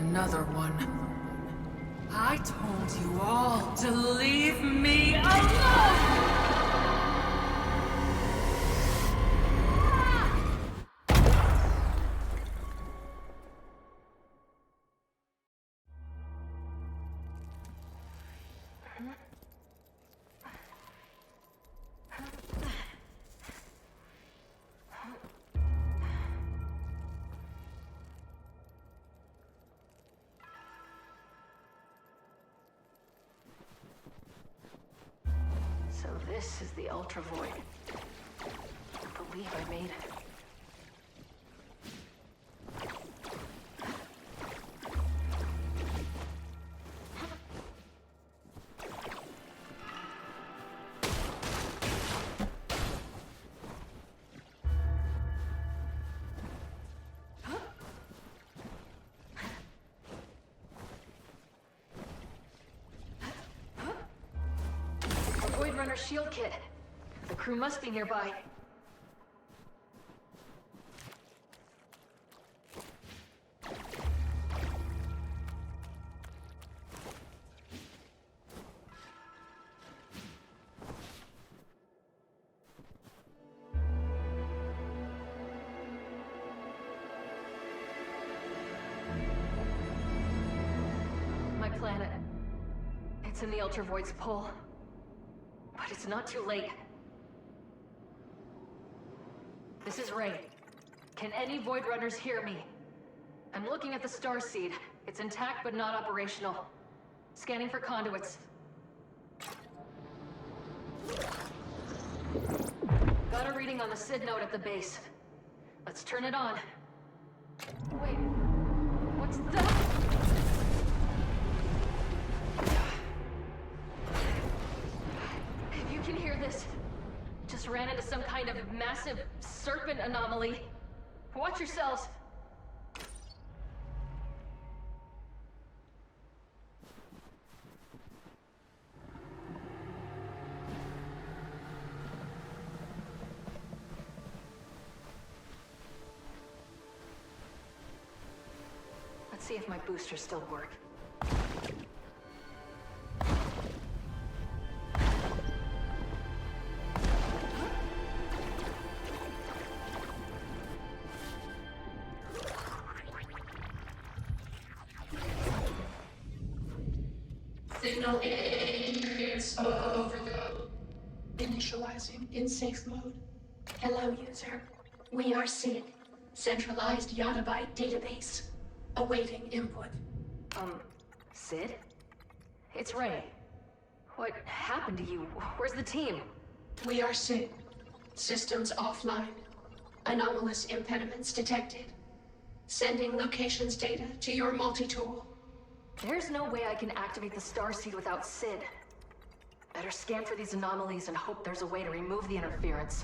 another one. I told you all to leave me alone! So this is the Ultra Void. I believe I made it. Void Runner shield kit. The crew must be nearby. My planet. It's in the Ultra Void's pull. But it's not too late. This is Ray. Can any Void Runners hear me? I'm looking at the starseed. It's intact but not operational. Scanning for conduits. Got a reading on the SID node at the base. Let's turn it on. Wait, what's that? If you can hear this, just ran into some kind of massive serpent anomaly. Watch yourselves. Let's see if my boosters still work. Signal interference overload. Initializing in safe mode. Hello, user. We are SID, centralized Yottabyte database. Awaiting input. SID? It's Ray. What happened to you? Where's the team? We are SID. Systems offline. Anomalous impediments detected. Sending locations data to your multi-tool. There's no way I can activate the starseed without SID. Better scan for these anomalies and hope there's a way to remove the interference.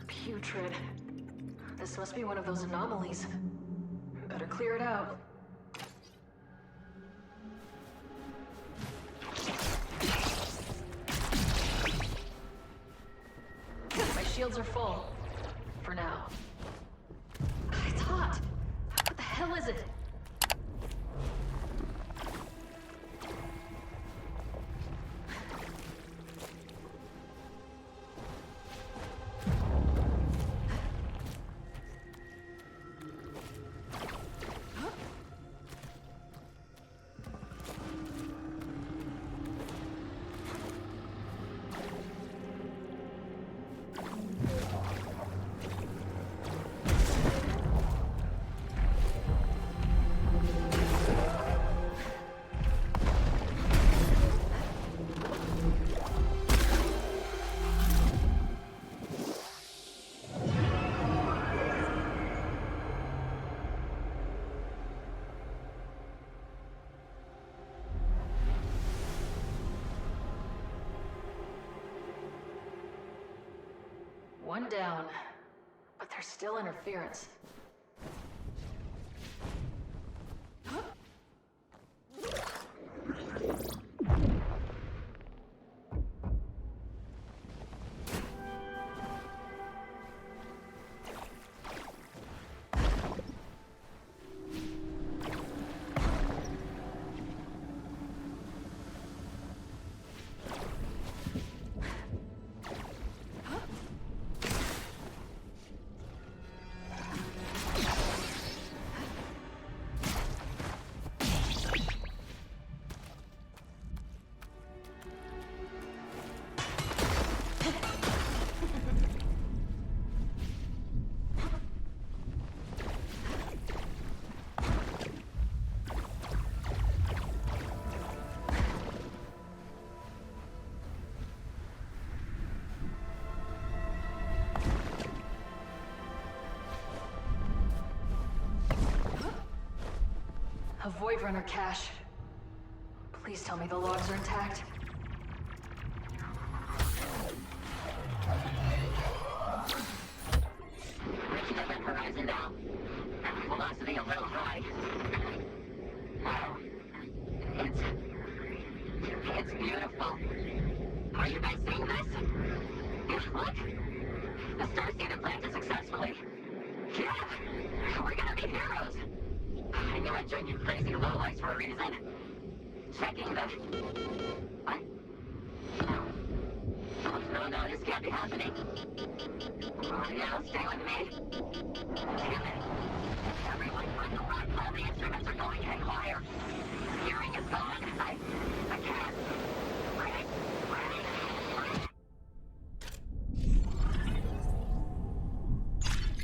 Putrid. This must be one of those anomalies. Better clear it out. My shields are full. For now. It's hot. What the hell is it? One down. But there's still interference. A Void Runner cache. Please tell me the logs are intact. Reaching the red horizon now. Velocity a little high. Wow. It's beautiful. Are you guys seeing this? Look! The Starseed implanted successfully. Yeah! We're gonna be heroes! I knew I'd join you crazy lowlights for a reason. Checking the... What? No, this can't be happening. Oh, no, stay with me. Damn it. Everyone on the rock, all the instruments are going haywire. Hearing is gone. I can't.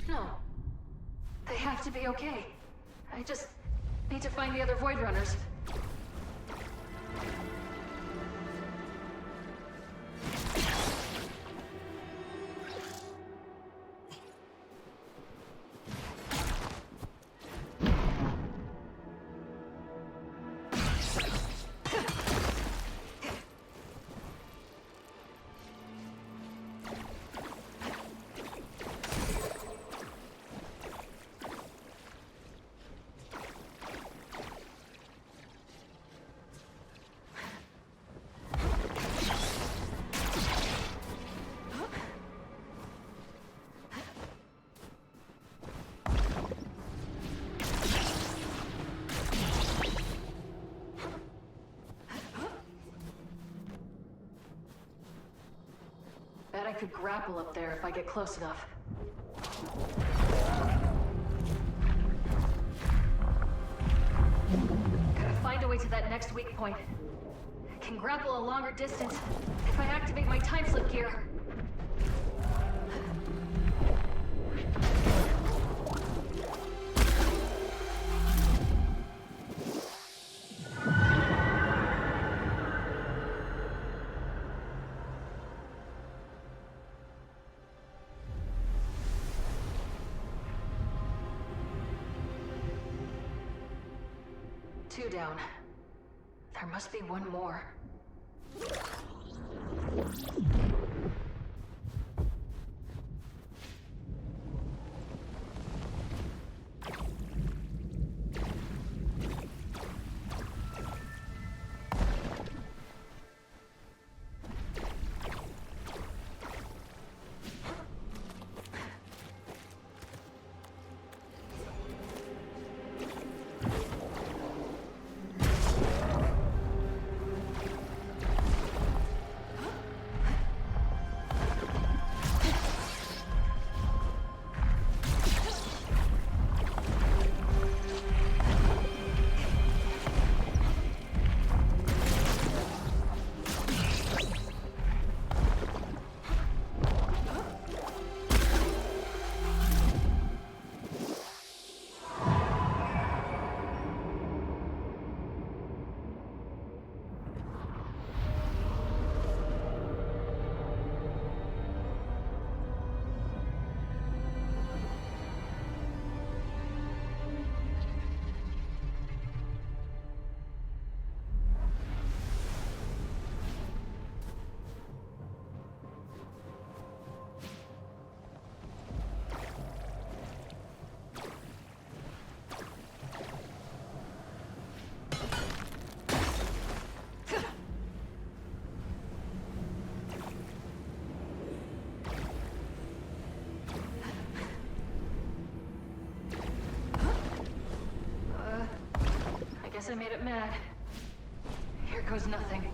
No. They have to be okay. I just need to find the other Void Runners. Bet I could grapple up there if I get close enough. Gotta find a way to that next weak point. Can grapple a longer distance if I activate my time slip gear. Two down. There must be one more. Guess I made it mad. Here goes nothing.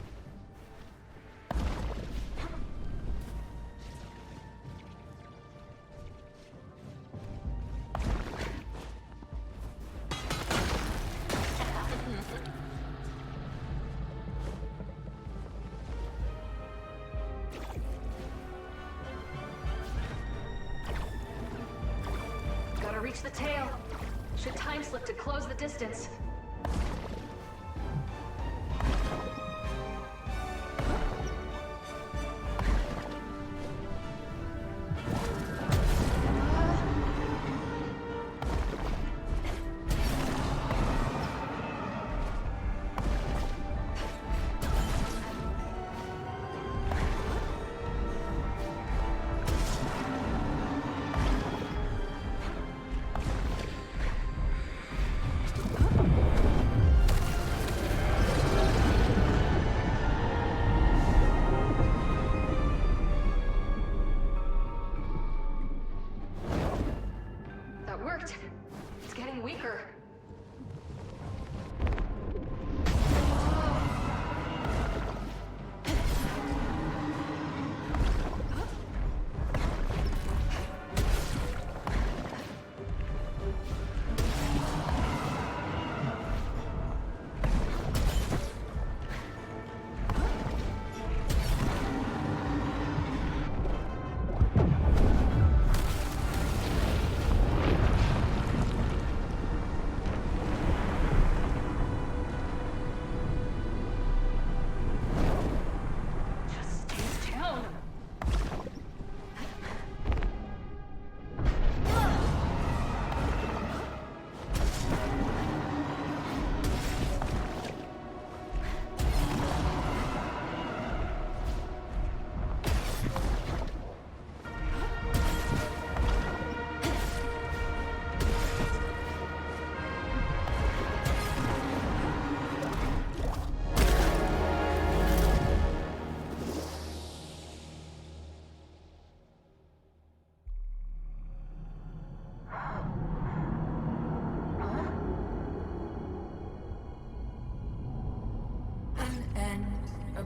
Gotta reach the tail. Should time slip to close the distance. It's getting weaker.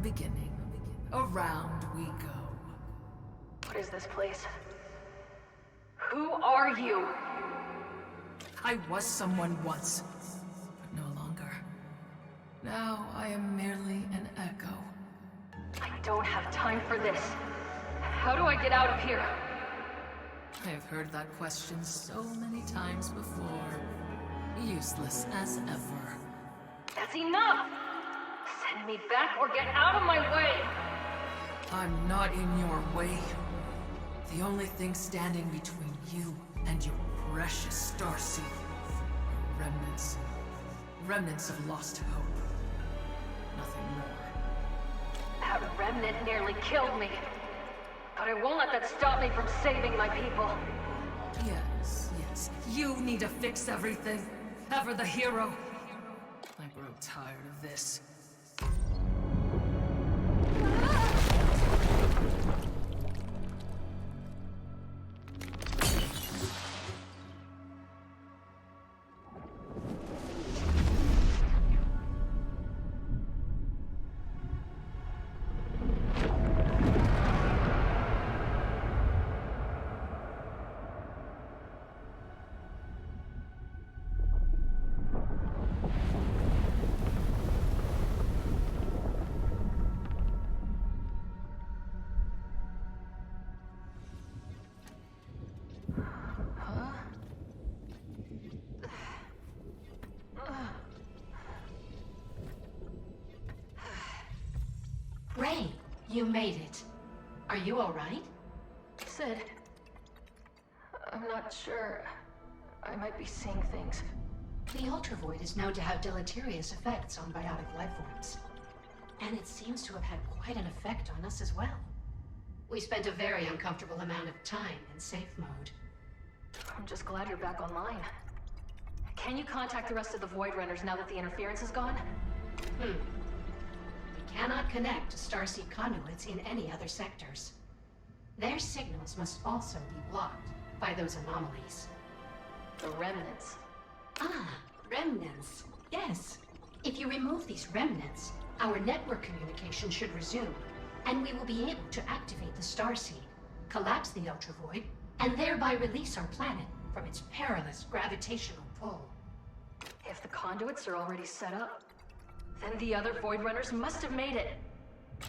Beginning. Around we go. What is this place? Who are you? I was someone once, but no longer. Now I am merely an echo. I don't have time for this. How do I get out of here? I have heard that question so many times before. Useless as ever. That's enough! Send me back or get out of my way! I'm not in your way. The only thing standing between you and your precious starseed are remnants. Remnants of lost hope. Nothing more. That remnant nearly killed me. But I won't let that stop me from saving my people. Yes. You need to fix everything. Ever the hero. I grow tired of this. Ray, you made it. Are you all right? Sid, I'm not sure. I might be seeing things. The ultravoid is known to have deleterious effects on biotic life forms. And it seems to have had quite an effect on us as well. We spent a very uncomfortable amount of time in safe mode. I'm just glad you're back online. Can you contact the rest of the Void Runners now that the interference is gone? We cannot connect to starseed conduits in any other sectors. Their signals must also be blocked by those anomalies. The remnants. Ah, remnants. Yes. If you remove these remnants, our network communication should resume, and we will be able to activate the starseed, collapse the Ultravoid, and thereby release our planet from its perilous gravitational pull. If the conduits are already set up, then the other Void Runners must have made it.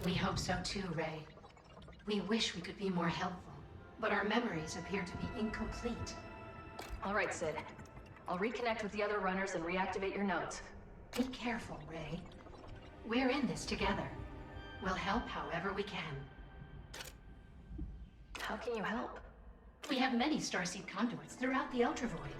We hope so too, Ray. We wish we could be more helpful, but our memories appear to be incomplete. All right, Sid. I'll reconnect with the other runners and reactivate your nodes. Be careful, Ray. We're in this together. We'll help however we can. How can you help? We have many starseed conduits throughout the Ultravoid.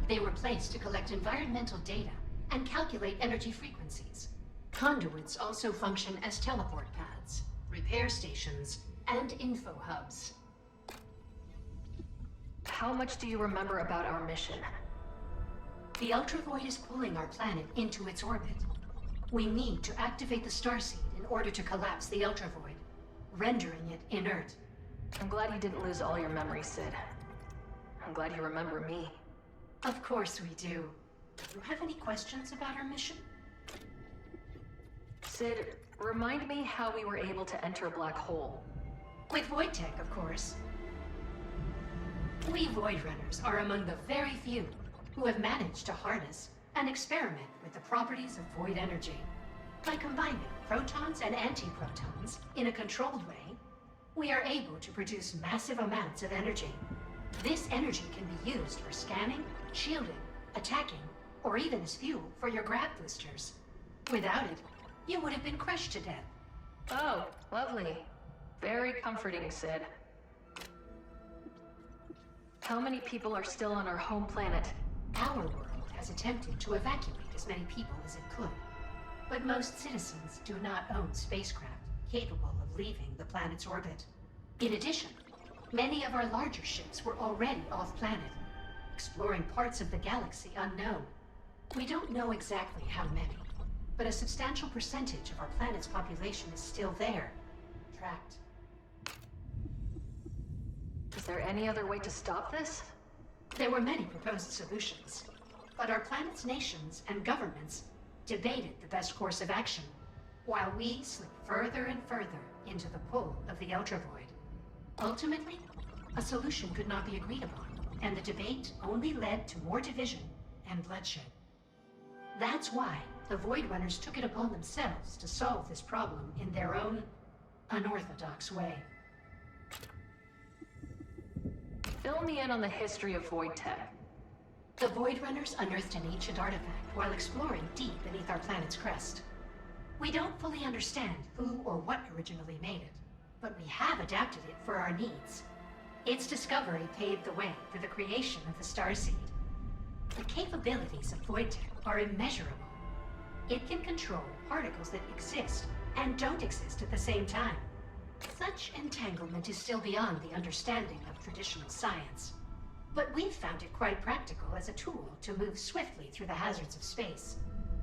They were placed to collect environmental data and calculate energy frequencies. Conduits also function as teleport pads, repair stations, and info hubs. How much do you remember about our mission? The Ultravoid is pulling our planet into its orbit. We need to activate the starseed in order to collapse the Ultravoid, rendering it inert. I'm glad you didn't lose all your memories, Sid. I'm glad you remember me. Of course we do. Do you have any questions about our mission? Sid, remind me how we were able to enter a black hole. With void tech, of course. We Void Runners are among the very few who have managed to harness and experiment with the properties of void energy. By combining protons and antiprotons in a controlled way, we are able to produce massive amounts of energy. This energy can be used for scanning, shielding, attacking, or even as fuel for your grav boosters. Without it, you would have been crushed to death. Oh, lovely. Very comforting, Sid. How many people are still on our home planet? Our world has attempted to evacuate as many people as it could, but most citizens do not own spacecraft capable of leaving the planet's orbit. In addition, many of our larger ships were already off-planet, exploring parts of the galaxy unknown. We don't know exactly how many, but a substantial percentage of our planet's population is still there, trapped. Is there any other way to stop this? There were many proposed solutions, but our planet's nations and governments debated the best course of action, while we slip further and further into the pull of the Ultravoid. Ultimately, a solution could not be agreed upon, and the debate only led to more division and bloodshed. That's why the Void Runners took it upon themselves to solve this problem in their own unorthodox way. Fill me in on the history of void tech. The Void Runners unearthed an ancient artifact while exploring deep beneath our planet's crust. We don't fully understand who or what originally made it, but we have adapted it for our needs. Its discovery paved the way for the creation of the Starseed. The capabilities of void tech are immeasurable. It can control particles that exist and don't exist at the same time. Such entanglement is still beyond the understanding of traditional science. But we've found it quite practical as a tool to move swiftly through the hazards of space,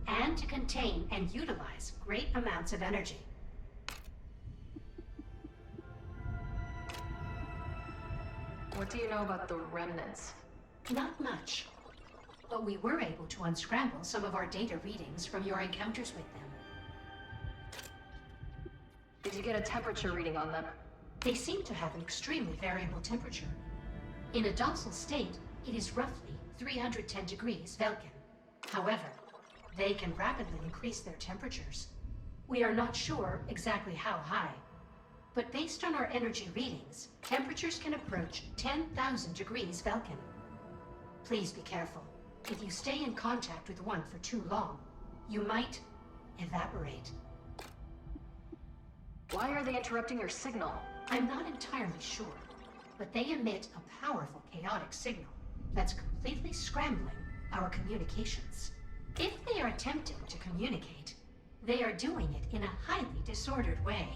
and to contain and utilize great amounts of energy. What do you know about the remnants? Not much. But we were able to unscramble some of our data readings from your encounters with them. Did you get a temperature reading on them? They seem to have an extremely variable temperature. In a docile state, it is roughly 310 degrees Velkin. However, they can rapidly increase their temperatures. We are not sure exactly how high, but based on our energy readings, temperatures can approach 10,000 degrees Velkin. Please be careful. If you stay in contact with one for too long, you might evaporate. Why are they interrupting your signal? I'm not entirely sure, but they emit a powerful chaotic signal that's completely scrambling our communications. If they are attempting to communicate, they are doing it in a highly disordered way.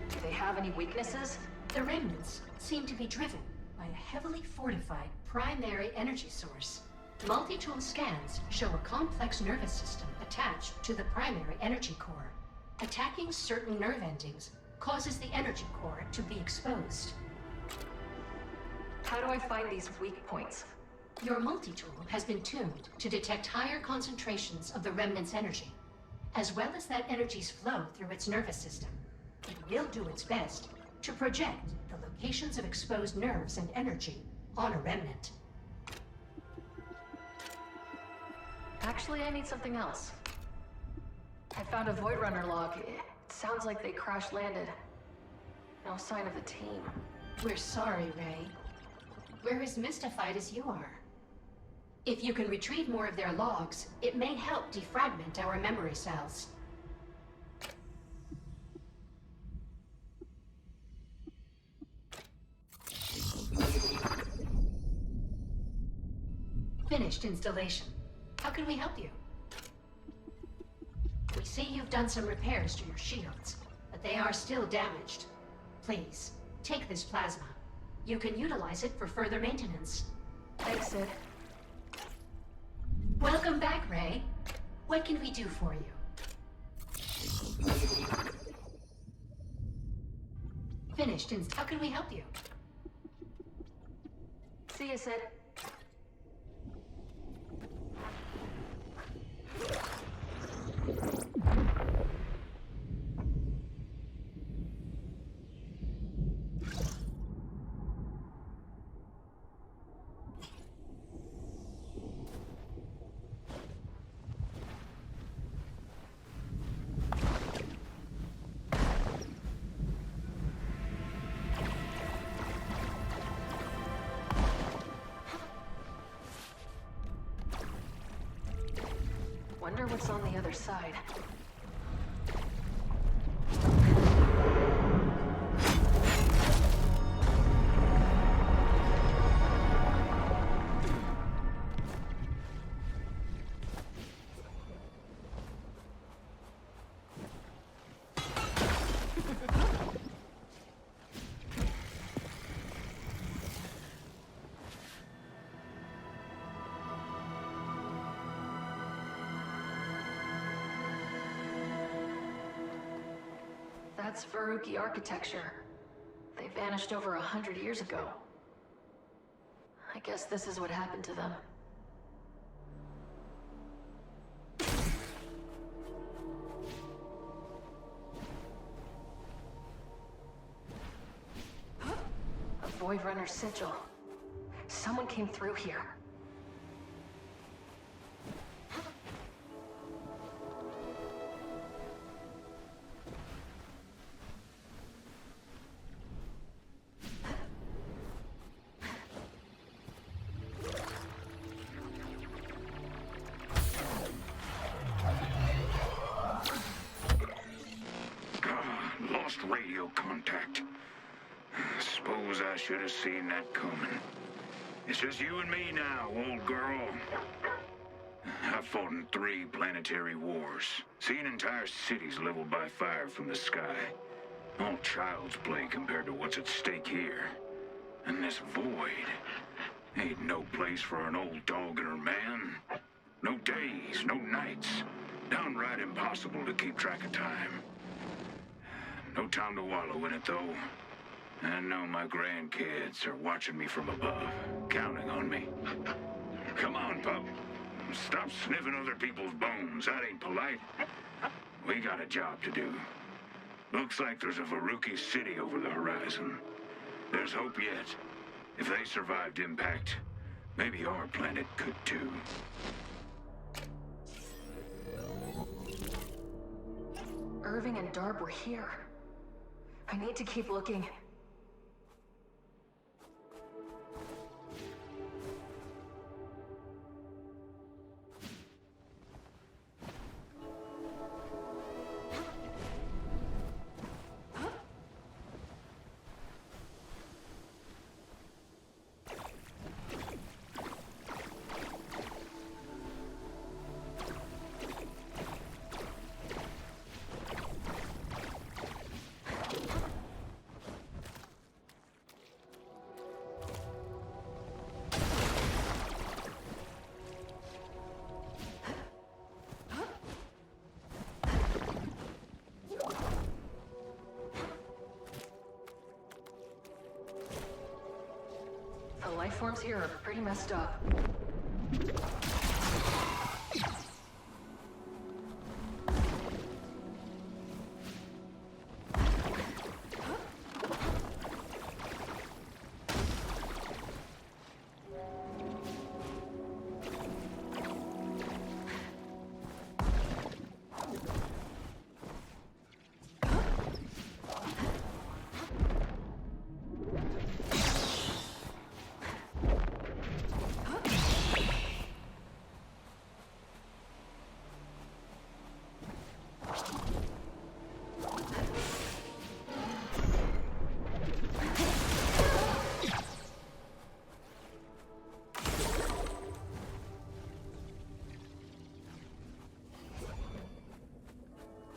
Do they have any weaknesses? The remnants seem to be driven by a heavily fortified primary energy source. Multi-tool scans show a complex nervous system attached to the primary energy core. Attacking certain nerve endings causes the energy core to be exposed. How do I find these weak points? Your multi-tool has been tuned to detect higher concentrations of the Remnant's energy, as well as that energy's flow through its nervous system. It will do its best to project the locations of exposed nerves and energy on a Remnant. Actually, I need something else. I found a Void Runner log. It sounds like they crash-landed. No sign of the team. We're sorry, Ray. We're as mystified as you are. If you can retrieve more of their logs, it may help defragment our memory cells. Finished installation. How can we help you? We see you've done some repairs to your shields, but they are still damaged. Please, take this plasma. You can utilize it for further maintenance. Thanks, Sid. Welcome back, Ray. What can we do for you? Finished. How can we help you? See you, Sid. Wonder what's on the other side. That's Veruki architecture. They vanished over 100 years ago. I guess this is what happened to them. A Void Runner sigil. Someone came through here. Radio contact. Suppose I should have seen that coming. It's just you and me now, old girl. I've fought in 3 planetary wars, seen entire cities leveled by fire from the sky. All child's play compared to what's at stake here. And this void ain't no place for an old dog and her man. No days, no nights. Downright impossible to keep track of time. No time to wallow in it, though. I know my grandkids are watching me from above, counting on me. Come on, pup. Stop sniffing other people's bones. That ain't polite. We got a job to do. Looks like there's a Veruki city over the horizon. There's hope yet. If they survived impact, maybe our planet could too. Irving and Darb were here. I need to keep looking. forms here are pretty messed up.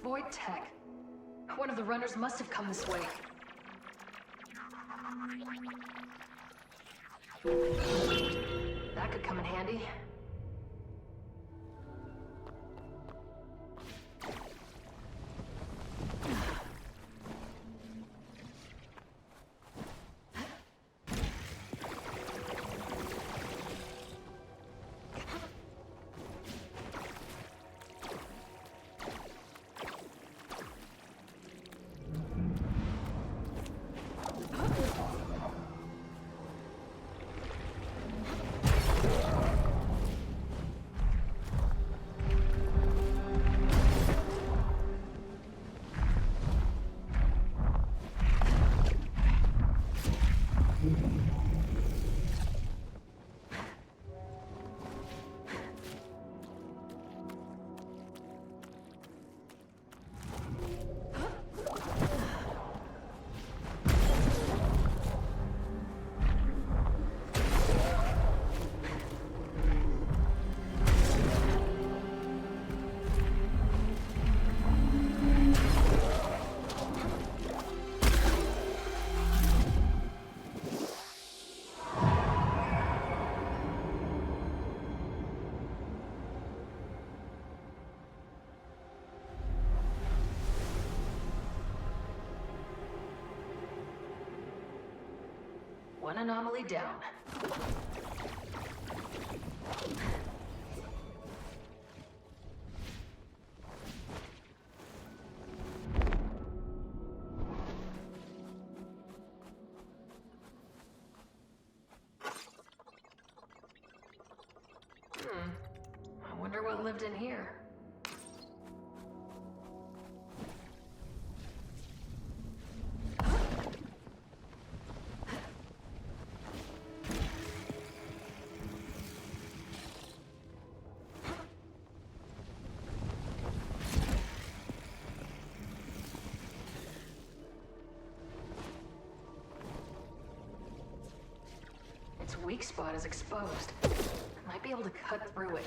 Void tech. One of the runners must have come this way. That could come in handy. One anomaly down. I wonder what lived in here. Its weak spot is exposed. I might be able to cut through it.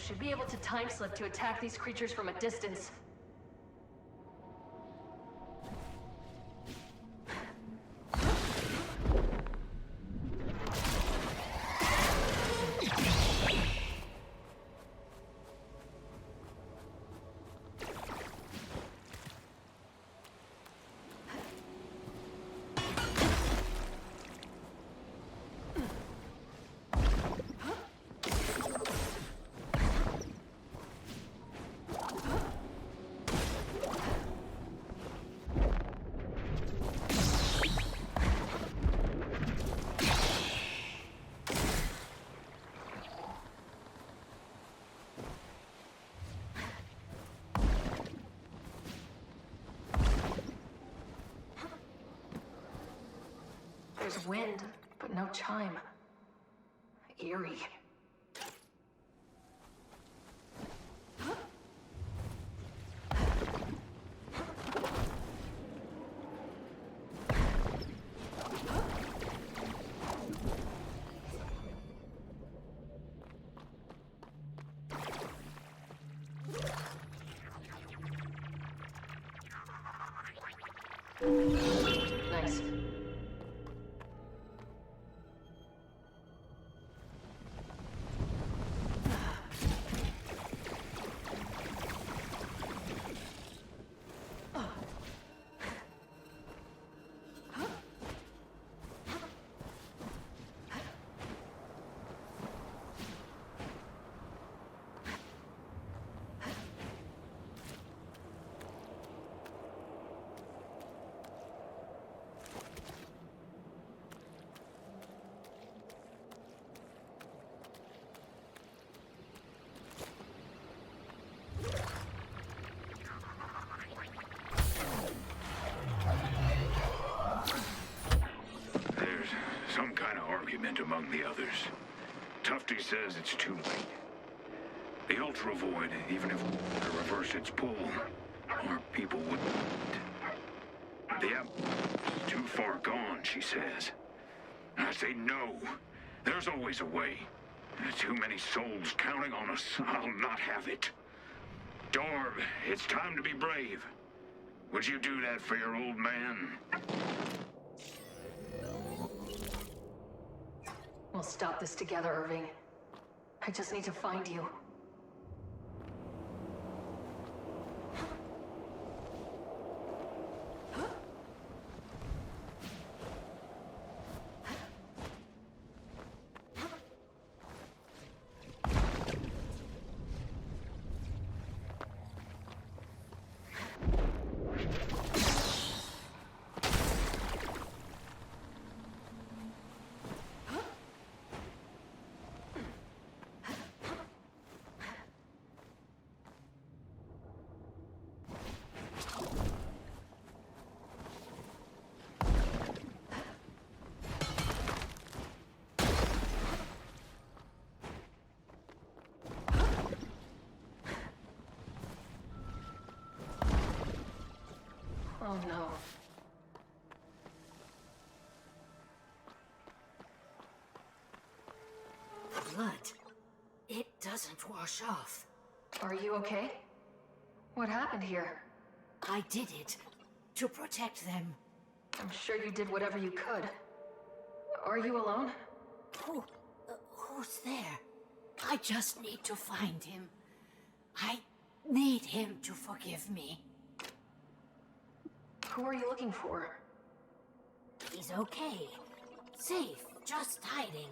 Should be able to time slip to attack these creatures from a distance. There's wind, but no chime. Eerie. excitement among the others. Tufty says it's too late. The Ultra Void, even if to reverse its pull, our people wouldn't. Yep, too far gone, she says. I say no. There's always a way. Too many souls counting on us. I'll not have it. Dorb, it's time to be brave. Would you do that for your old man? We'll stop this together, Irving. I just need to find you. Oh no. Blood. It doesn't wash off. Are you okay? What happened here? I did it. To protect them. I'm sure you did whatever you could. Are you alone? Who's there? I just need to find him. I need him to forgive me. Who are you looking for? He's okay. Safe, just hiding.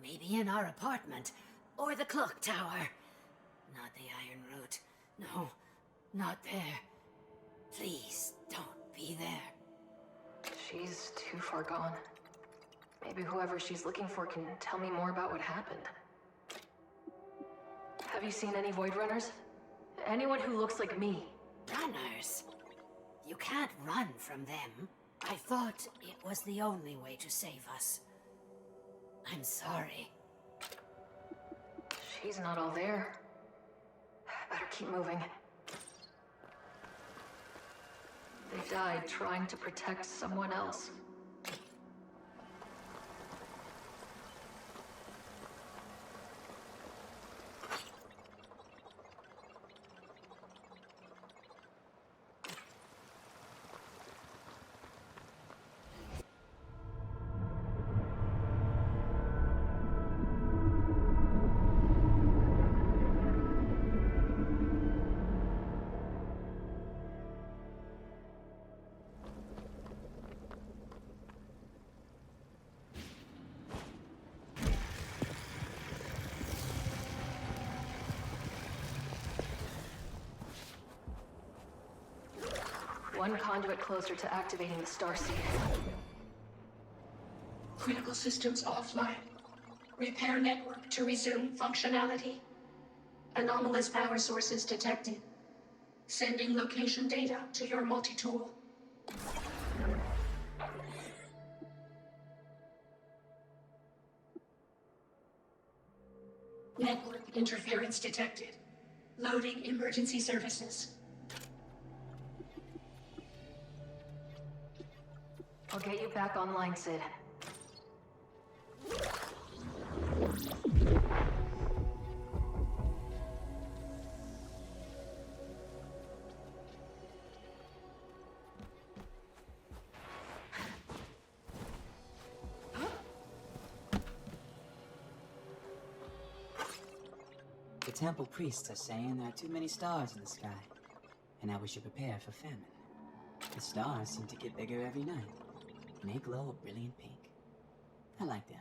Maybe in our apartment, or the clock tower. Not the Ironroot. No, not there. Please, don't be there. She's too far gone. Maybe whoever she's looking for can tell me more about what happened. Have you seen any Void Runners? Anyone who looks like me? Runners? You can't run from them. I thought it was the only way to save us. I'm sorry. She's not all there. Better keep moving. They died trying to protect someone else. One conduit closer to activating the Starseed. Critical systems offline. Repair network to resume functionality. Anomalous power sources detected. Sending location data to your multi-tool. Network interference detected. Loading emergency services. I'll get you back online, Sid. The temple priests are saying there are too many stars in the sky, and that we should prepare for famine. The stars seem to get bigger every night, and they glow a brilliant pink. I like them.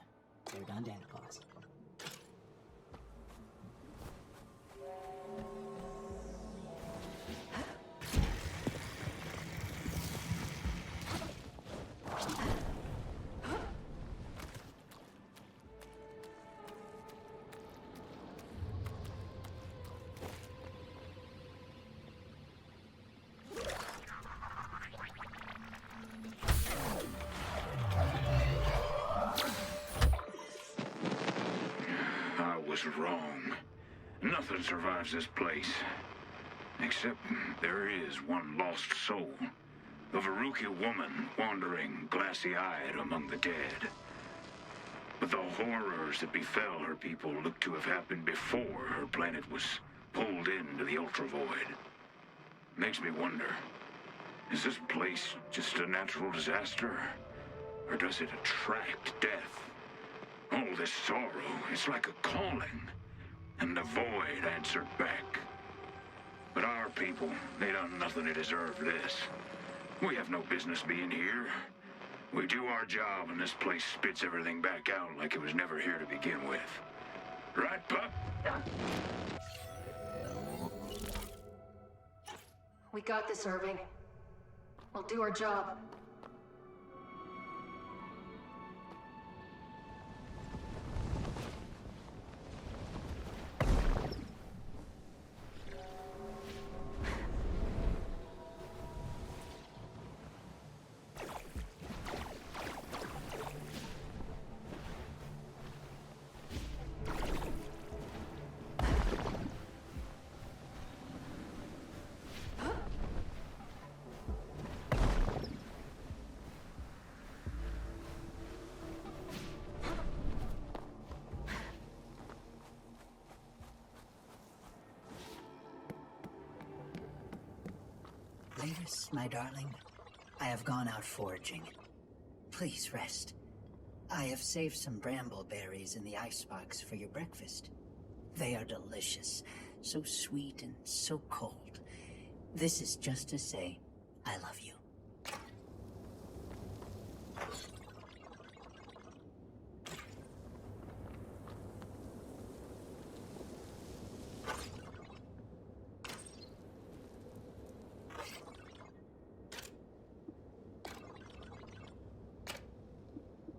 They're gone Santa Claus. was wrong. Nothing survives this place. Except there is one lost soul. A Veruca woman wandering glassy-eyed among the dead. But the horrors that befell her people look to have happened before her planet was pulled into the Ultravoid. Makes me wonder, is this place just a natural disaster? Or does it attract death? All this sorrow, it's like a calling. And the void answered back. But our people, they done nothing to deserve this. We have no business being here. We do our job and this place spits everything back out like it was never here to begin with. Right, pup? We got this, Irving. We'll do our job. Latest, my darling, I have gone out foraging. Please rest. I have saved some brambleberries in the icebox for your breakfast. They are delicious, so sweet and so cold. This is just to say, I love you.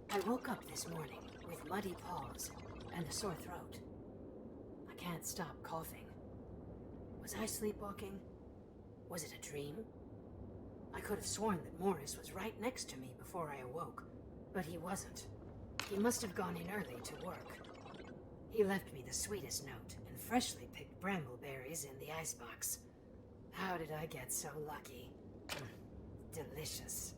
I woke up this morning with muddy paws and a sore throat. I can't stop coughing. Was I sleepwalking? Was it a dream? I could have sworn that Morris was right next to me before I awoke, but he wasn't. He must have gone in early to work. He left me the sweetest note and freshly picked brambleberries in the icebox. How did I get so lucky? Delicious.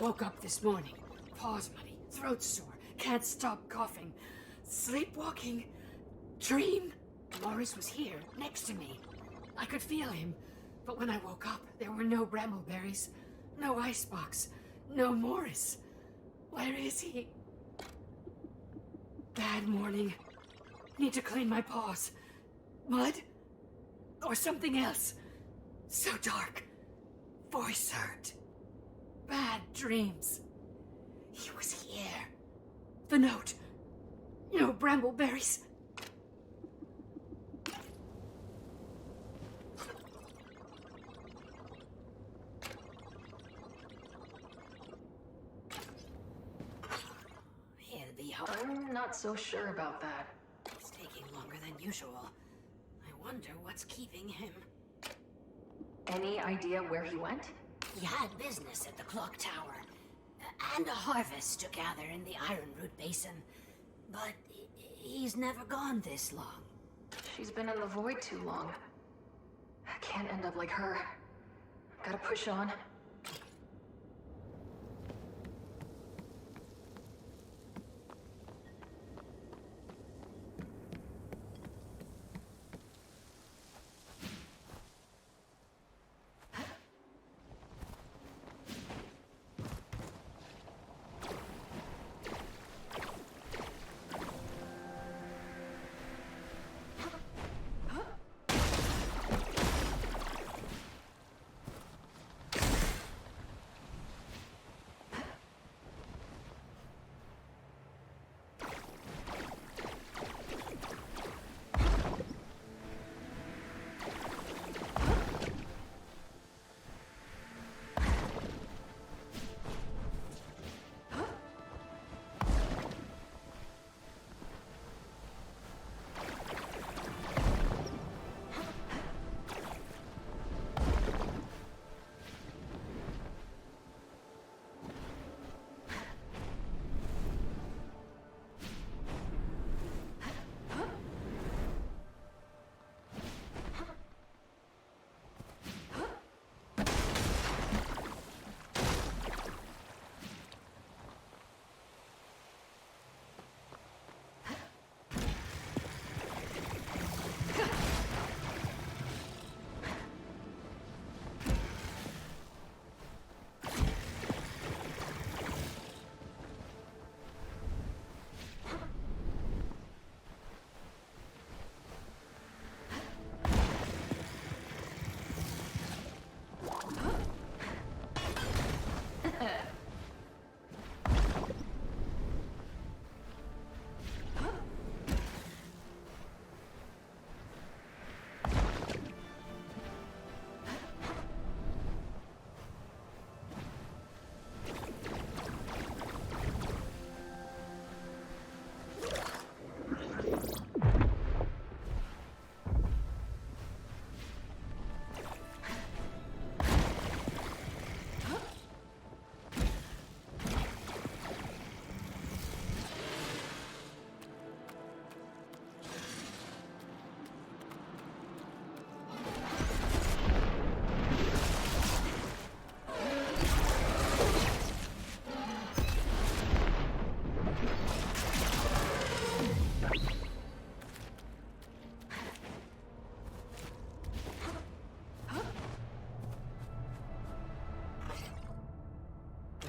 Woke up this morning, paws muddy, throat sore, can't stop coughing. Sleepwalking? Dream? Morris was here, next to me. I could feel him, but when I woke up, there were no brambleberries, no icebox, no Morris. Where is he? Bad morning. Need to clean my paws. Mud? Or something else. So dark. Voice hurt. Bad dreams. He was here. The note. No brambleberries. He'll be home. I'm not so sure about that. It's taking longer than usual. I wonder what's keeping him. Any idea where he went? He had business at the clock tower, and a harvest to gather in the Ironroot Basin. But he's never gone this long. She's been in the void too long. I can't end up like her. Gotta push on.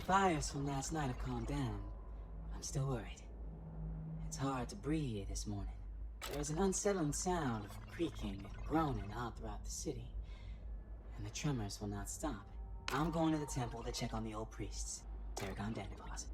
fires from last night have calmed down, I'm still worried. It's hard to breathe this morning. There's an unsettling sound of creaking and groaning all throughout the city, and the tremors will not stop. I'm going to the temple to check on the old priests. Tarragon Dandypaws.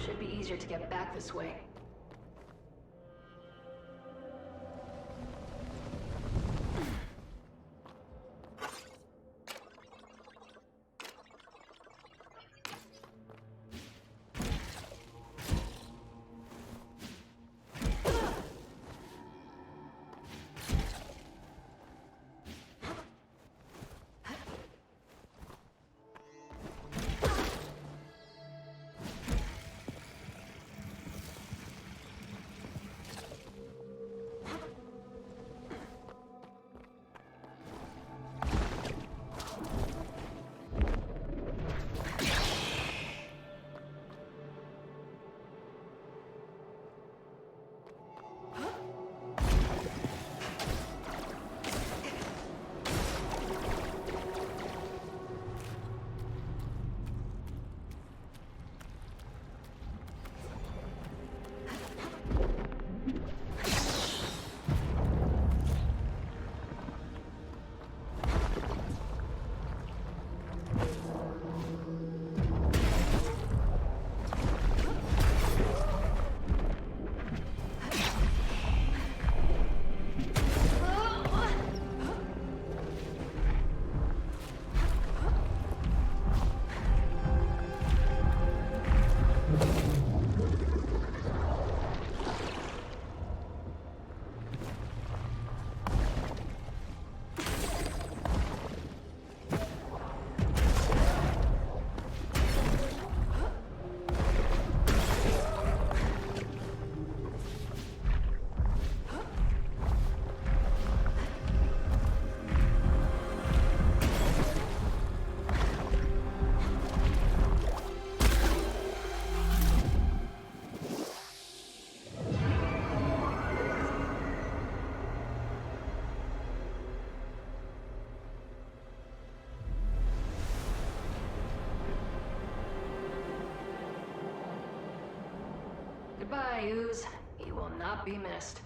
Should be easier to get back this way. Goodbye, Ooze. You will not be missed.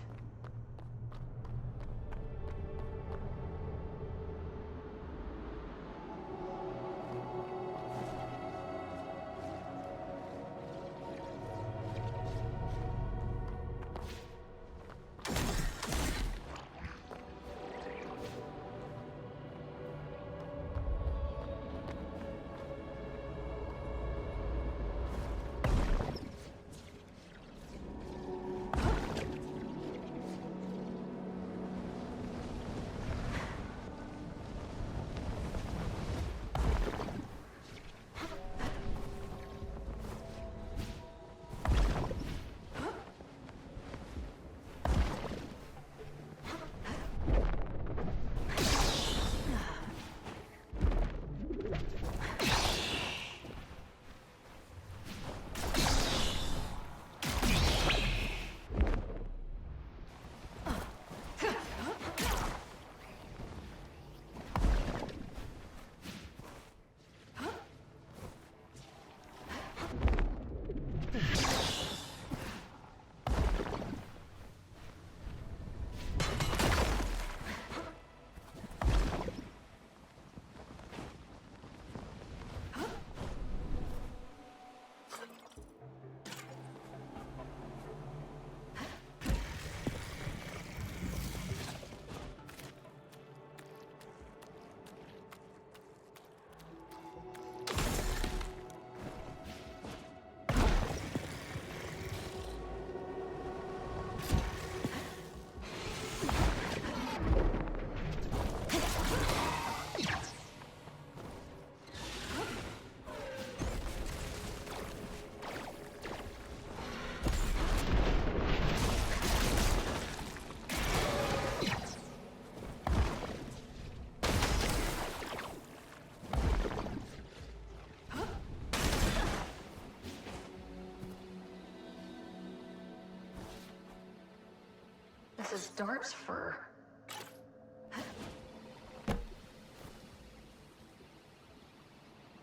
This is Darb's fur.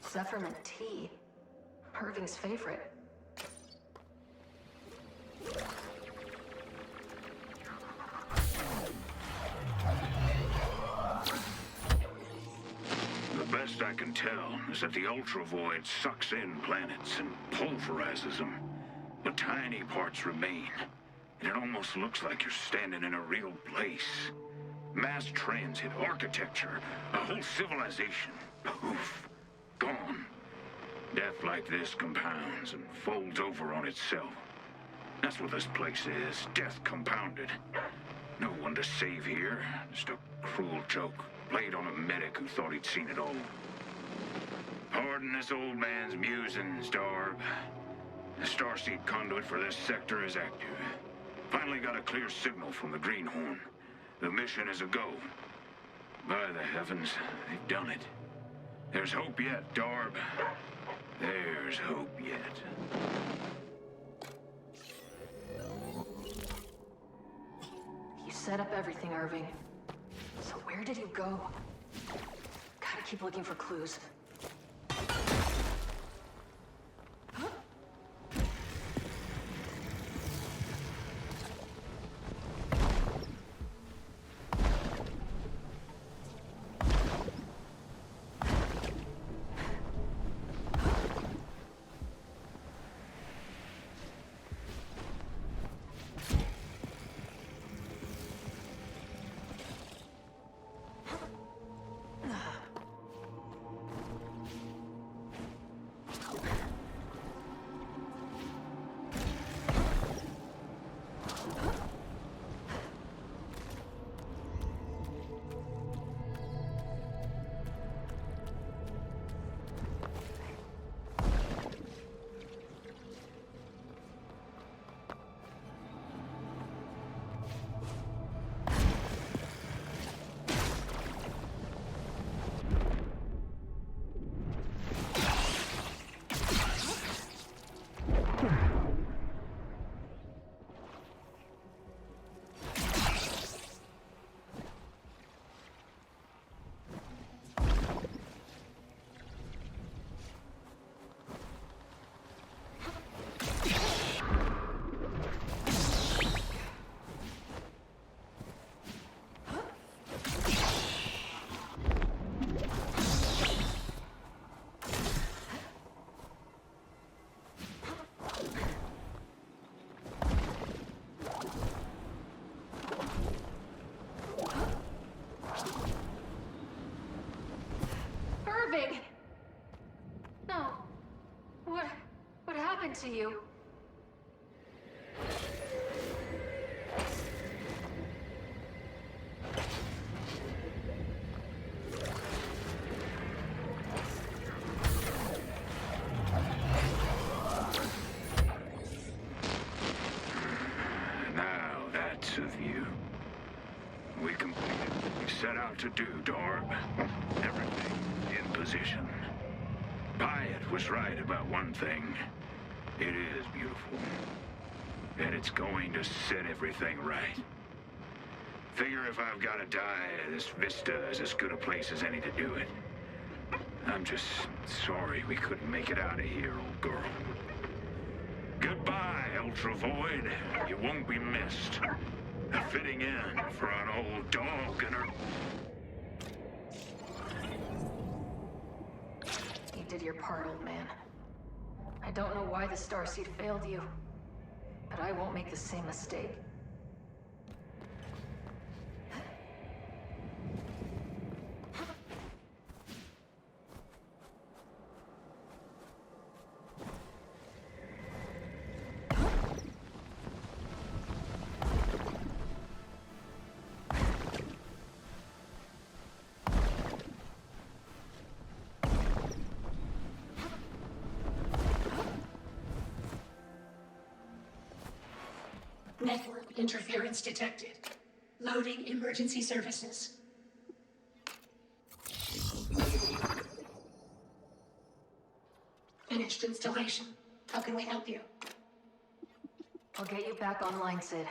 Zephyrmint tea. Irving's favorite. The best I can tell is that the ultravoid sucks in planets and pulverizes them. But tiny parts remain. And it almost looks like you're standing in a real place. Mass transit, architecture, a whole civilization. Poof. Gone. Death like this compounds and folds over on itself. That's what this place is. Death compounded. No one to save here. Just a cruel joke played on a medic who thought he'd seen it all. Pardon this old man's musings, Darb. The starseed conduit for this sector is active. Finally got a clear signal from the Greenhorn. The mission is a go. By the heavens, they've done it. There's hope yet, Darb. There's hope yet. You set up everything, Irving. So where did you go? Gotta keep looking for clues. No. What happened to you? Now that's a view. We completed what we set out to do, Darb. Everything in position. Pyatt was right about one thing. It is beautiful. And it's going to set everything right. Figure if I've got to die, this vista is as good a place as any to do it. I'm just sorry we couldn't make it out of here, old girl. Goodbye, Ultra Void. You won't be missed. A fitting end for an old dog and her... You did your part, old man. I don't know why the Starseed failed you, but I won't make the same mistake. Network interference detected. Loading emergency services. Finished installation. How can we help you? I'll get you back online, Sid.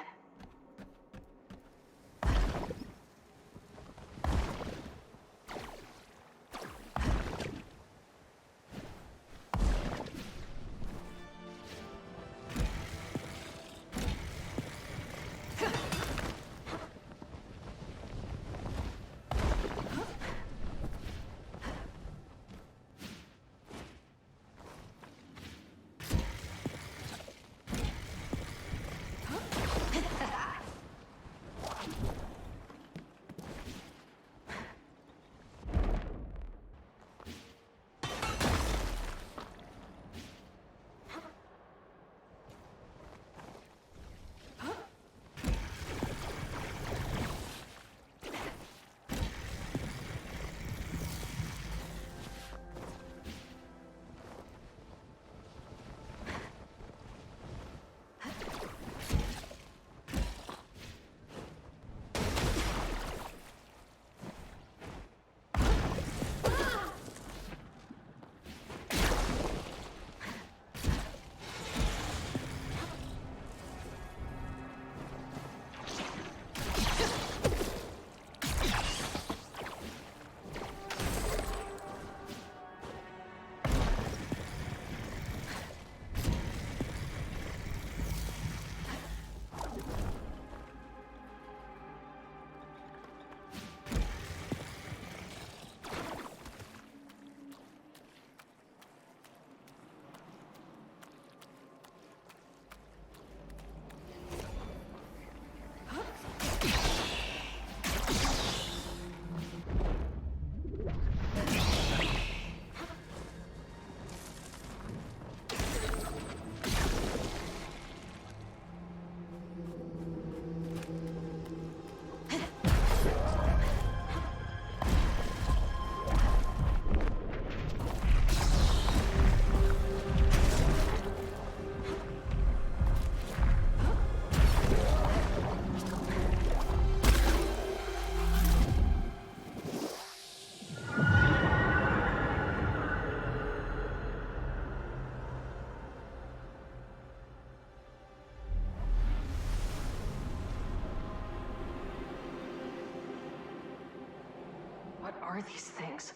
are these things?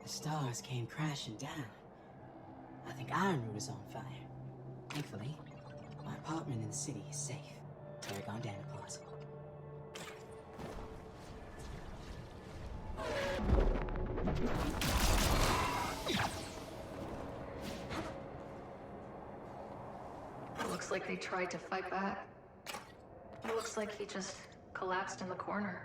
The stars came crashing down. I think Ironroot is on fire. Thankfully, my apartment in the city is safe. Paragon Danapause. Looks like they tried to fight back. It looks like he just collapsed in the corner.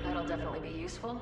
That'll definitely be useful.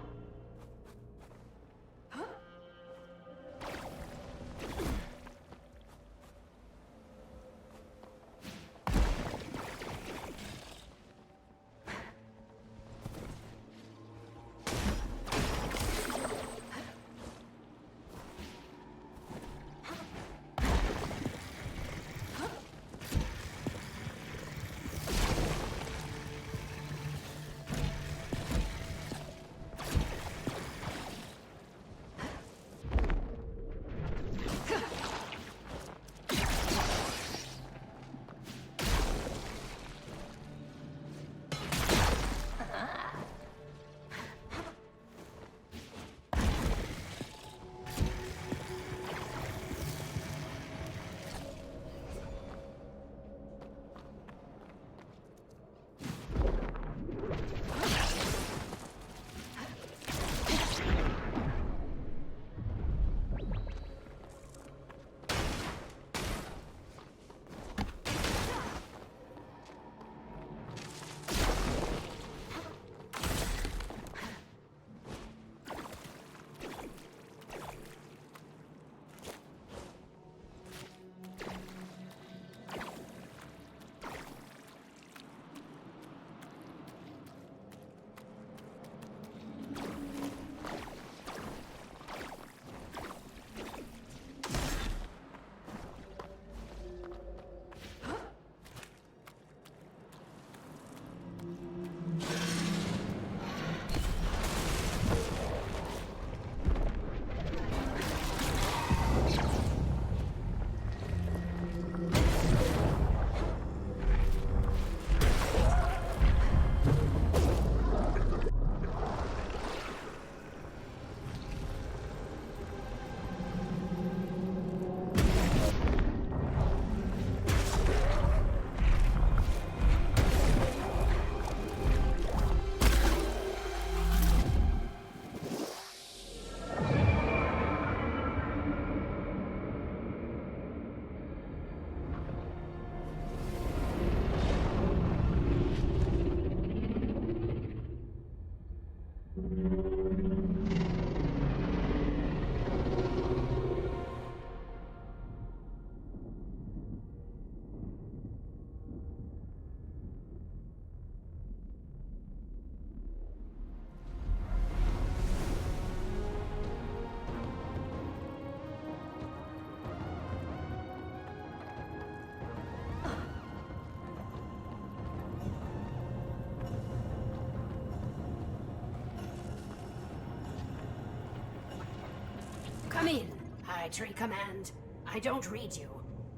Come in, High Tree Command. I don't read you.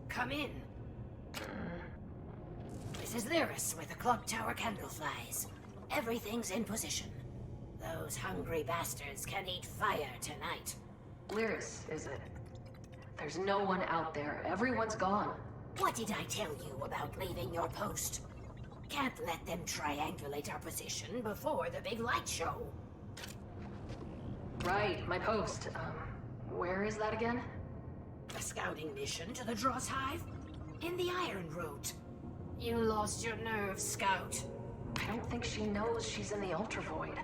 Come in. This is Lyris with the clock tower candleflies. Everything's in position. Those hungry bastards can eat fire tonight. Lyris, is it? There's no one out there. Everyone's gone. What did I tell you about leaving your post? Can't let them triangulate our position before the big light show. Right, my post. Where is that again? A scouting mission to the Dross Hive? In the Ironroot. You lost your nerve, Scout. I don't think she knows she's in the Ultra Void.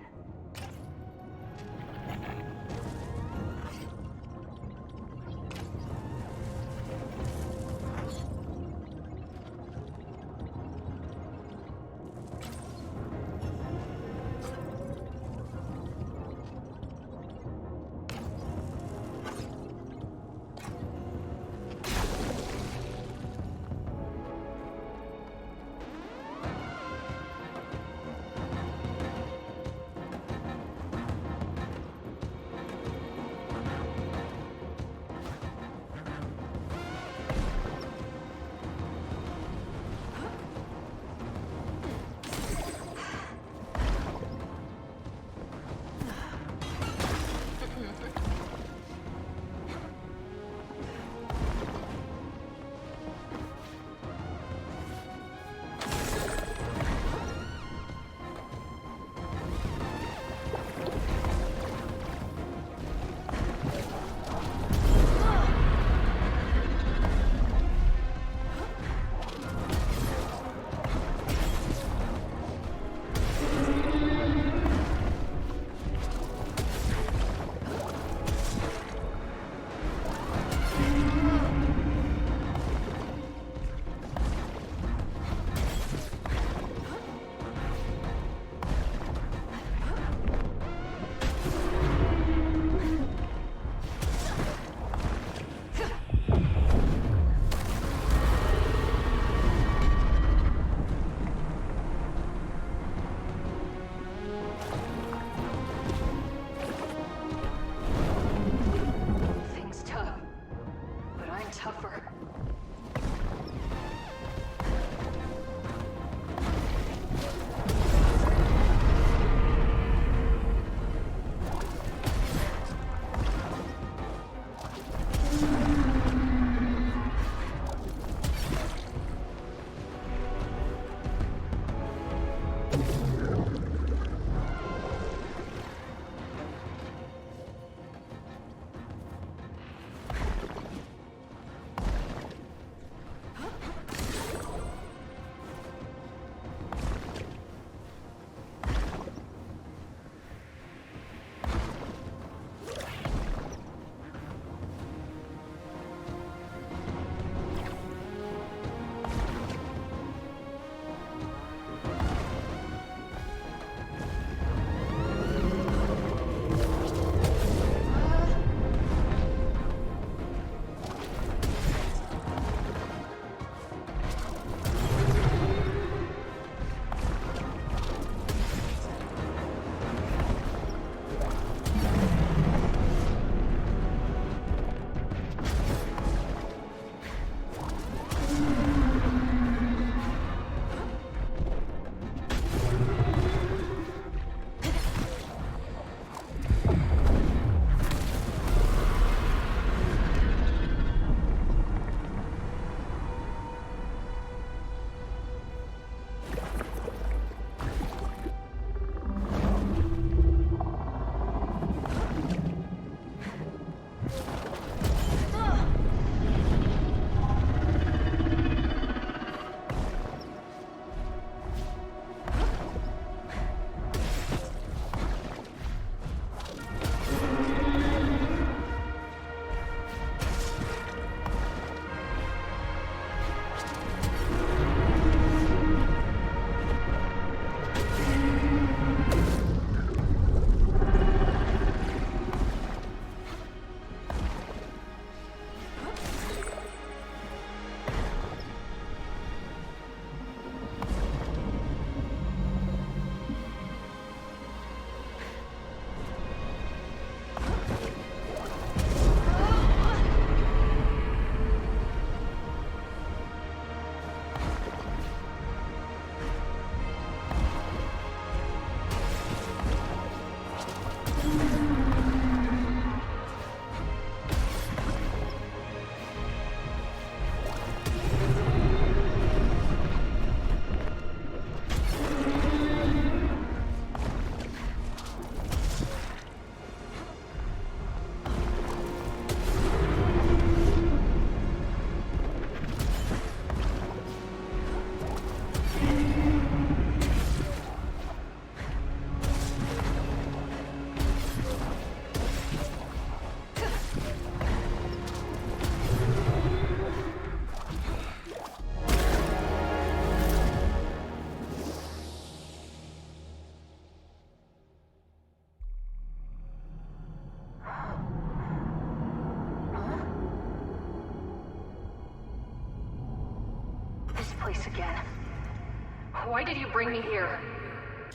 Why did you bring me here?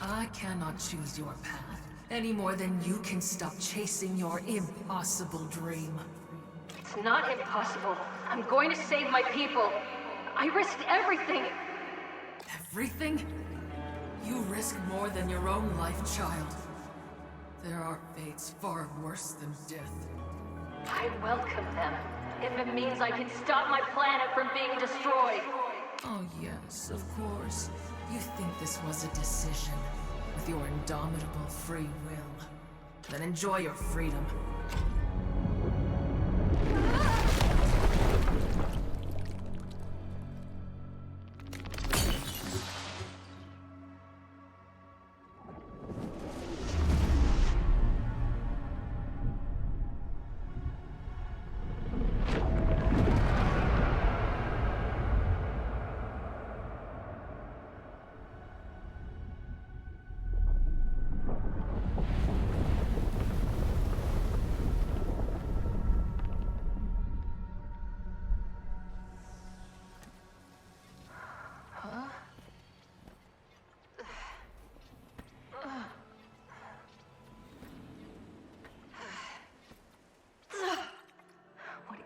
I cannot choose your path, any more than you can stop chasing your impossible dream. It's not impossible. I'm going to save my people. I risked everything. Everything? You risk more than your own life, child. There are fates far worse than death. I welcome them, if it means I can stop my planet from being destroyed. Oh yes, of course. You think this was a decision, with your indomitable free will. Then enjoy your freedom.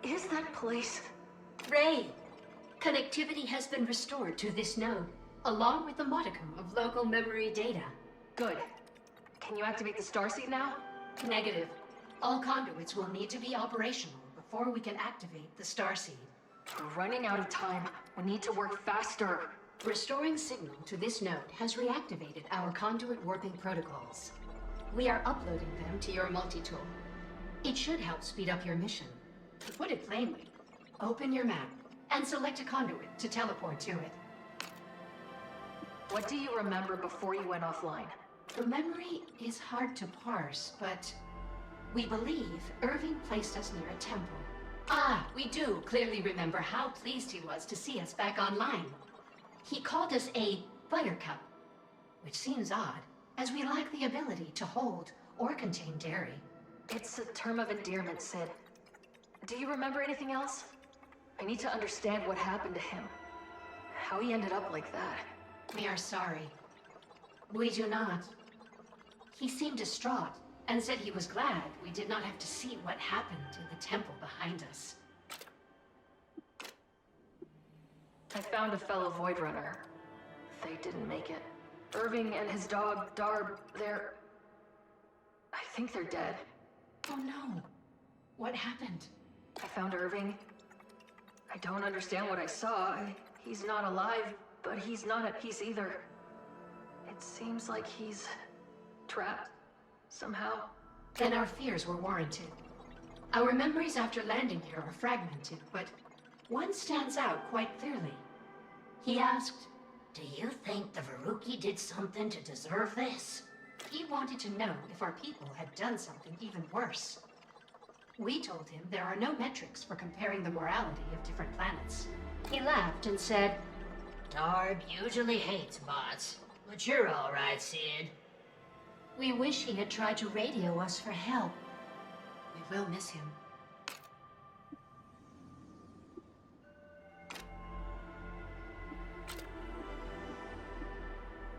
Is that place? Ray! Connectivity has been restored to this node, along with a modicum of local memory data. Good. Can you activate the starseed now? Negative. All conduits will need to be operational before we can activate the starseed. We're running out of time. We need to work faster. Restoring signal to this node has reactivated our conduit warping protocols. We are uploading them to your multi-tool. It should help speed up your mission. To put it plainly, open your map and select a conduit to teleport to it. What do you remember before you went offline? The memory is hard to parse, but we believe Irving placed us near a temple. Ah, we do clearly remember how pleased he was to see us back online. He called us a buttercup, which seems odd, as we lack the ability to hold or contain dairy. It's a term of endearment, Sid. Do you remember anything else? I need to understand what happened to him. How he ended up like that. We are sorry. We do not. He seemed distraught and said he was glad we did not have to see what happened in the temple behind us. I found a fellow Void Runner. They didn't make it. Irving and his dog, Darb, I think they're dead. Oh no. What happened? I found Irving. I don't understand what I saw. He's not alive, but he's not at peace either. It seems like he's trapped, somehow. Then our fears were warranted. Our memories after landing here are fragmented, but one stands out quite clearly. He asked, "Do you think the Veruki did something to deserve this?" He wanted to know if our people had done something even worse. We told him there are no metrics for comparing the morality of different planets. He laughed and said, Darb usually hates bots, but you're all right, Sid. "We wish he had tried to radio us for help. We will miss him."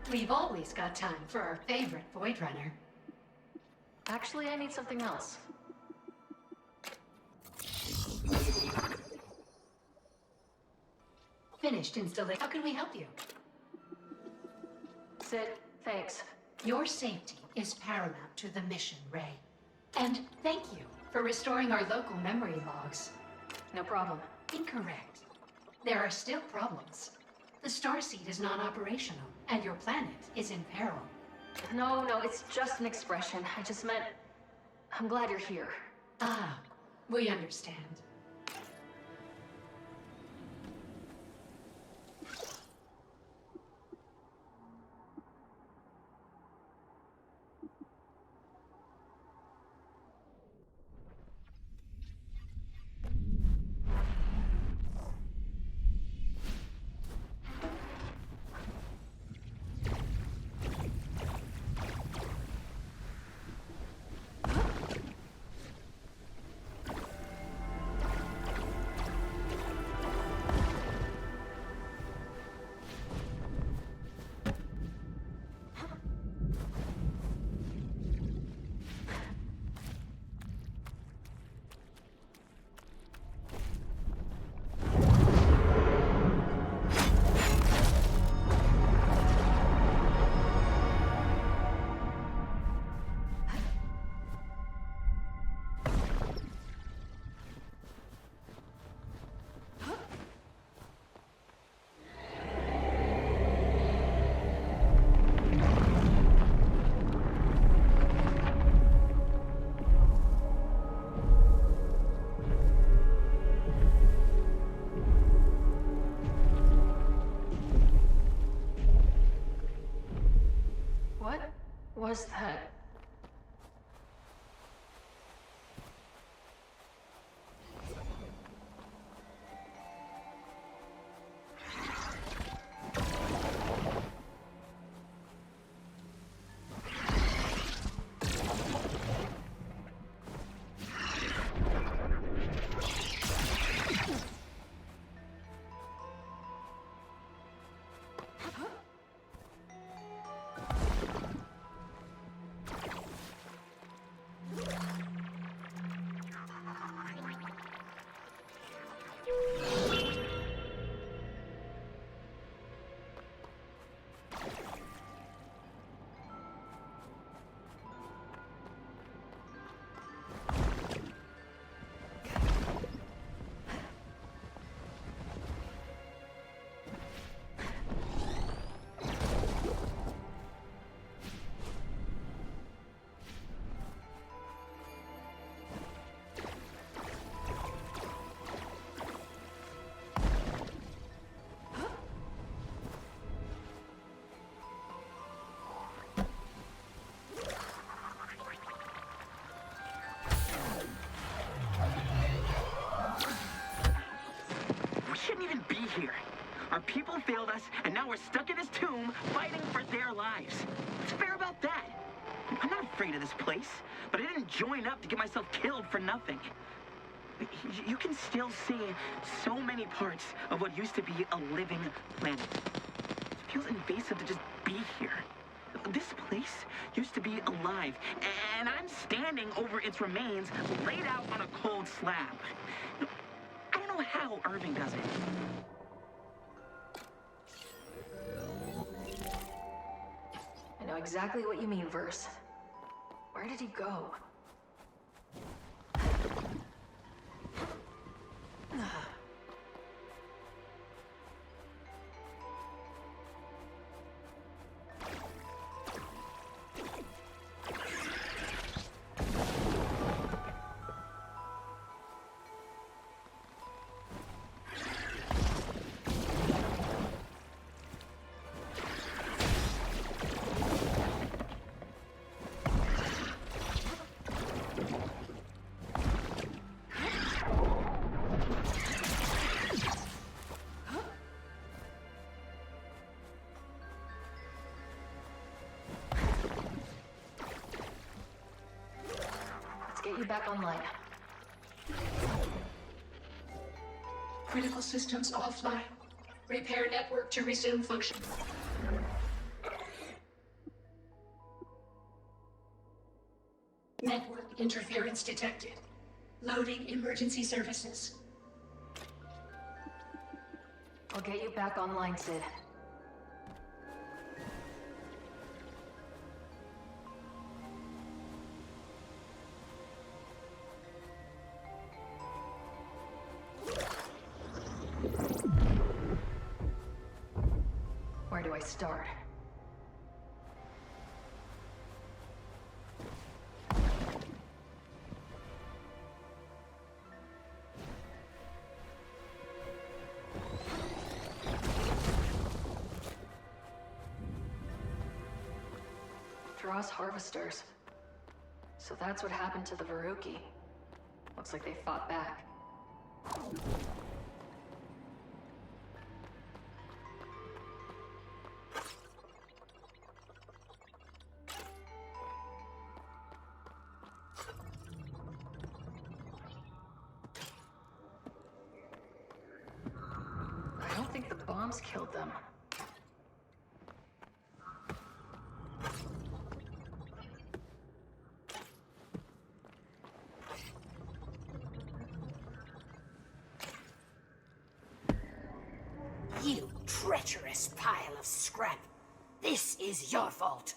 We've always got time for our favorite Void Runner. Actually, I need something else. Finished installation. How can we help you? Sid, thanks. Your safety is paramount to the mission, Ray. And thank you for restoring our local memory logs. No problem. Incorrect. There are still problems. The starseed is non-operational, and your planet is in peril. No, it's just an expression. I just meant... I'm glad you're here. Ah, we understand. What was that? Here. Our people failed us, and now we're stuck in this tomb, fighting for their lives. What's fair about that? I'm not afraid of this place, but I didn't join up to get myself killed for nothing. You can still see so many parts of what used to be a living planet. It feels invasive to just be here. This place used to be alive, and I'm standing over its remains, laid out on a cold slab. I don't know how Irving does it. I know exactly what you mean, Verse. Where did he go? Get you back online. Critical systems offline. Repair network to resume function. Network interference detected. Loading emergency services. I'll get you back online, Sid. Where do I start? Dross harvesters. So that's what happened to the Veruki. Looks like they fought back. I don't think the bombs killed them. You treacherous pile of scrap. This is your fault.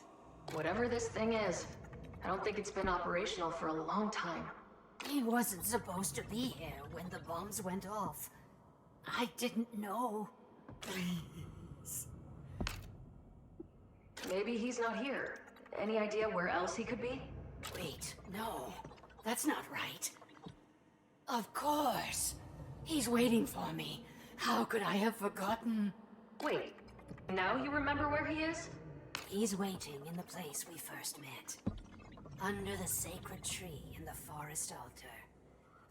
Whatever this thing is, I don't think it's been operational for a long time. He wasn't supposed to be here when the bombs went off. I didn't know. Please. Maybe he's not here. Any idea where else he could be? Wait, no. That's not right. Of course. He's waiting for me. How could I have forgotten? Wait, now you remember where he is? He's waiting in the place we first met. Under the sacred tree in the forest altar.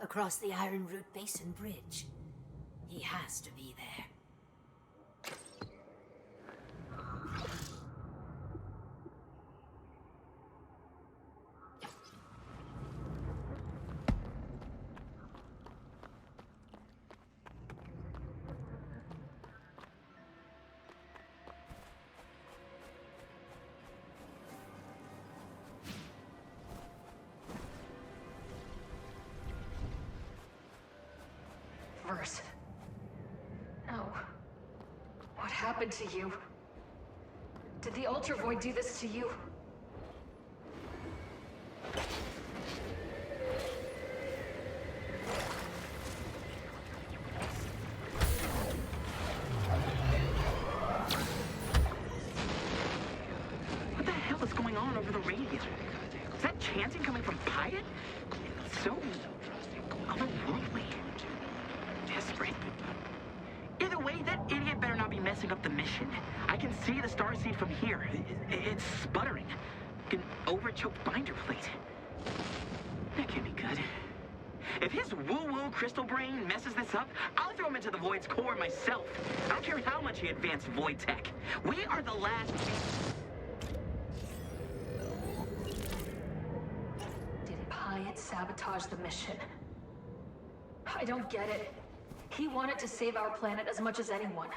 Across the Ironroot Basin bridge. He has to be there. Verse. No. What happened to you? Did the Ultra Void do this to you? What the hell is going on over the radio? Is that chanting coming from Pyatt? It's so otherworldly. Desperate. Either way, that idiot better not be messing up the mission. I can see the starseed from here. It's sputtering. Like an overchoked binder plate. That can't be good. If his woo-woo crystal brain messes this up, I'll throw him into the Void's core myself. I don't care how much he advanced Void tech. We are the last... Did Pyatt sabotage the mission? I don't get it. He wanted to save our planet as much as anyone.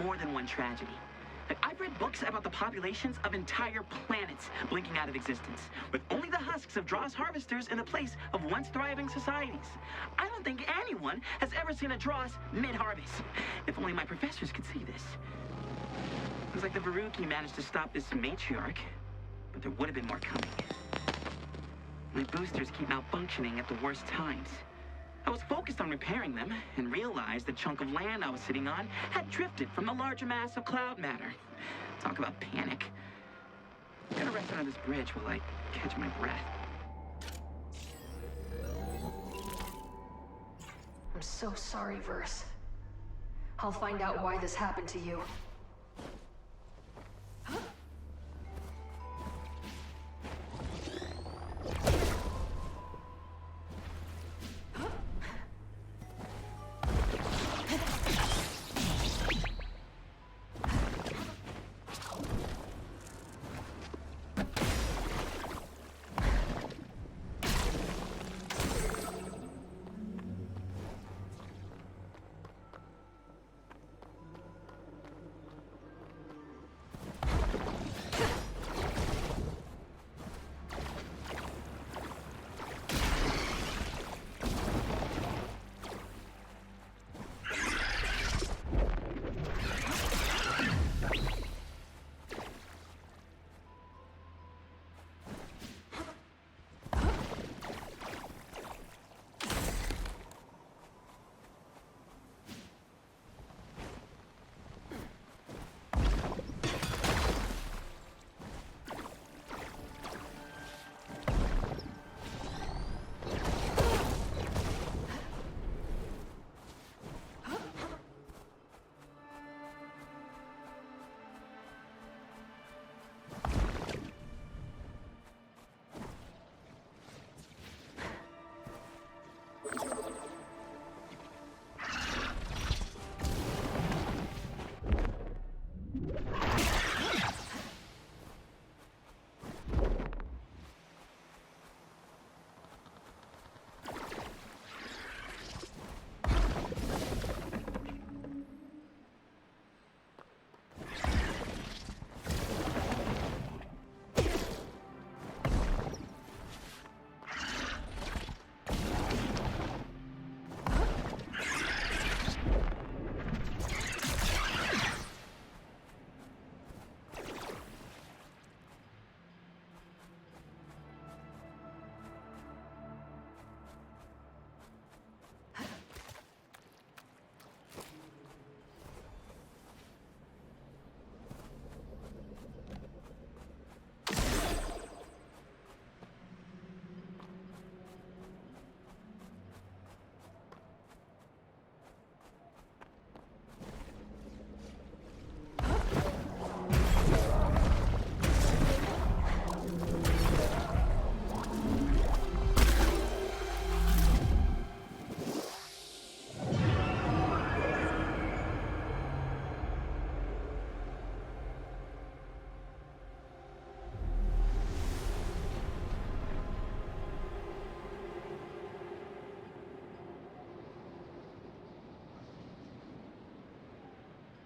More than one tragedy. I've read books about the populations of entire planets blinking out of existence, with only the husks of Dross harvesters in the place of once thriving societies. I don't think anyone has ever seen a Dross mid-harvest. If only my professors could see this. Looks like the Veruki managed to stop this matriarch, but there would have been more coming. My boosters keep malfunctioning at the worst times. I was focused on repairing them and realized the chunk of land I was sitting on had drifted from the larger mass of cloud matter. Talk about panic. I'm gonna rest under this bridge while I catch my breath. I'm so sorry, Verse. I'll find out why this happened to you.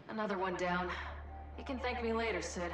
Another one down. You can thank me later, Sid.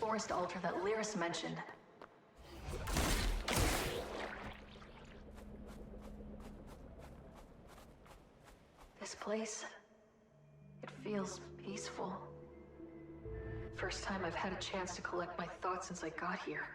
forest altar that Lyris mentioned. This place, it feels peaceful. First time I've had a chance to collect my thoughts since I got here.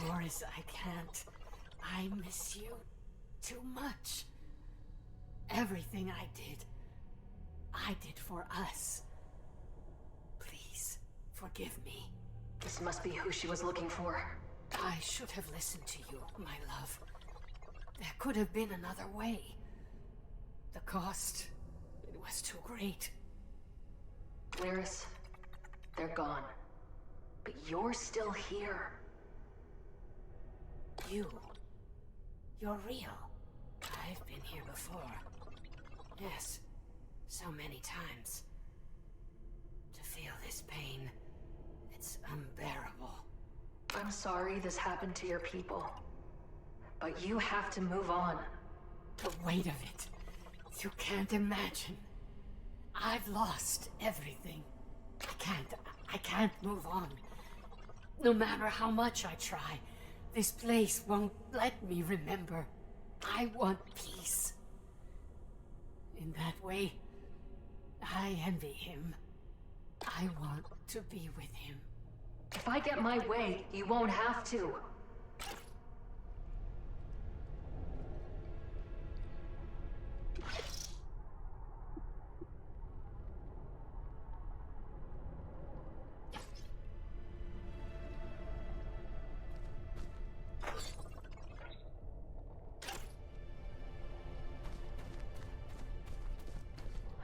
Boris, I can't. I miss you too much. Everything I did for us. Please, forgive me. This must be who she was looking for. I should have listened to you, my love. There could have been another way. The cost, it was too great. Lyris, they're gone. But you're still here. You're real. I've been here before. Yes, so many times. To feel this pain, it's unbearable. I'm sorry this happened to your people. But you have to move on. The weight of it, you can't imagine. I've lost everything. I can't move on. No matter how much I try, this place won't let me remember. I want peace. In that way, I envy him. I want to be with him. If I get my way, you won't have to.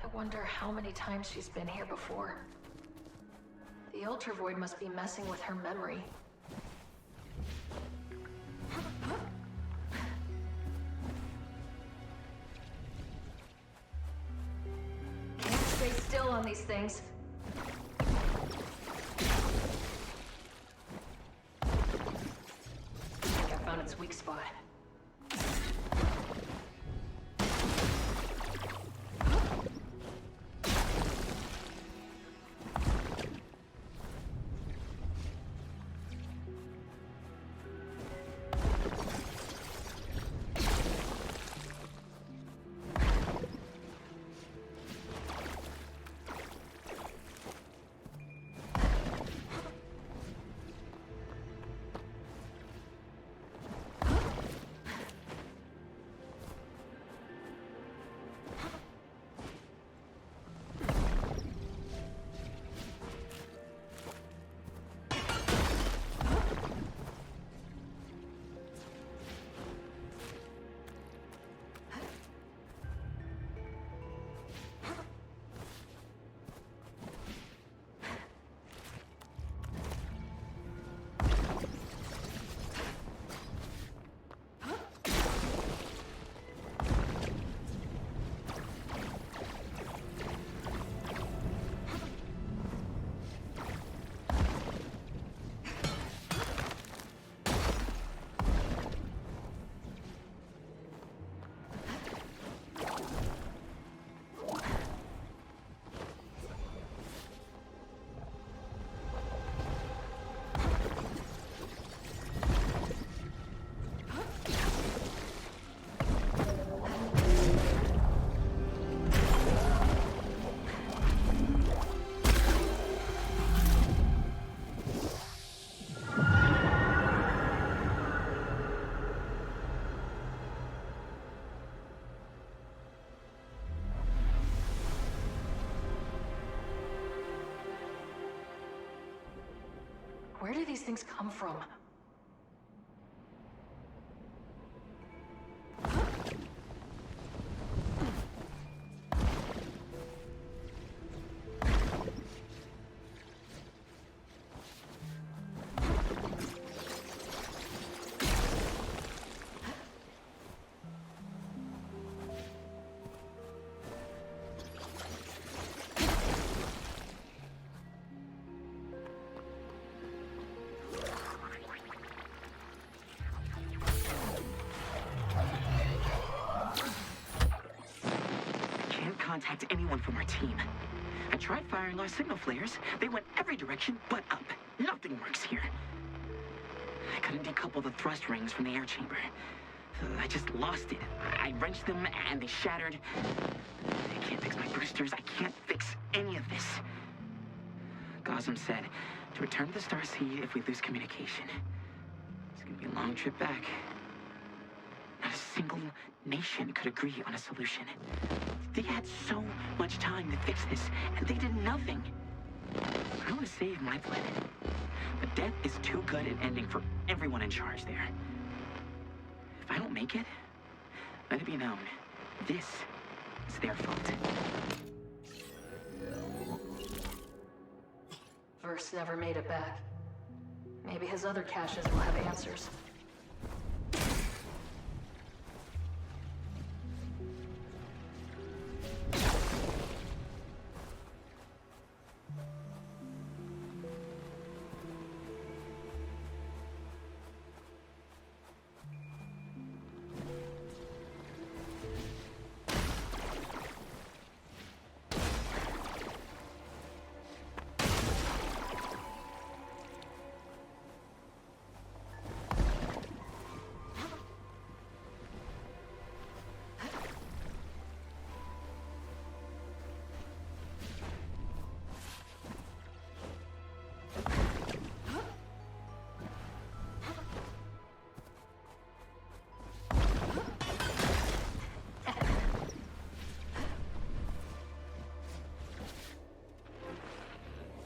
I wonder how many times she's been here before. The Ultra Void must be messing with her memory. Can't stay still on these things. I think I found its weak spot. do these things come from? Contact anyone from our team. I tried firing our signal flares. They went every direction but up. Nothing works here. I couldn't decouple the thrust rings from the air chamber. I just lost it. I wrenched them and they shattered. I can't fix my boosters. I can't fix any of this. Gosm said to return to the Starseed if we lose communication. It's gonna be a long trip back. Not a single nation could agree on a solution. They had so much time to fix this, and they did nothing. I want to save my planet, but death is too good at ending for everyone in charge there. If I don't make it, let it be known, this is their fault. Verse never made it back. Maybe his other caches will have answers.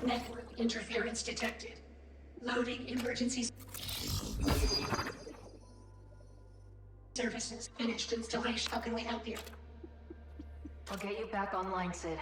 Network interference detected. Loading emergency services. Finished installation. How can we help you? I'll get you back online, Sid.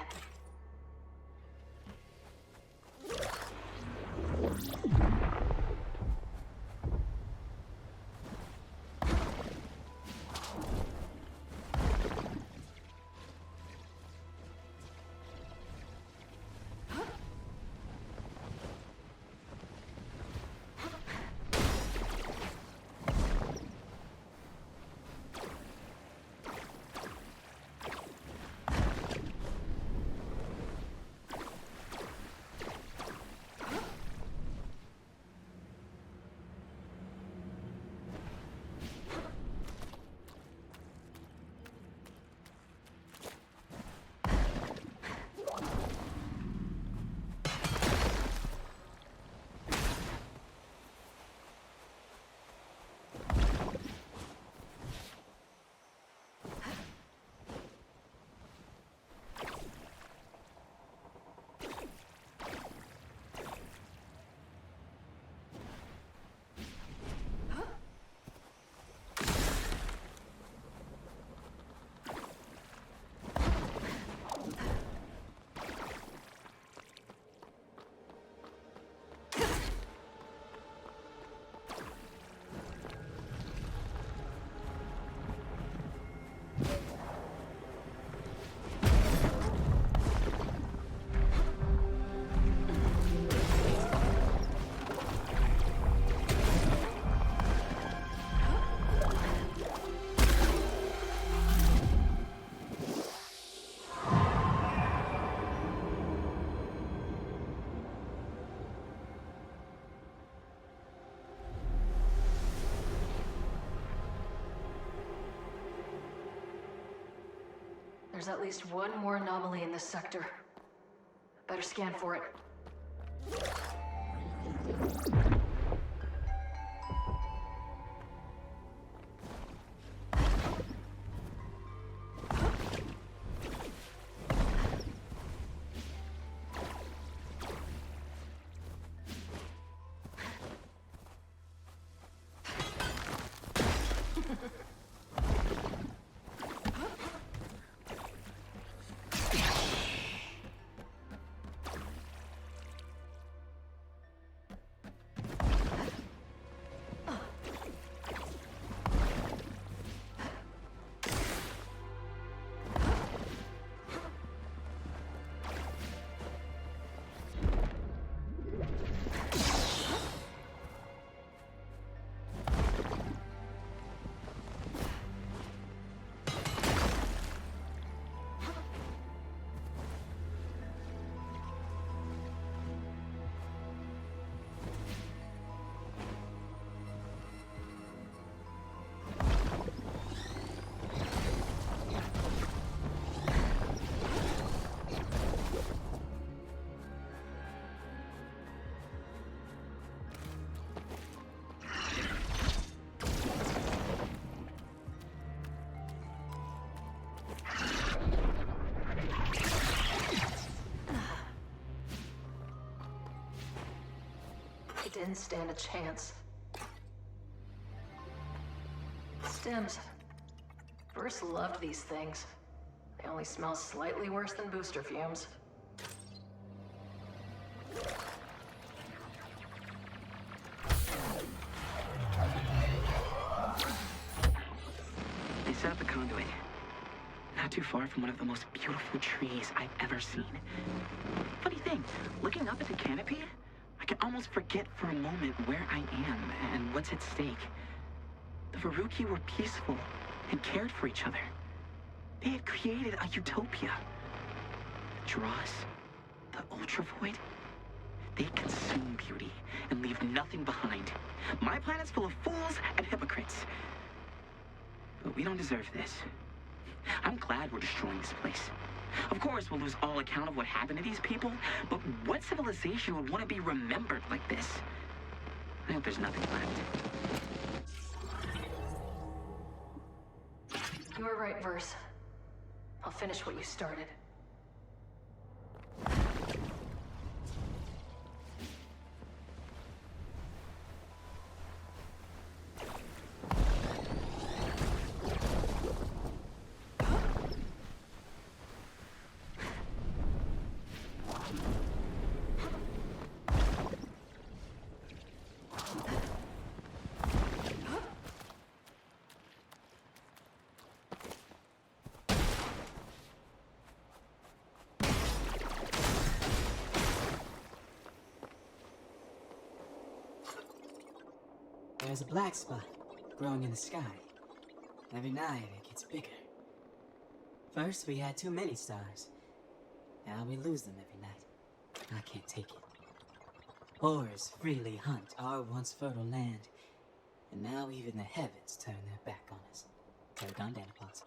There's at least one more anomaly in this sector. Better scan for it. didn't stand a chance. Stims. Bruce loved these things. They only smell slightly worse than booster fumes. They set up the conduit. Not too far from one of the most beautiful trees I've ever seen. Funny thing, looking up at the canopy, I can almost forget for a moment where I am and what's at stake. The Veruki were peaceful and cared for each other. They had created a utopia. The Dross, the Ultravoid, they consume beauty and leave nothing behind. My planet's full of fools and hypocrites. But we don't deserve this. I'm glad we're destroying this place. Of course, we'll lose all account of what happened to these people, but what civilization would want to be remembered like this? I hope there's nothing left. You were right, Verse. I'll finish what you started. There's a black spot growing in the sky. Every night it gets bigger. First we had too many stars. Now we lose them every night. I can't take it. Horrors freely hunt our once fertile land, and now even the heavens turn their back on us. They're gone, Danapons.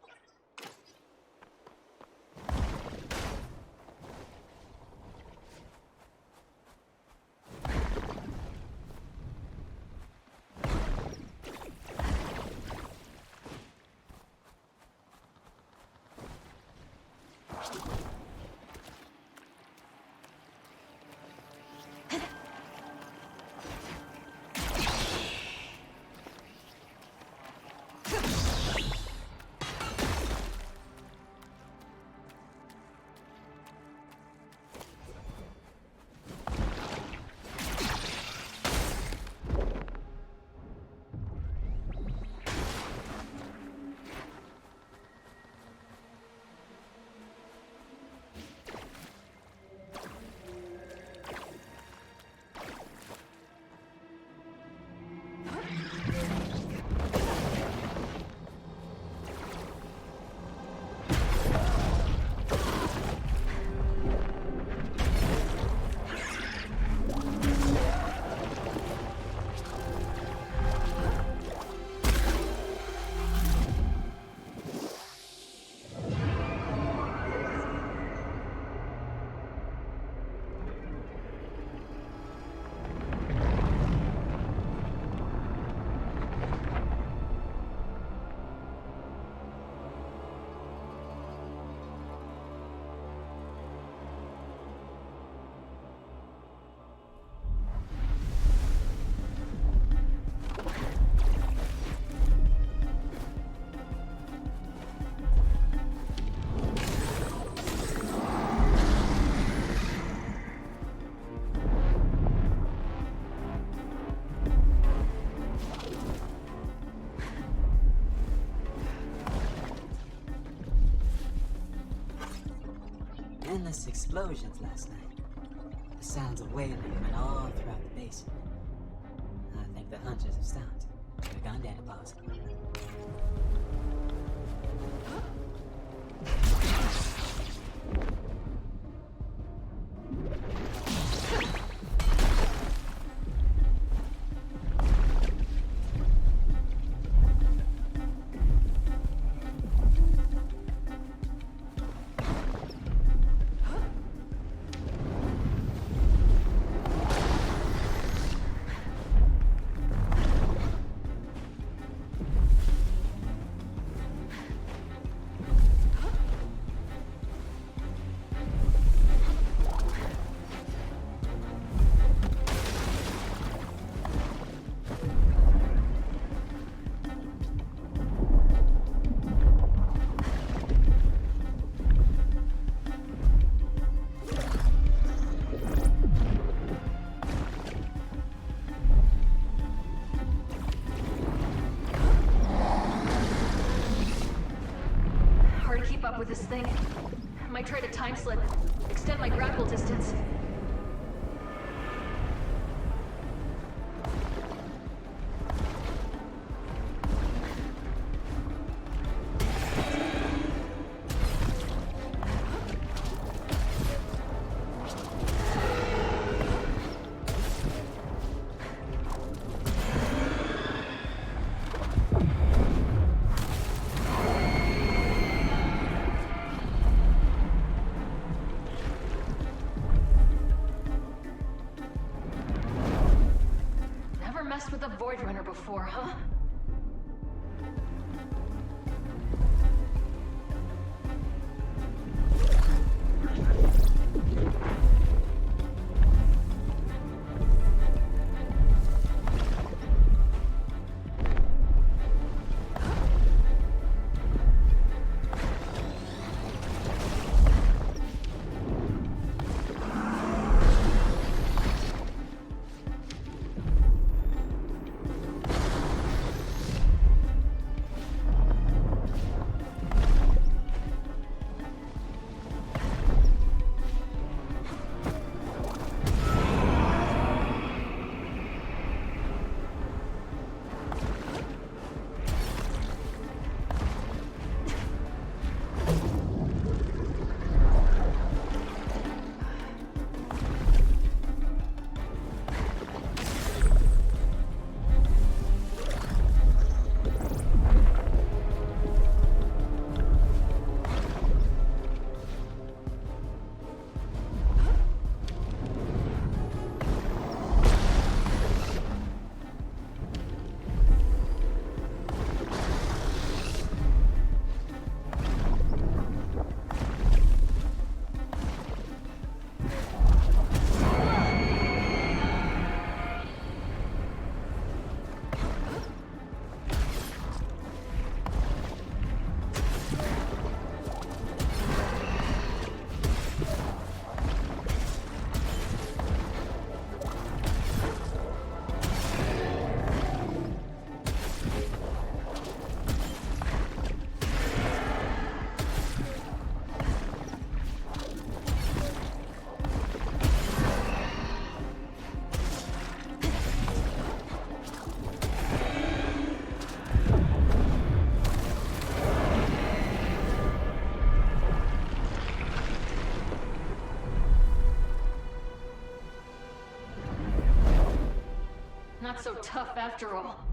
Endless explosions last night. The sounds of wailing went all throughout the basin. I think the hunters have stopped. They're gone, Danapons. keep up with this thing. Might try to time slip, extend my grapple distance. Messed with a Void Runner before, huh? Not so tough after all.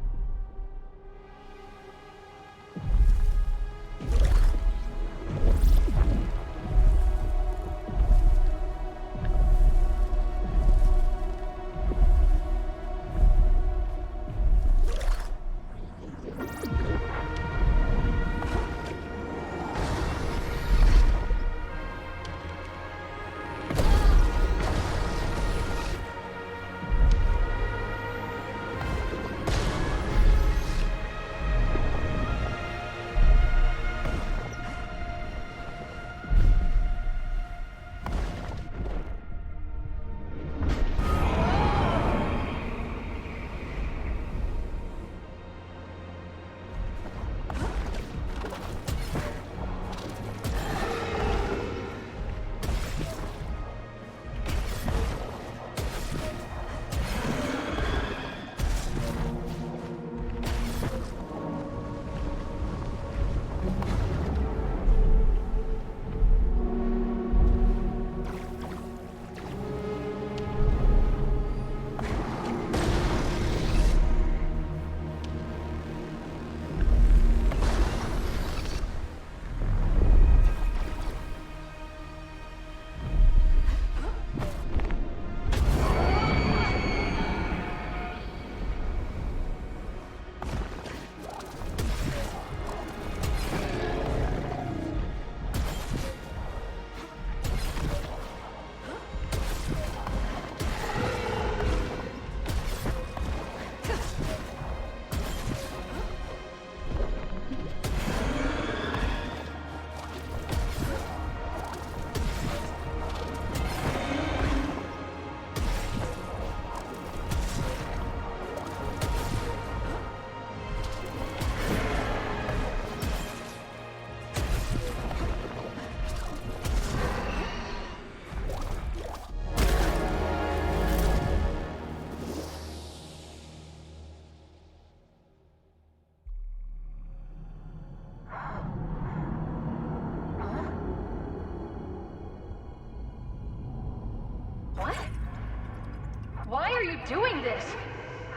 doing this?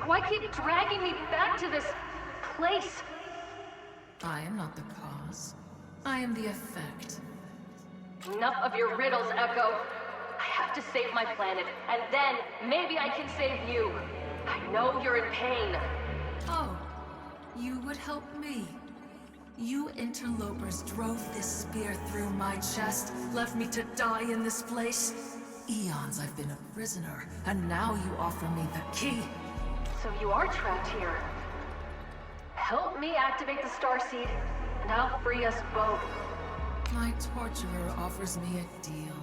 Why keep dragging me back to this place? I am not the cause. I am the effect. Enough of your riddles, Echo. I have to save my planet, and then maybe I can save you. I know you're in pain. Oh, you would help me. You interlopers drove this spear through my chest, left me to die in this place. Eons I've been a prisoner, and now you offer me the key. So you are trapped here. Help me activate the starseed, and I'll free us both. My torturer offers me a deal.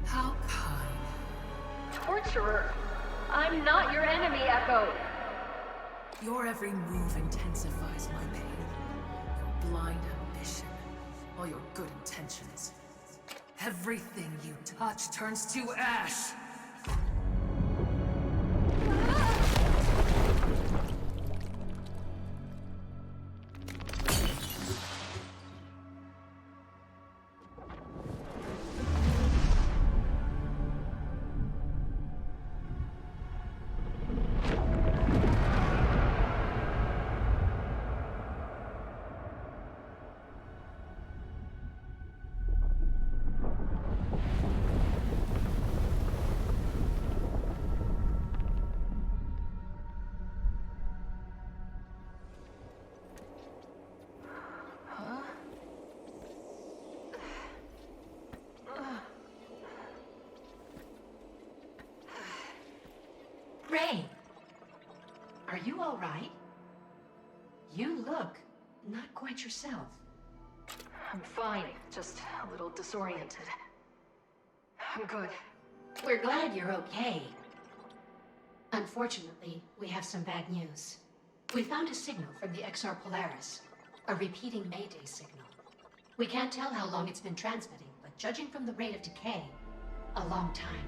How kind. Torturer? I'm not your enemy, Echo. Your every move intensifies my pain. Your blind ambition, all your good intentions. Everything you touch turns to ash. Ray! Are you all right? You look not quite yourself. I'm fine, just a little disoriented. I'm good. We're glad you're okay. Unfortunately, we have some bad news. We found a signal from the XR Polaris, a repeating Mayday signal. We can't tell how long it's been transmitting, but judging from the rate of decay, a long time.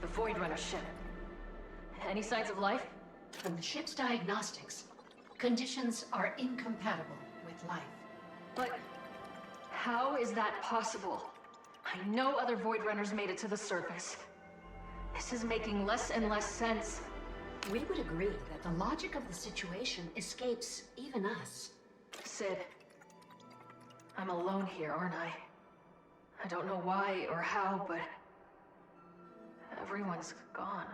The Void Runner ship. Any signs of life? From the ship's diagnostics, conditions are incompatible with life. But how is that possible? I know other Void Runners made it to the surface. This is making less and less sense. We would agree that the logic of the situation escapes even us. Sid, I'm alone here, aren't I? I don't know why or how, but everyone's gone.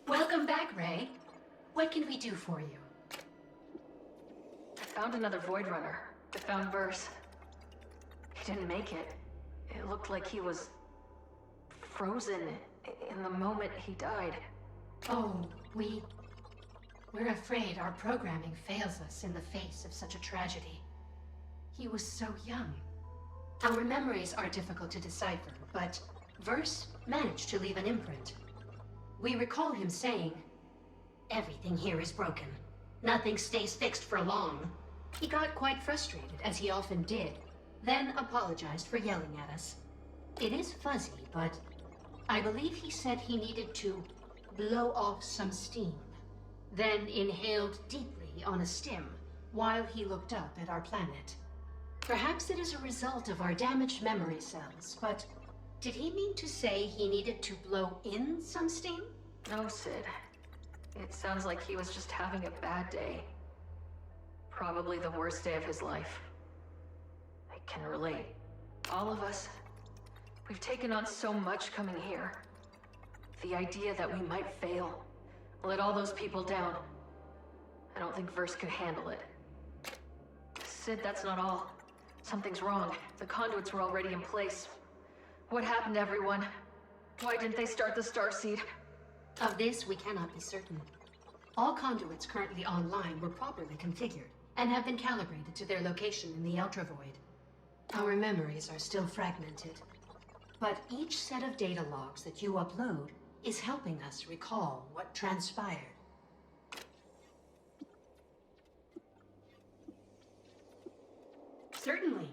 Welcome back, Ray. What can we do for you? I found another Void Runner. I found Verse. He didn't make it. It looked like he was frozen in the moment he died. Oh, we're afraid our programming fails us in the face of such a tragedy. He was so young. Our memories are difficult to decipher, but Verse managed to leave an imprint. We recall him saying, "Everything here is broken. Nothing stays fixed for long." He got quite frustrated, as he often did, then apologized for yelling at us. It is fuzzy, but I believe he said he needed to blow off some steam, then inhaled deeply on a stim while he looked up at our planet. Perhaps it is a result of our damaged memory cells, but did he mean to say he needed to blow in some steam? No, Sid. It sounds like he was just having a bad day. Probably the worst day of his life. I can relate. All of us, we've taken on so much coming here. The idea that we might fail, let all those people down. I don't think Verse could handle it. Sid, that's not all. Something's wrong. The conduits were already in place. What happened to everyone? Why didn't they start the starseed? Of this, we cannot be certain. All conduits currently online were properly configured and have been calibrated to their location in the Ultravoid. Our memories are still fragmented, but each set of data logs that you upload is helping us recall what transpired. Certainly.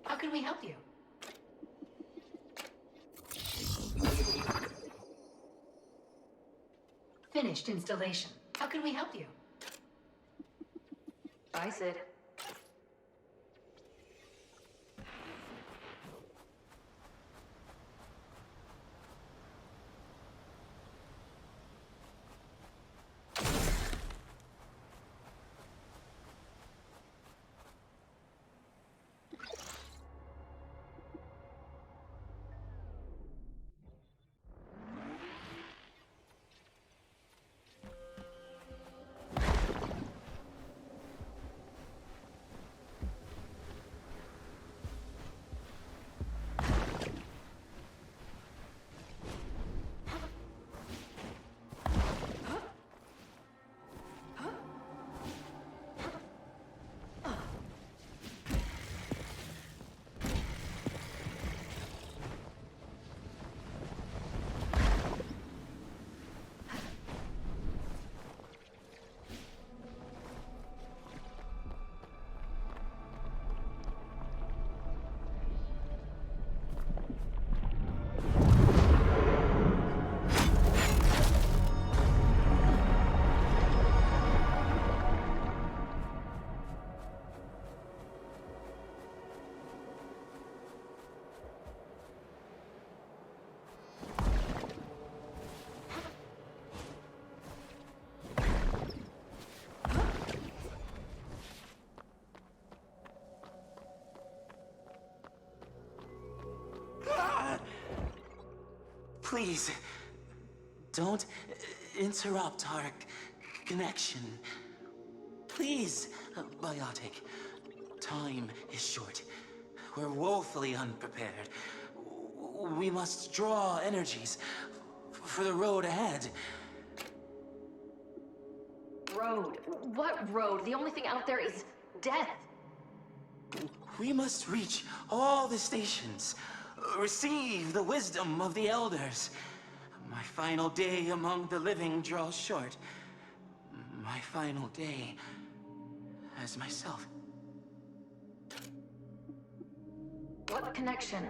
How can we help you? Finished installation. How can we help you? Bye, Sid. Sid, Please, don't interrupt our connection. Please, Biotic. Time is short. We're woefully unprepared. We must draw energies for the road ahead. Road? What road? The only thing out there is death. We must reach all the stations, receive the wisdom of the elders. My final day among the living draws short. My final day as myself. What connection?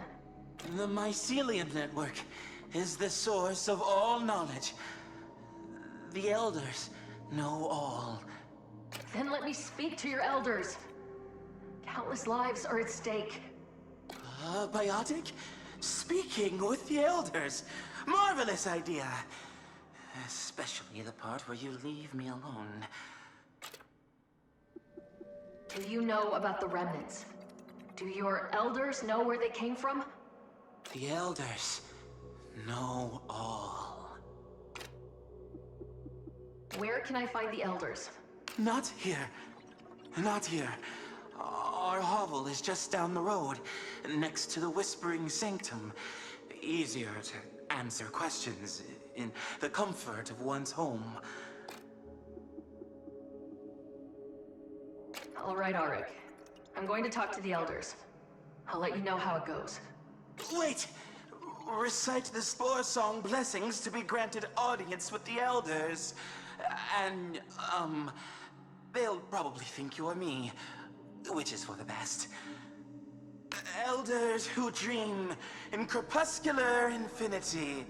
The mycelium network is the source of all knowledge. The elders know all. Then let me speak to your elders. Countless lives are at stake. Biotic? Speaking with the elders. Marvelous idea. Especially the part where you leave me alone. Do you know about the remnants? Do your elders know where they came from? The elders know all. Where can I find the elders? Not here. Not here. Our hovel is just down the road, next to the Whispering Sanctum. Easier to answer questions in the comfort of one's home. All right, Auric. I'm going to talk to the elders. I'll let you know how it goes. Wait! Recite the Spore Song blessings to be granted audience with the elders. And, they'll probably think you're me, which is for the best. Elders who dream in crepuscular infinity,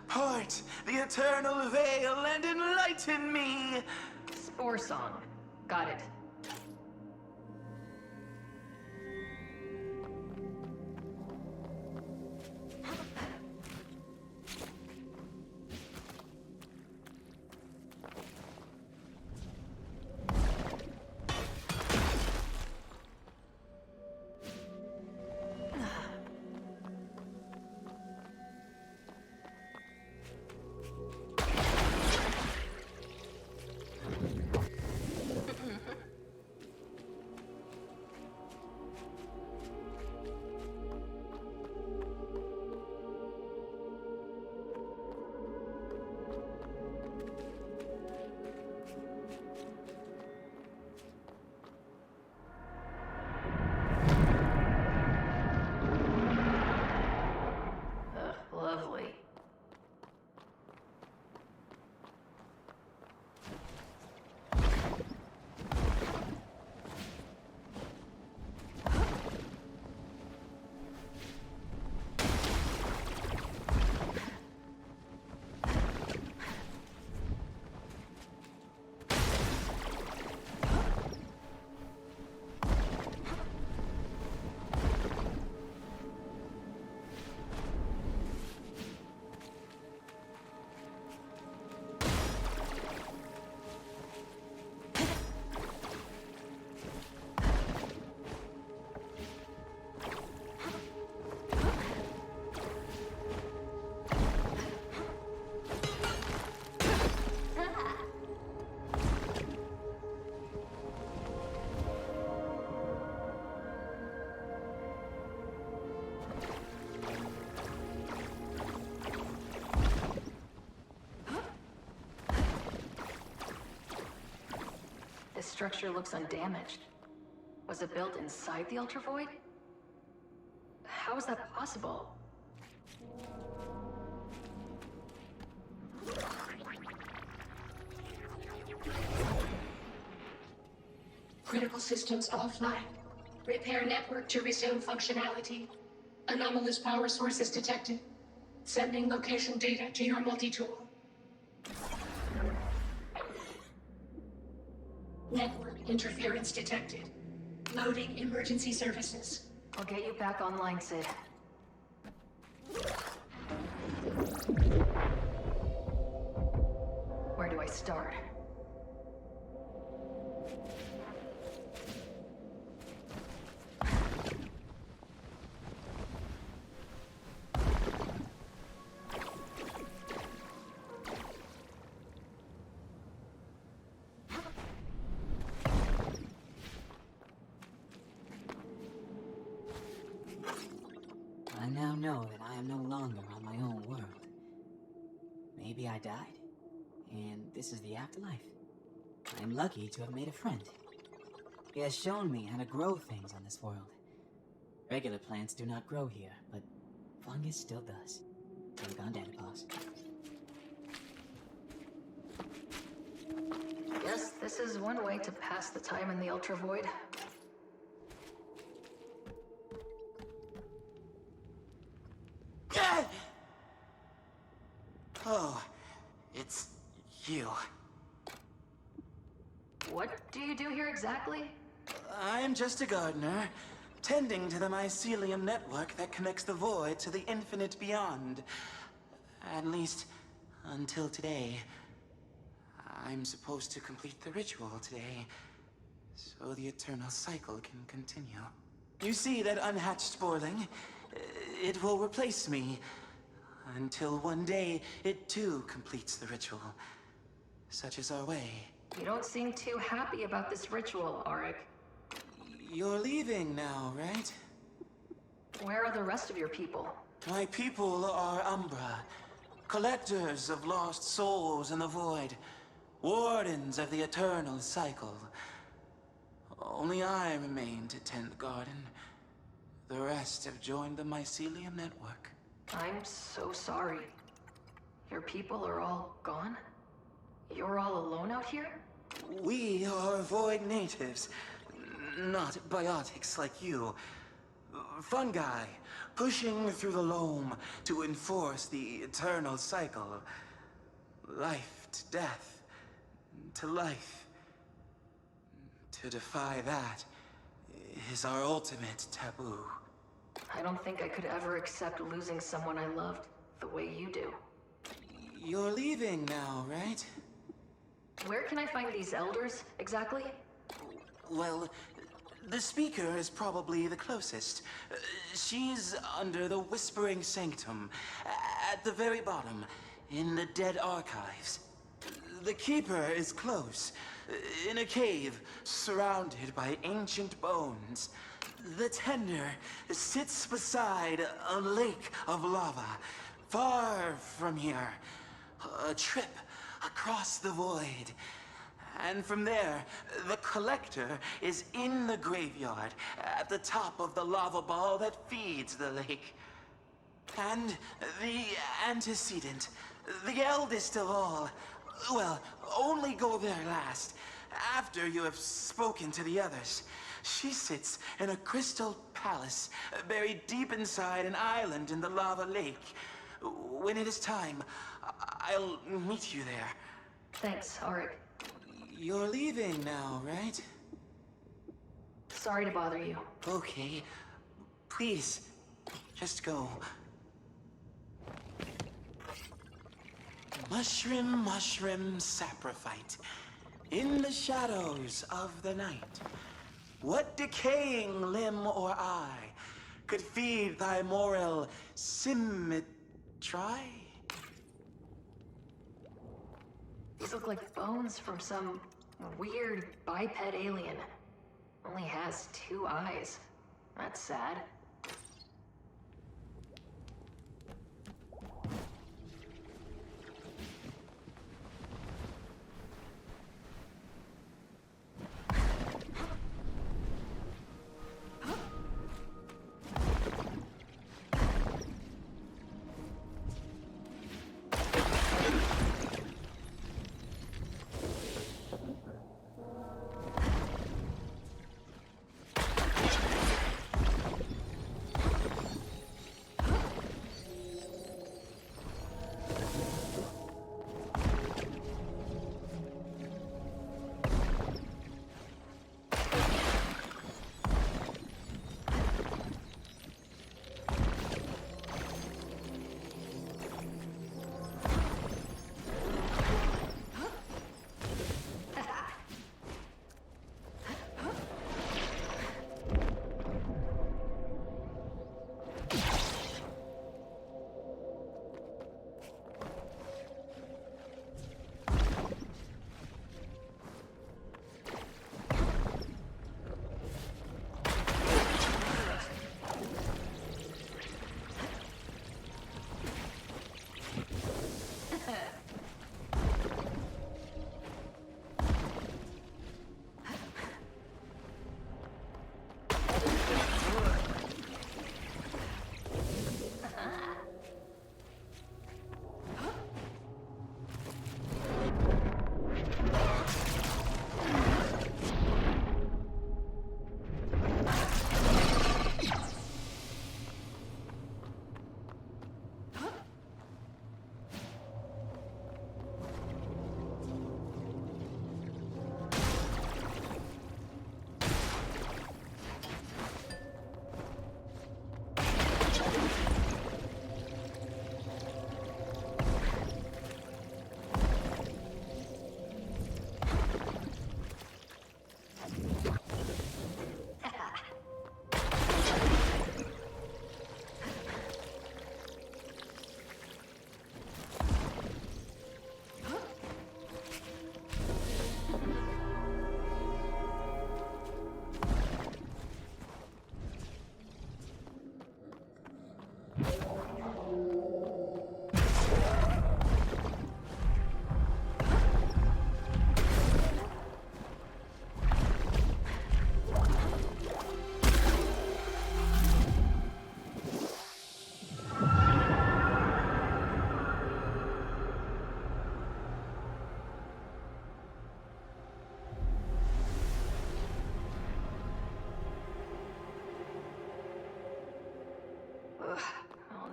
part the eternal veil and enlighten me! Spore Song. Got it. Lovely. This structure looks undamaged. Was it built inside the Ultra Void? How is that possible? Critical systems offline. Repair network to resume functionality. Anomalous power sources detected. Sending location data to your multi-tool. Network interference detected. Loading emergency services. I'll get you back online, Sid. Where do I start? know that I am no longer on my own world. Maybe I died, and this is the afterlife. I am lucky to have made a friend. He has shown me how to grow things on this world. Regular plants do not grow here, but fungus still does. Think on Danipos. Yes, this is one way to pass the time in the Ultra Void. Oh, it's you. What do you do here exactly? I'm just a gardener, tending to the mycelium network that connects the void to the infinite beyond. At least, until today. I'm supposed to complete the ritual today, so the eternal cycle can continue. You see that unhatched sporling? It will replace me, until one day it too completes the ritual. Such is our way. You don't seem too happy about this ritual, Auric. You're leaving now, right? Where are the rest of your people? My people are Umbra, collectors of lost souls in the void, wardens of the eternal cycle. Only I remain to tend the garden. The rest have joined the mycelium network. I'm so sorry. Your people are all gone? You're all alone out here? We are void natives, not biotics like you. Fungi, pushing through the loam to enforce the eternal cycle. Life to death, to life. To defy that is our ultimate taboo. I don't think I could ever accept losing someone I loved the way you do. You're leaving now, right? Where can I find these elders, exactly? Well, the speaker is probably the closest. She's under the Whispering Sanctum, at the very bottom, in the Dead Archives. The Keeper is close, in a cave, surrounded by ancient bones. The Tender sits beside a lake of lava, far from here. A trip across the void. And from there, the Collector is in the graveyard, at the top of the lava ball that feeds the lake. And the antecedent, the eldest of all, well, only go there last, after you have spoken to the others. She sits in a crystal palace, buried deep inside an island in the lava lake. When it is time, I'll meet you there. Thanks, Auric. You're leaving now, right? Sorry to bother you. Okay. Please, just go. Mushroom saprophyte. In the shadows of the night, what decaying limb or eye could feed thy moral symmetry? These look like bones from some weird biped alien. Only has 2 eyes. That's sad.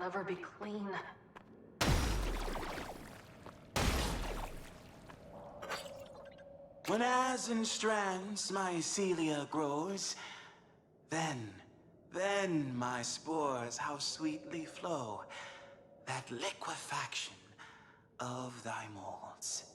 ever be clean. When as in strands mycelia grows, then my spores how sweetly flow, that liquefaction of thy molds.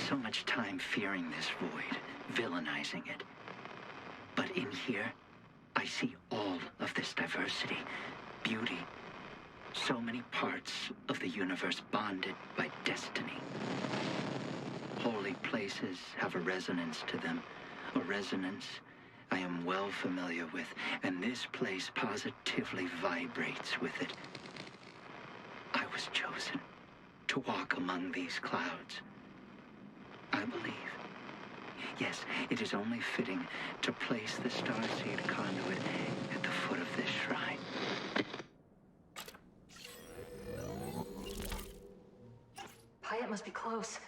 So much time fearing this void, villainizing it. But in here, I see all of this diversity, beauty. So many parts of the universe bonded by destiny. Holy places have a resonance to them, a resonance I am well familiar with, and this place positively vibrates with it. I was chosen to walk among these clouds. I believe. Yes, it is only fitting to place the starseed conduit at the foot of this shrine. Hyatt must be close.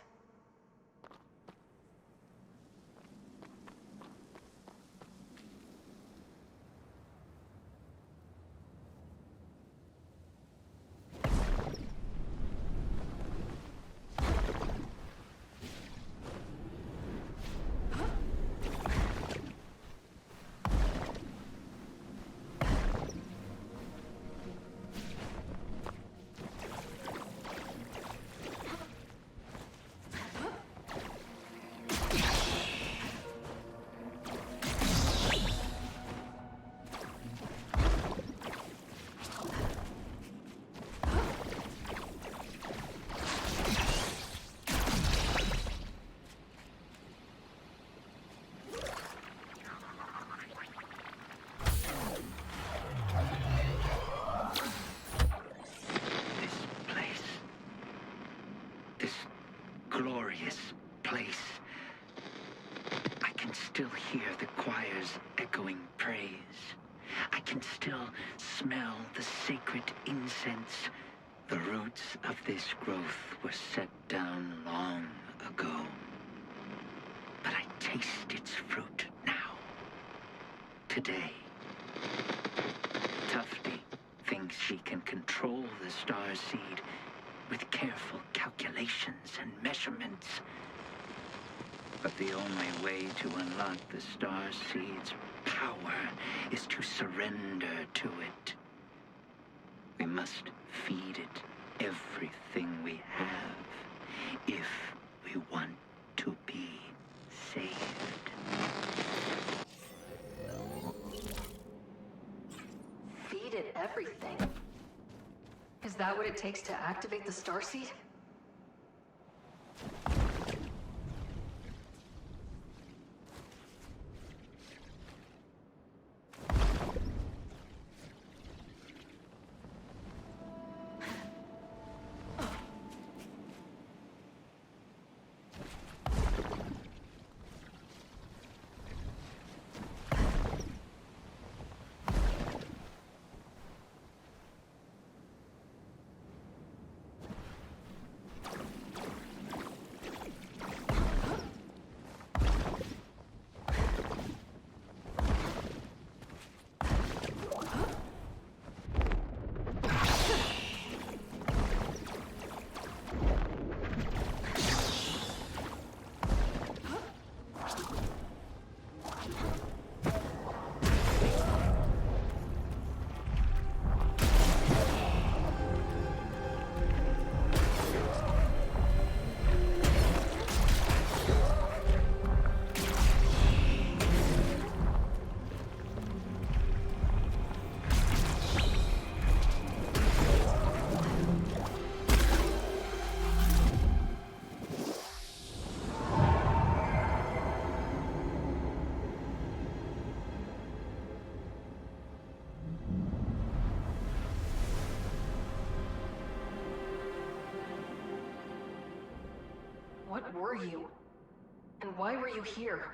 Glorious place. I can still hear the choir's echoing praise. I can still smell the sacred incense. The roots of this growth were set down long ago. But I taste its fruit now. Today. Tufty thinks she can control the starseed with careful calculations and measurements. But the only way to unlock the starseed's power is to surrender to it. We must feed it everything we have if we want to be saved. Feed it everything. Is that what it takes to activate the starseed? What were you? And why were you here?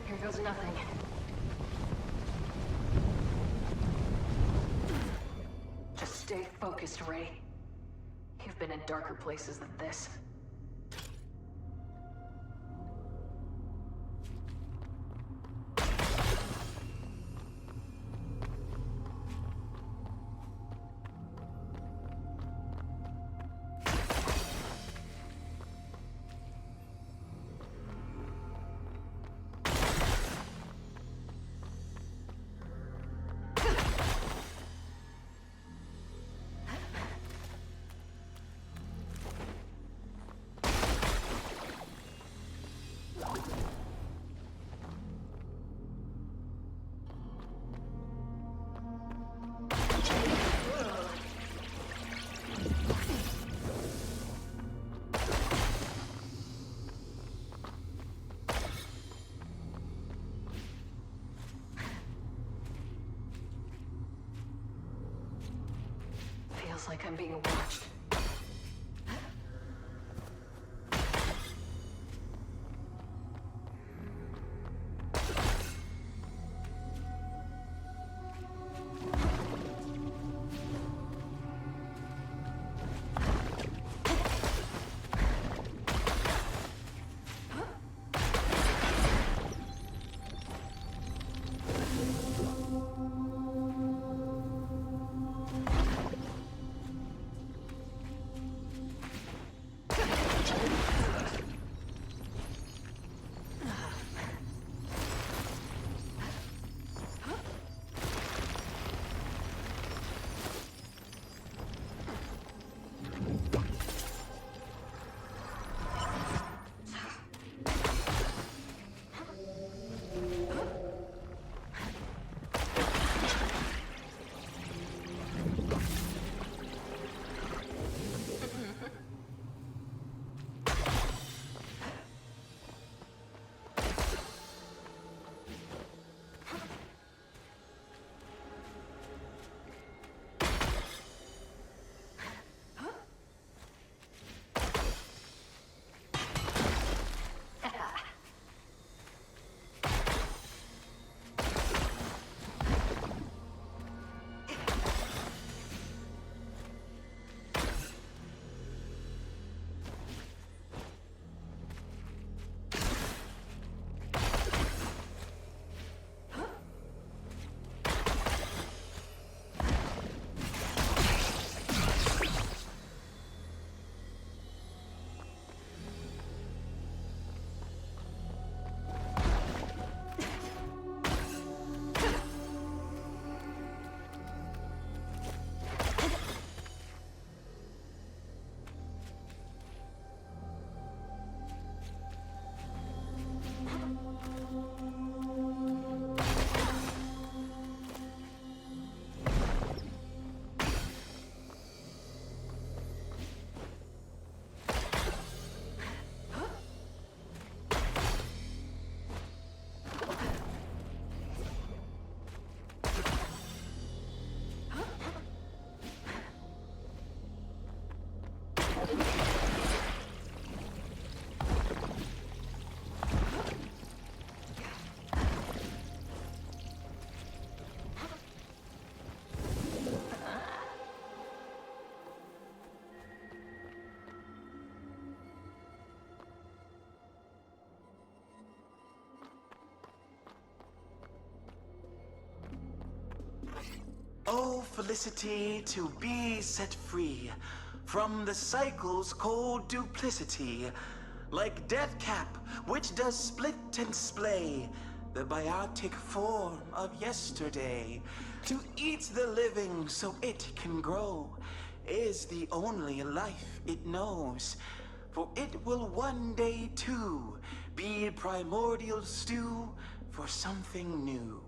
Here goes nothing. Just stay focused, Ray. You've been in darker places than this. Feels like I'm being watched. Oh, felicity to be set free from the cycle's cold duplicity, like death cap, which does split and splay the biotic form of yesterday. To eat the living so it can grow is the only life it knows, for it will one day too be primordial stew for something new.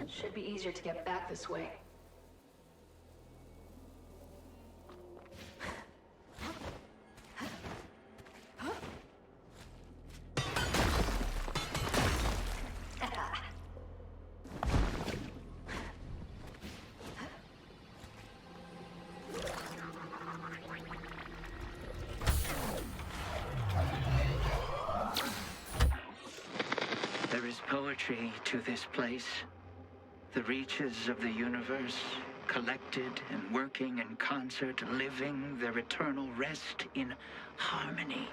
Should be easier to get back this way. There is poetry to this place. The reaches of the universe, collected and working in concert, living their eternal rest in harmony.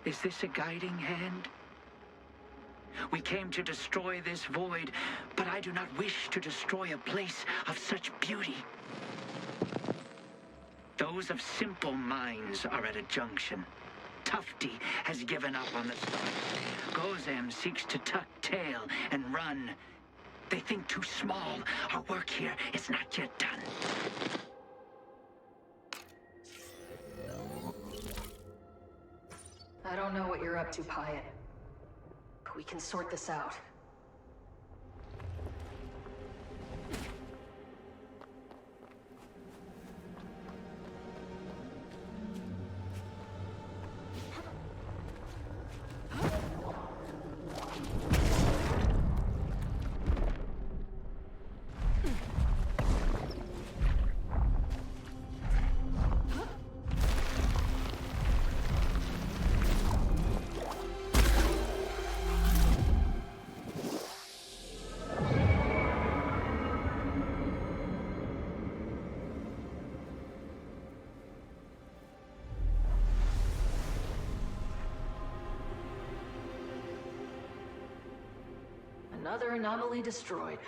Is this a guiding hand? We came to destroy this void, but I do not wish to destroy a place of such beauty. Those of simple minds are at a junction. Tufty has given up on the stars. Gozam seeks to tuck tail and run. They think too small. Our work here is not yet done. I don't know what you're up to, Pyatt, but we can sort this out. Another anomaly destroyed.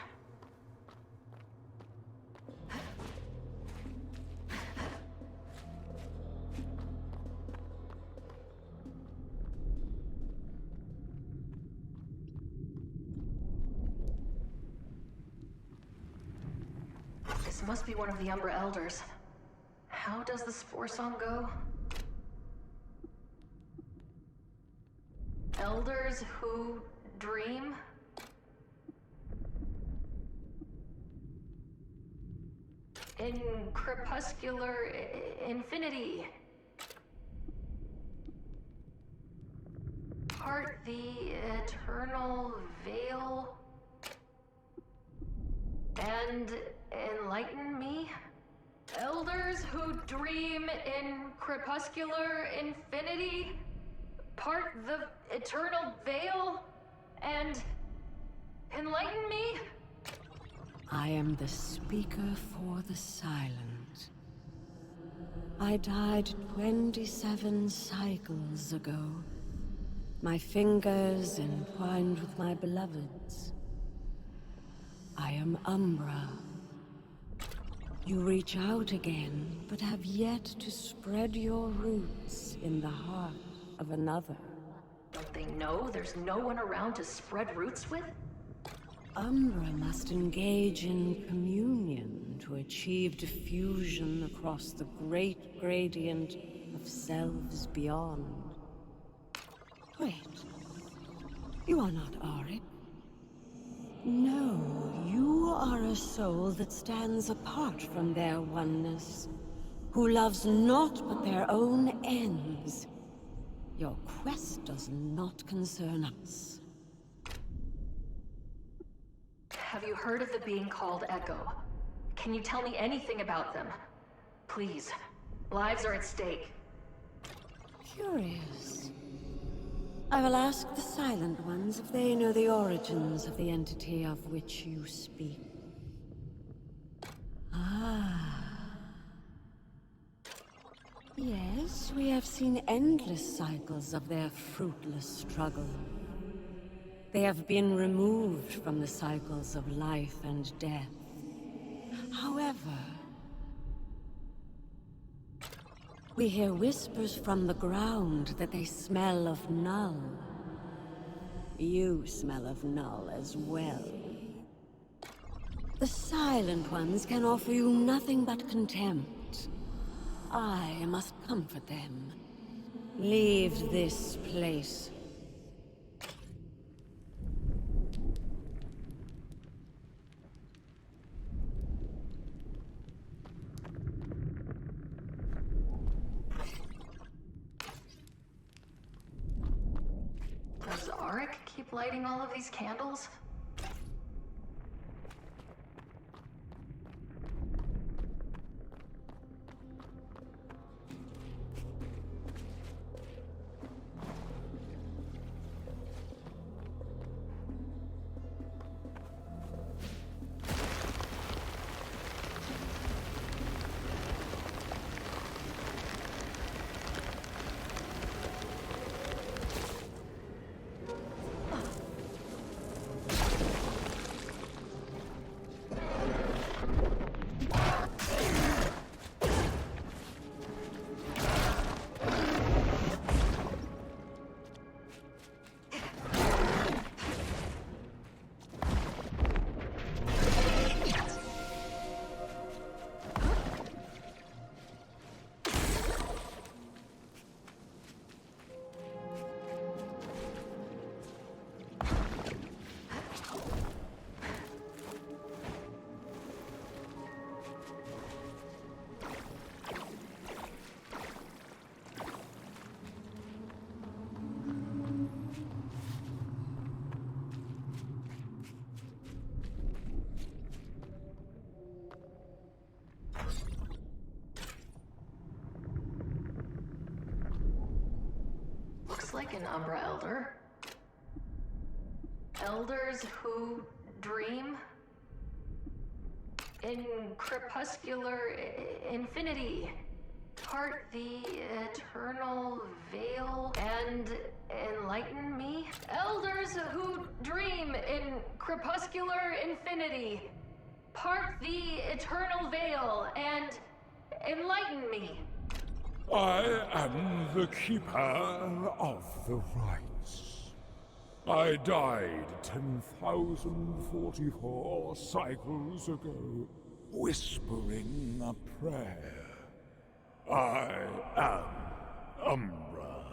This must be one of the Umbra Elders. How does the Spore Song go? Elders who dream? In crepuscular infinity. Part the eternal veil. And enlighten me? Elders who dream in crepuscular infinity. Part the eternal veil. And enlighten me? I am the speaker for the silent. I died 27 cycles ago. My fingers entwined with my beloveds. I am Umbra. You reach out again, but have yet to spread your roots in the heart of another. Don't they know there's no one around to spread roots with? Umbra must engage in communion to achieve diffusion across the great gradient of selves beyond. Wait. You are not Auric. No, you are a soul that stands apart from their oneness, who loves naught but their own ends. Your quest does not concern us. Have you heard of the being called Echo? Can you tell me anything about them? Please. Lives are at stake. Curious. I will ask the Silent Ones if they know the origins of the entity of which you speak. Ah. Yes, we have seen endless cycles of their fruitless struggle. They have been removed from the cycles of life and death. However, we hear whispers from the ground that they smell of Null. You smell of Null as well. The Silent Ones can offer you nothing but contempt. I must comfort them. Leave this place. Does Auric keep lighting all of these candles? Like an Umbra Elder. Elders who dream in crepuscular infinity. Part the eternal veil and enlighten me. Elders who dream in crepuscular infinity. Part the eternal veil and enlighten me. I am the Keeper of the Rites. I died 10,044 cycles ago, whispering a prayer. I am Umbra.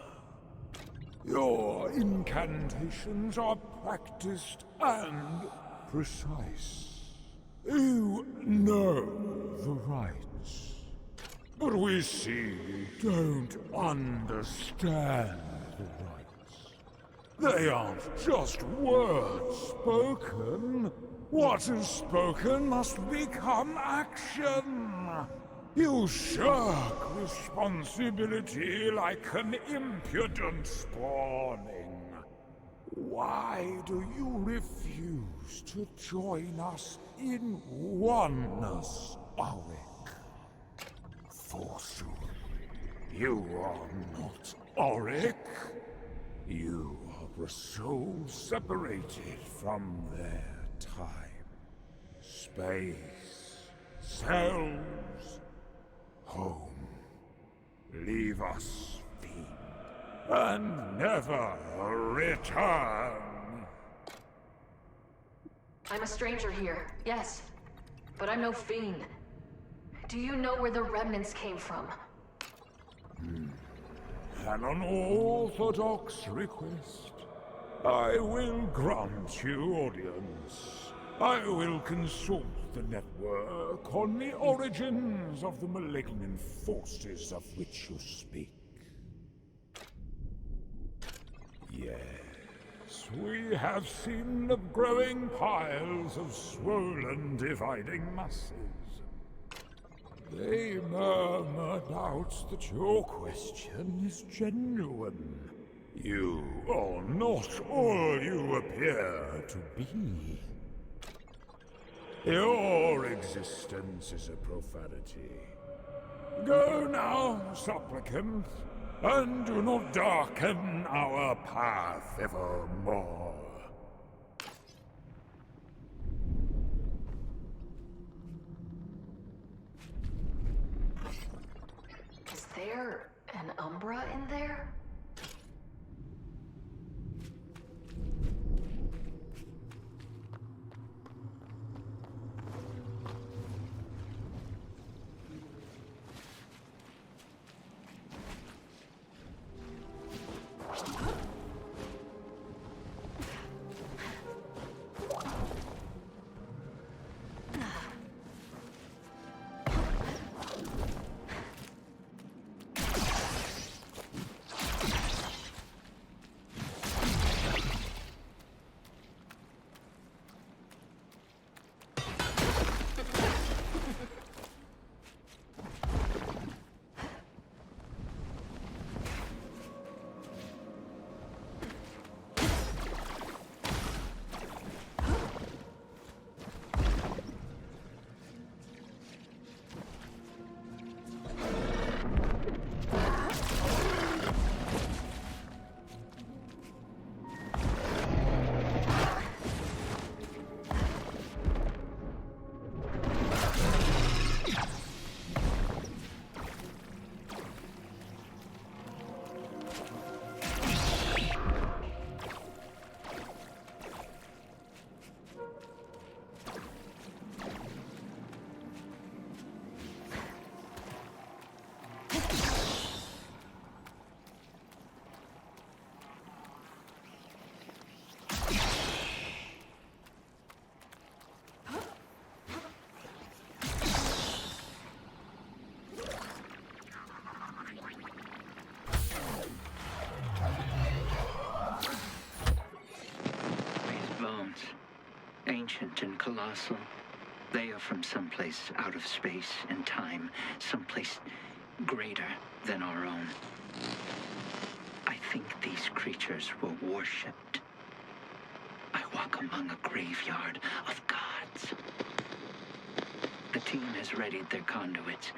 Your incantations are practiced and precise. You know the rites. But we see you don't understand the rites. They aren't just words spoken. What is spoken must become action. You shirk responsibility like an impudent spawning. Why do you refuse to join us in oneness, Auric? Forsooth, you are not Auric. You are a soul separated from their time, space, selves, home. Leave us, fiend, and never return. I'm a stranger here, yes, but I'm no fiend. Do you know where the remnants came from? An unorthodox request. I will grant you audience. I will consult the network on the origins of the malignant forces of which you speak. Yes, distance, we have seen the growing piles of swollen dividing masses. They murmur doubts that your question is genuine. You are not all you appear to be. Your existence is a profanity. Go now, supplicant, and do not darken our path evermore. Is there an Umbra in there? Ancient and colossal. They are from someplace out of space and time, someplace greater than our own. I think these creatures were worshipped. I walk among a graveyard of gods. The team has readied their conduits.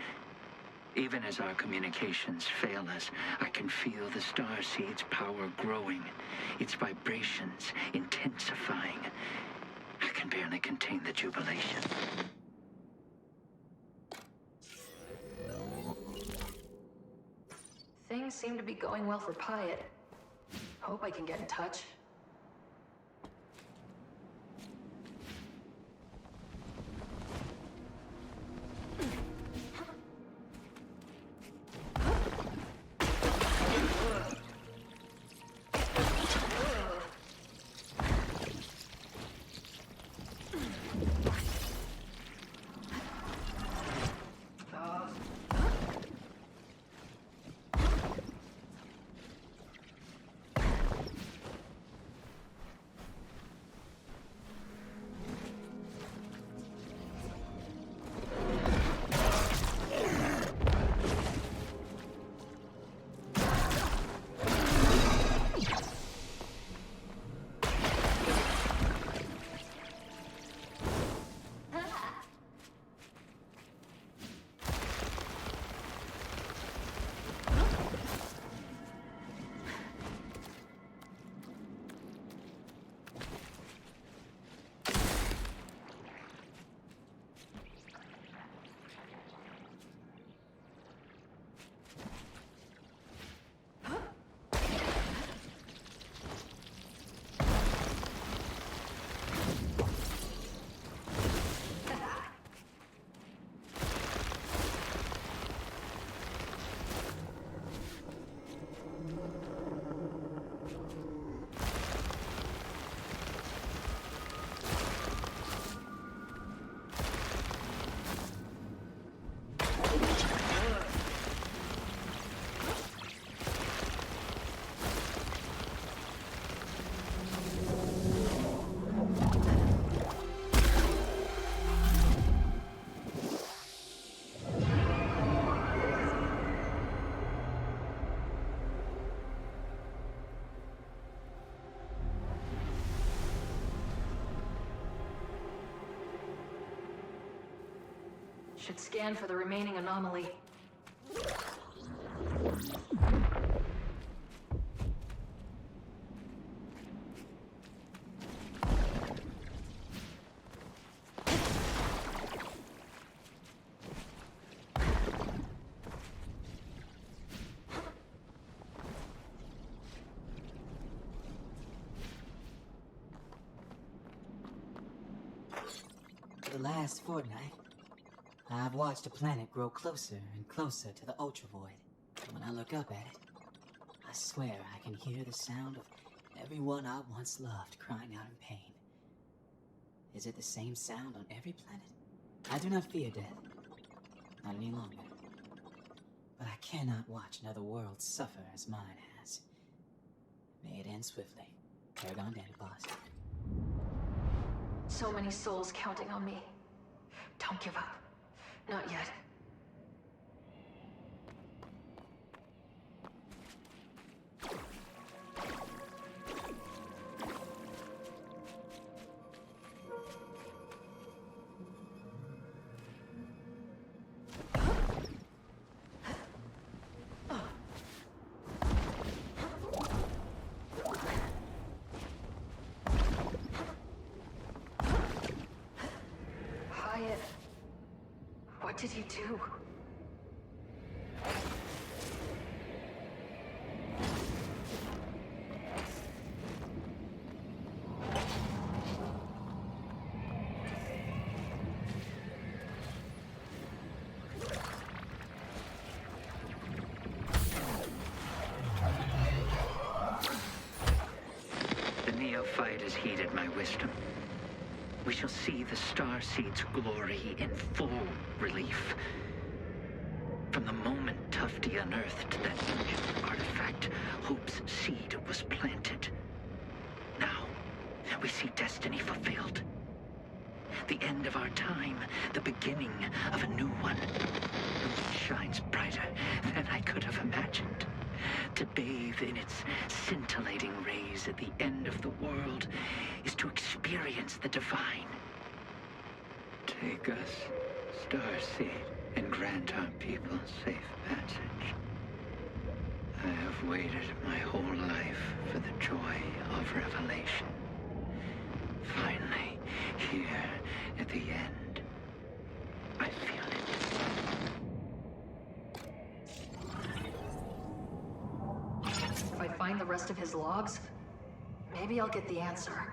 Even as our communications fail us, I can feel the starseed's power growing, its vibrations intensifying. I can barely contain the jubilation. Things seem to be going well for Pyatt. Hope I can get in touch. Should scan for the remaining anomaly. For the last fortnight, I've watched the planet grow closer and closer to the Ultra Void. And when I look up at it, I swear I can hear the sound of everyone I once loved crying out in pain. Is it the same sound on every planet? I do not fear death. Not any longer. But I cannot watch another world suffer as mine has. May it end swiftly. Paragon Danipos. So many souls counting on me. Don't give up. Not yet. What did you do? The neophyte has heeded my wisdom. We shall see the Starseed's glory in full relief. From the moment Tufty unearthed that ancient artifact, Hope's seed was planted. Now, we see destiny fulfilled. The end of our time, the beginning of a new one. It shines brighter than I could have imagined. To bathe in its scintillating rays at the end of the world is to experience the divine. Take us, Starseed, and grant our people safe passage. I have waited my whole life for the joy of revelation. Finally, here at the end, I feel it. If I find the rest of his logs, maybe I'll get the answer.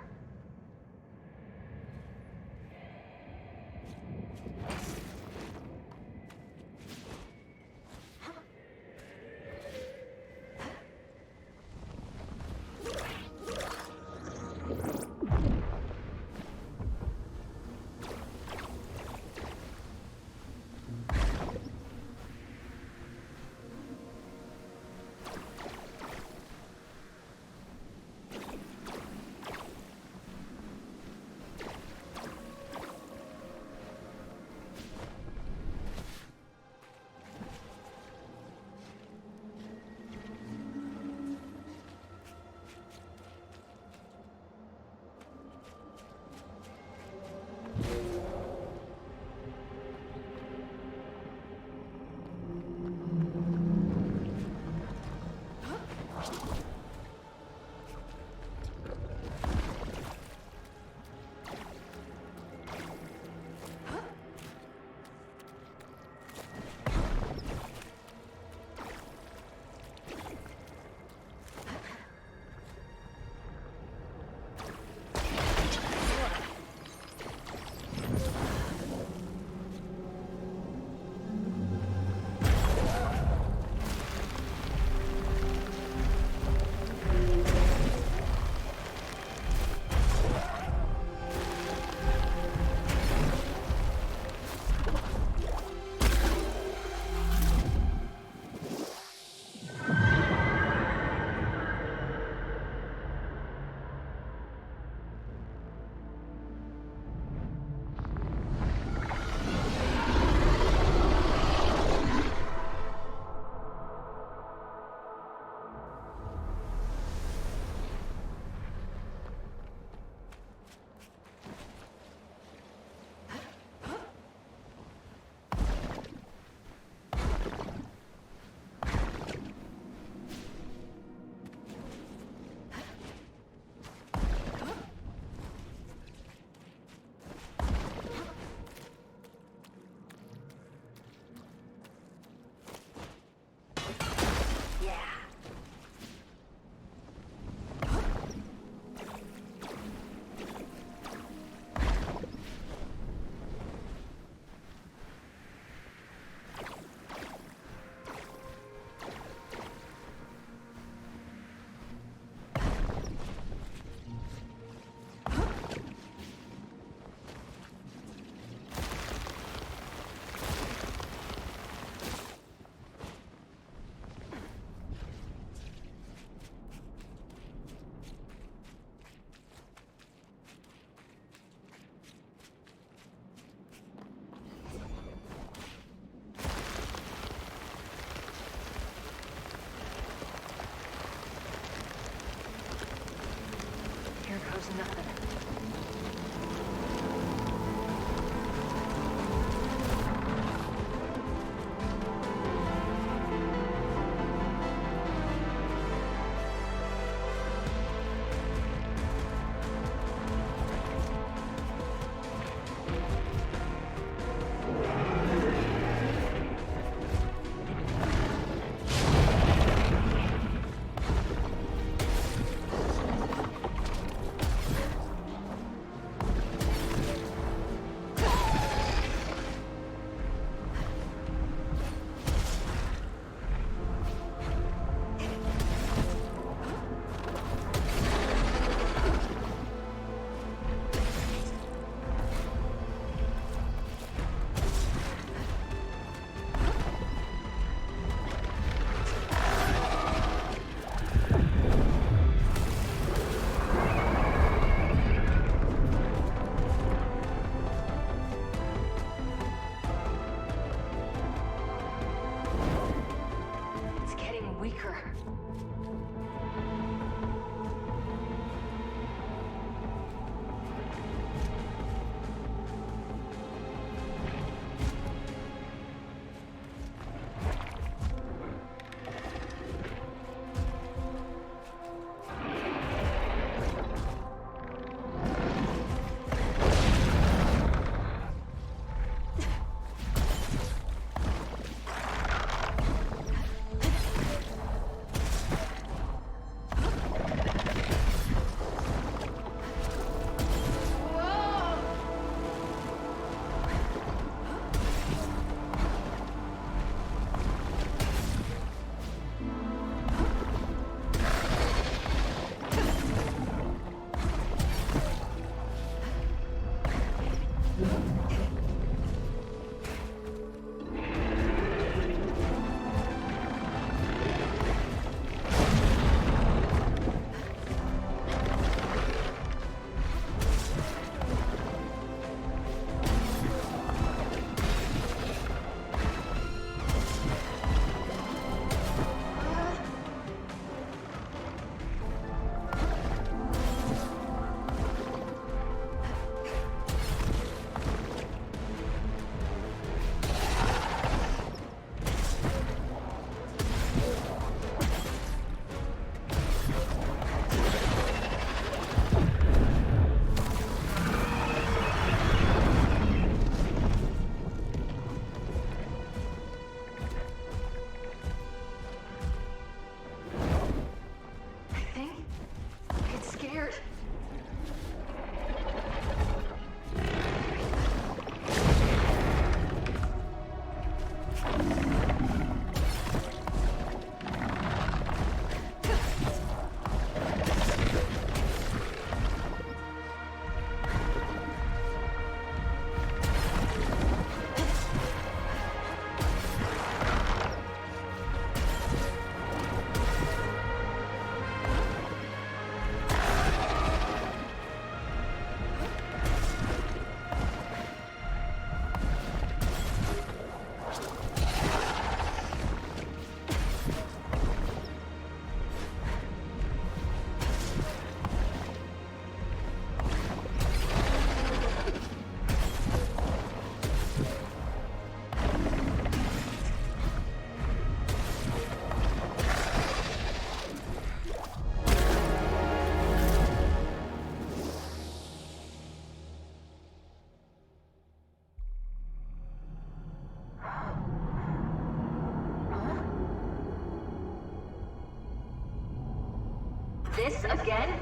again?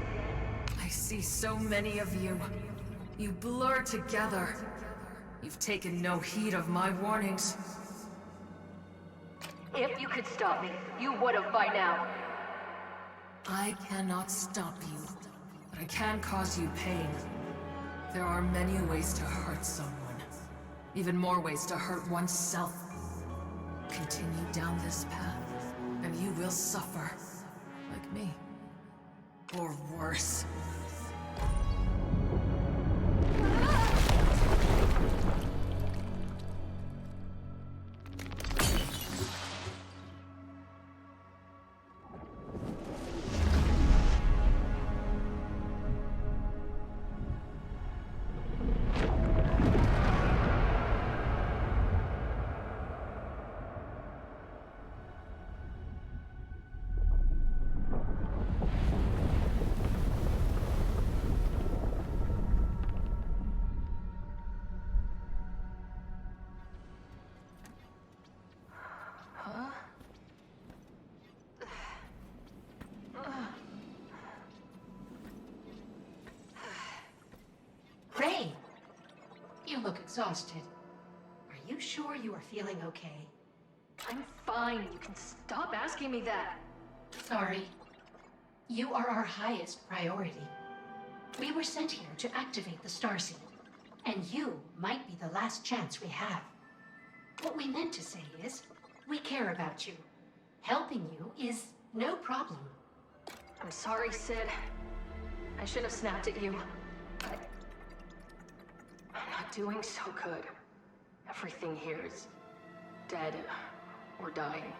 I see so many of you. You blur together. You've taken no heed of my warnings. If you could stop me, you would have by now. I cannot stop you, but I can cause you pain. There are many ways to hurt someone. Even more ways to hurt oneself. Continue down this path, and you will suffer. Like me. Or worse. Ray! You look exhausted. Are you sure you are feeling okay? I'm fine. You can stop asking me that. Sorry. You are our highest priority. We were sent here to activate the Starseed, and you might be the last chance we have. What we meant to say is, we care about you. Helping you is no problem. I'm sorry, Sid. I should have snapped at you. I'm not doing so good. Everything here is dead or dying.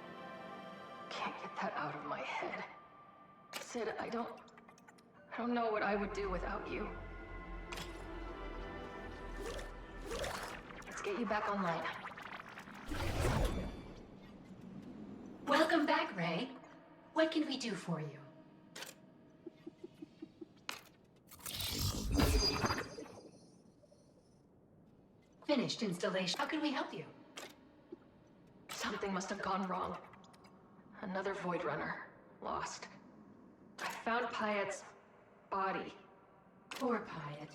Can't get that out of my head. Sid, I don't know what I would do without you. Let's get you back online. Welcome back, Ray. What can we do for you? Finished installation. How can we help you? Something must have gone wrong. Another Void Runner. Lost. I found Pyatt's body. Poor Pyatt.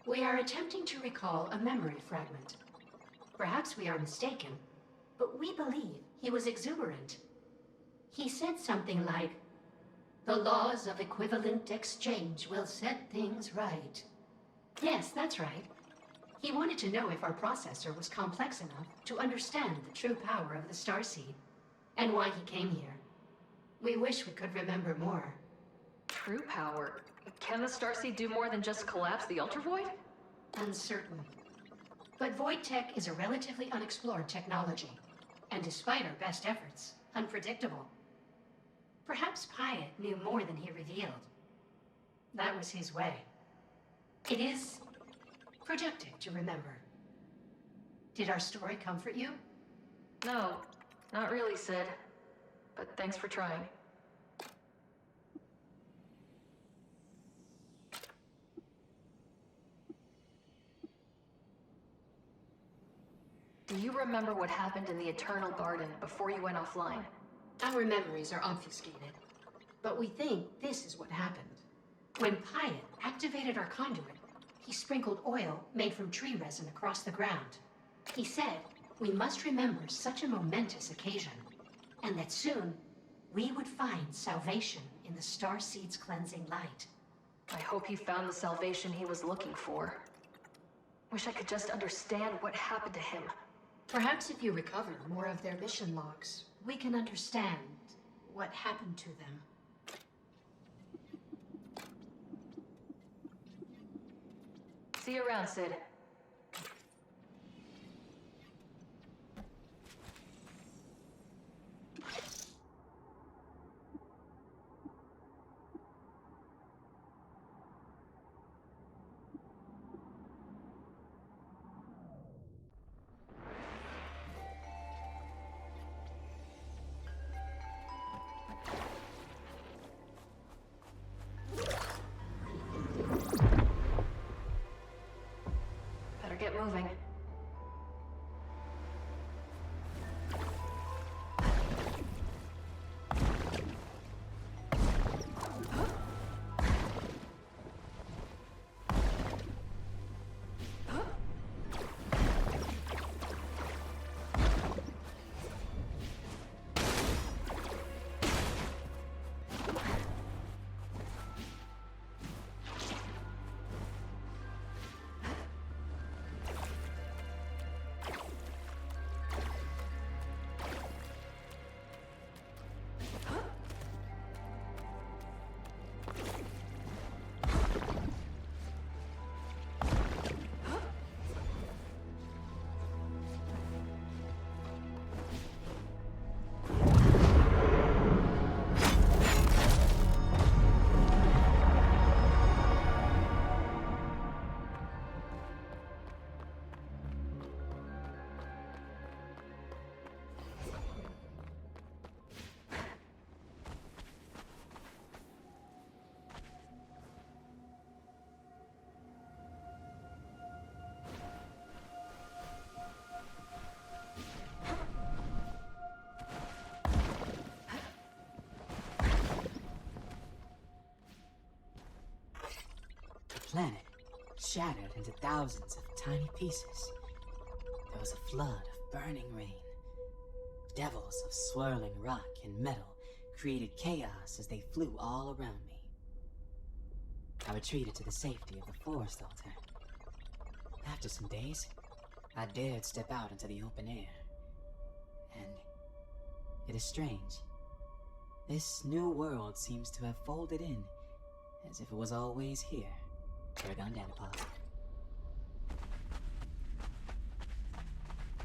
We are attempting to recall a memory fragment. Perhaps we are mistaken, but we believe he was exuberant. He said something like, "The laws of equivalent exchange will set things right." Yes, that's right. He wanted to know if our processor was complex enough to understand the true power of the Starseed, and why he came here. We wish we could remember more. True power? Can the Starseed do more than just collapse the Ultravoid? Uncertain. But Void Tech is a relatively unexplored technology, and despite our best efforts, unpredictable. Perhaps Pyatt knew more than he revealed. That was his way. It is productive to remember. Did our story comfort you? No, not really, Sid. But thanks for trying. Do you remember what happened in the Eternal Garden before you went offline? Our memories are obfuscated, but we think this is what happened. When Pyatt activated our conduit, he sprinkled oil made from tree resin across the ground. He said we must remember such a momentous occasion, and that soon we would find salvation in the Starseed's cleansing light. I hope he found the salvation he was looking for. Wish I could just understand what happened to him. Perhaps if you recover more of their mission logs, we can understand what happened to them. See you around, Sid. Get moving. shattered into thousands of tiny pieces. There was a flood of burning rain. Devils of swirling rock and metal created chaos as they flew all around me. I retreated to the safety of the forest altar. After some days, I dared step out into the open air. And it is strange. This new world seems to have folded in, as if it was always here. Paragon Danapod.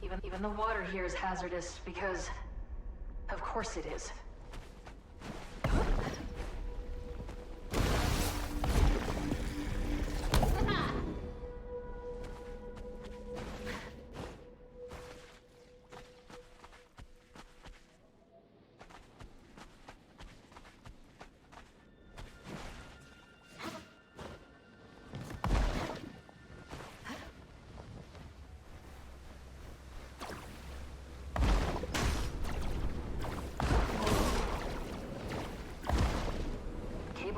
Even the water here is hazardous because... of course it is.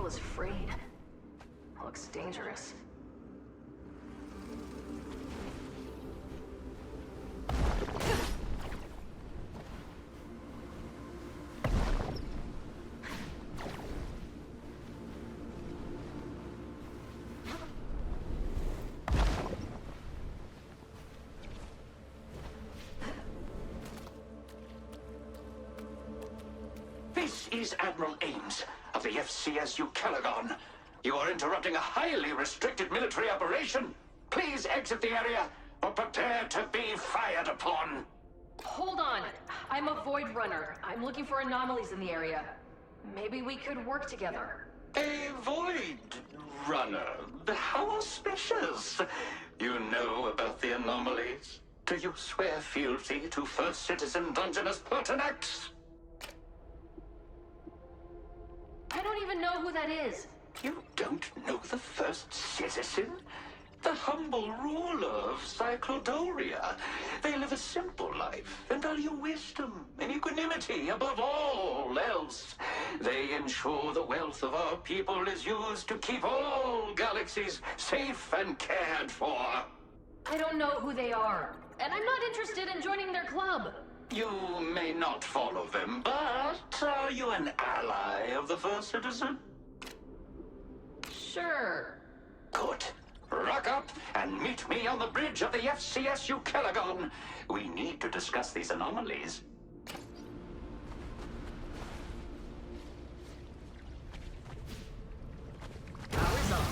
Is frayed. Looks dangerous. This is Admiral Ames of the FCSU Calagon. You are interrupting a highly restricted military operation. Please exit the area or prepare to be fired upon. Hold on. I'm a Void Runner. I'm looking for anomalies in the area. Maybe we could work together. A Void Runner? How auspicious. You know about the anomalies? Do you swear fealty to First Citizen Dungeness Pertinax? I don't even know who that is. You don't know the First Citizen? The humble ruler of Cyclodoria. They live a simple life and value wisdom and equanimity above all else. They ensure the wealth of our people is used to keep all galaxies safe and cared for. I don't know who they are, and I'm not interested in joining their club. You may not follow them, but are you an ally of the First Citizen? Sure. Good. Rock up and meet me on the bridge of the FCSU Calagon. We need to discuss these anomalies. Power's on.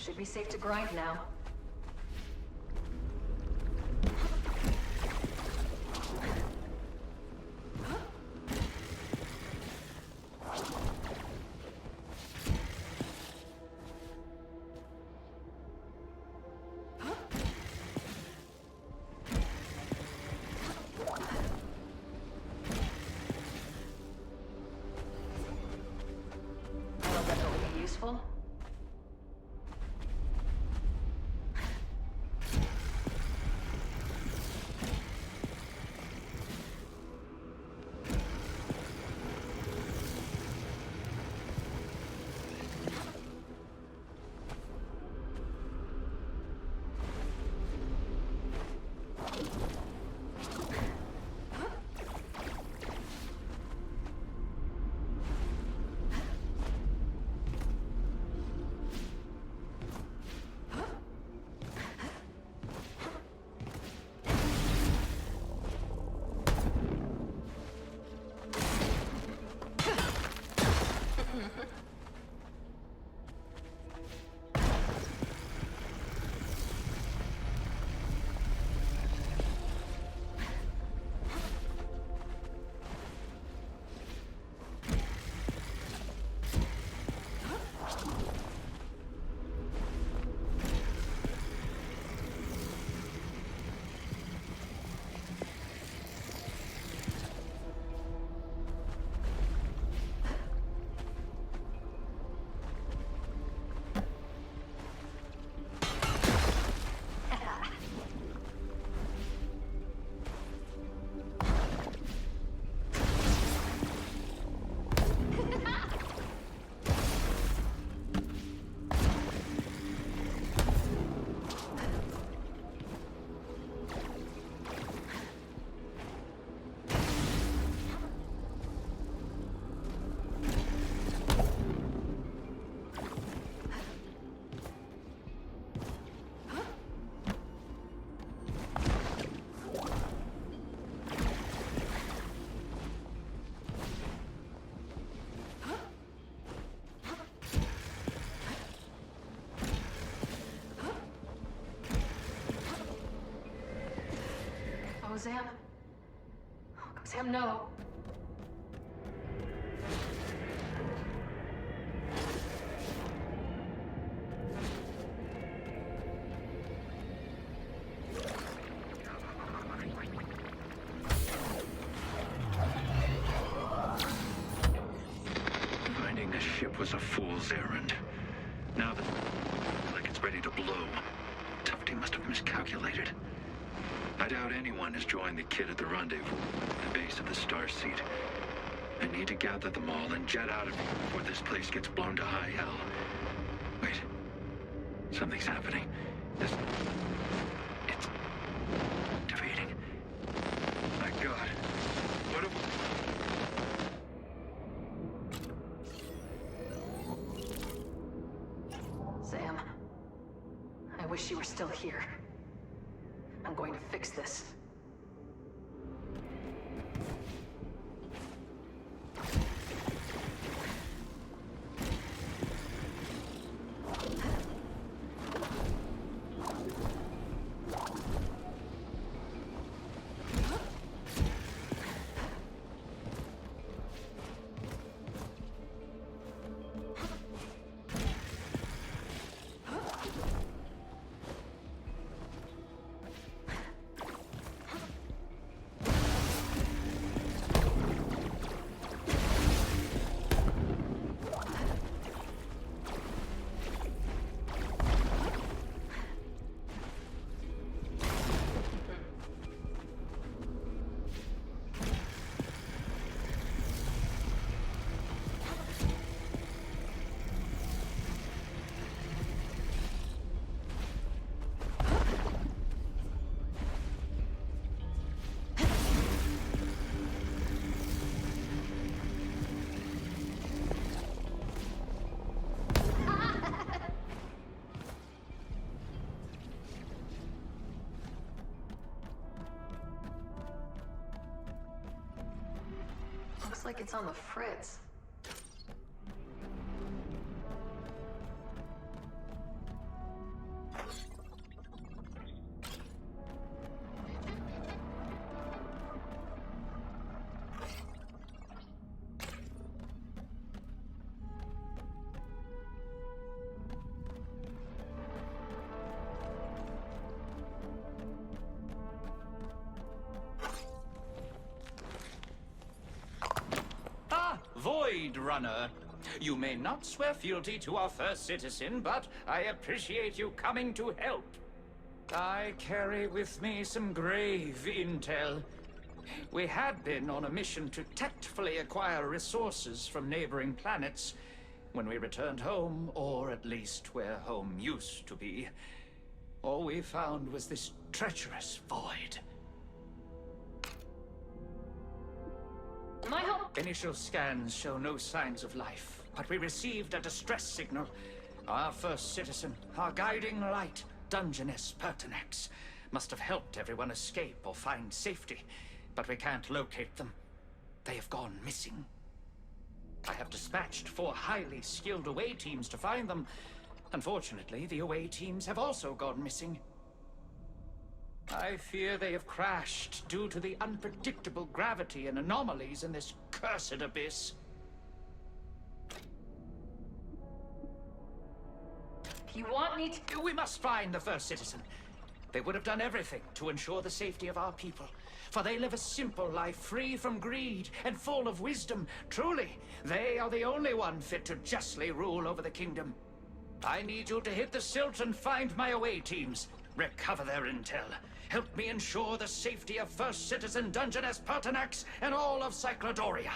Should be safe to grind now. That'll definitely be useful. Oh, Sam. Oh, Sam, no. Finding this ship was a fool's errand. Now that like it's ready to blow, Tufty must have miscalculated. I doubt anyone has joined the kid at the rendezvous at the base of the Starseed. I need to gather them all and jet out of here before this place gets blown to high hell. Wait. Something's happening. It's activating. My God. What have Sam. I wish you were still here. I'm going to fix this. Looks like it's on the fritz. Blade Runner. You may not swear fealty to our first citizen, but I appreciate you coming to help. I carry with me some grave intel. We had been on a mission to tactfully acquire resources from neighboring planets. When we returned home, or at least where home used to be, all we found was this treacherous void. My help! Initial scans show no signs of life, but we received a distress signal. Our first citizen, our guiding light, Dungeness Pertinax, must have helped everyone escape or find safety, but we can't locate them. They have gone missing. I have dispatched 4 highly skilled away teams to find them. Unfortunately, the away teams have also gone missing. I fear they have crashed due to the unpredictable gravity and anomalies in this cursed abyss. You want me to... We must find the first citizen. They would have done everything to ensure the safety of our people, for they live a simple life free from greed and full of wisdom. Truly, they are the only one fit to justly rule over the kingdom. I need you to hit the silt and find my away teams. Recover their intel. Help me ensure the safety of First Citizen Dungeness Pertinax and all of Cyclodoria.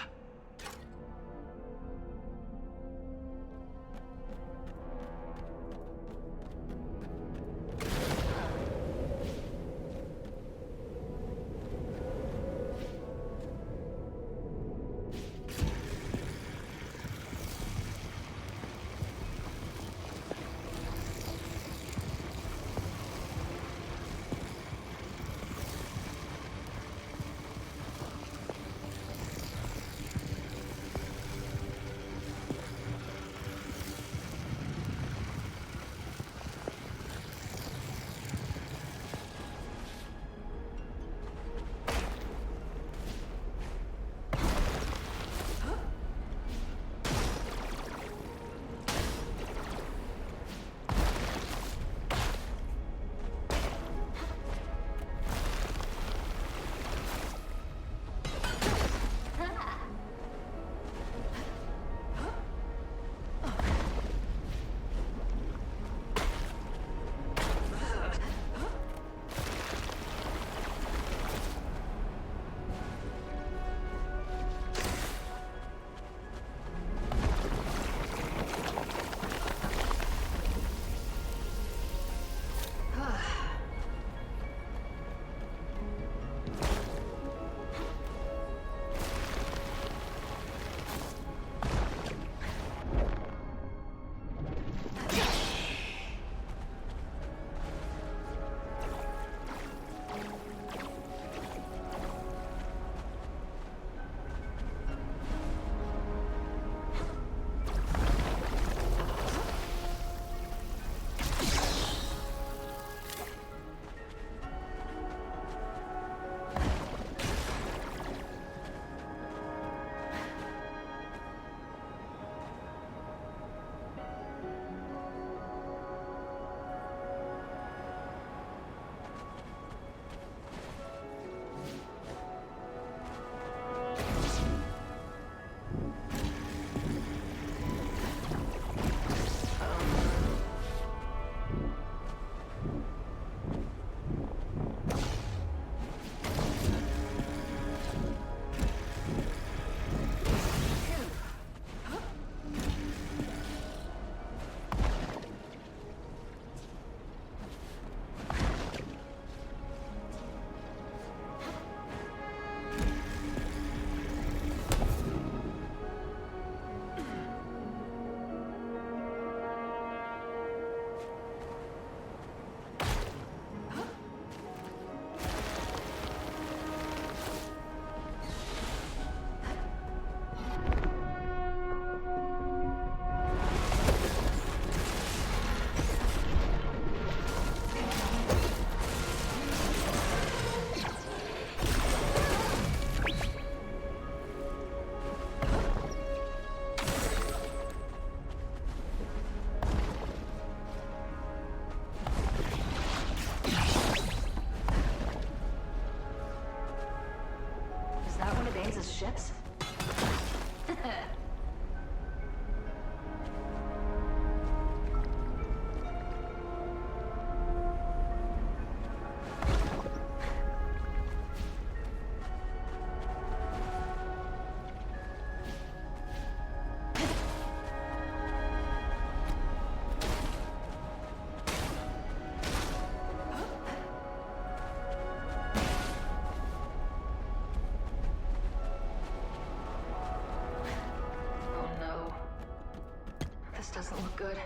good.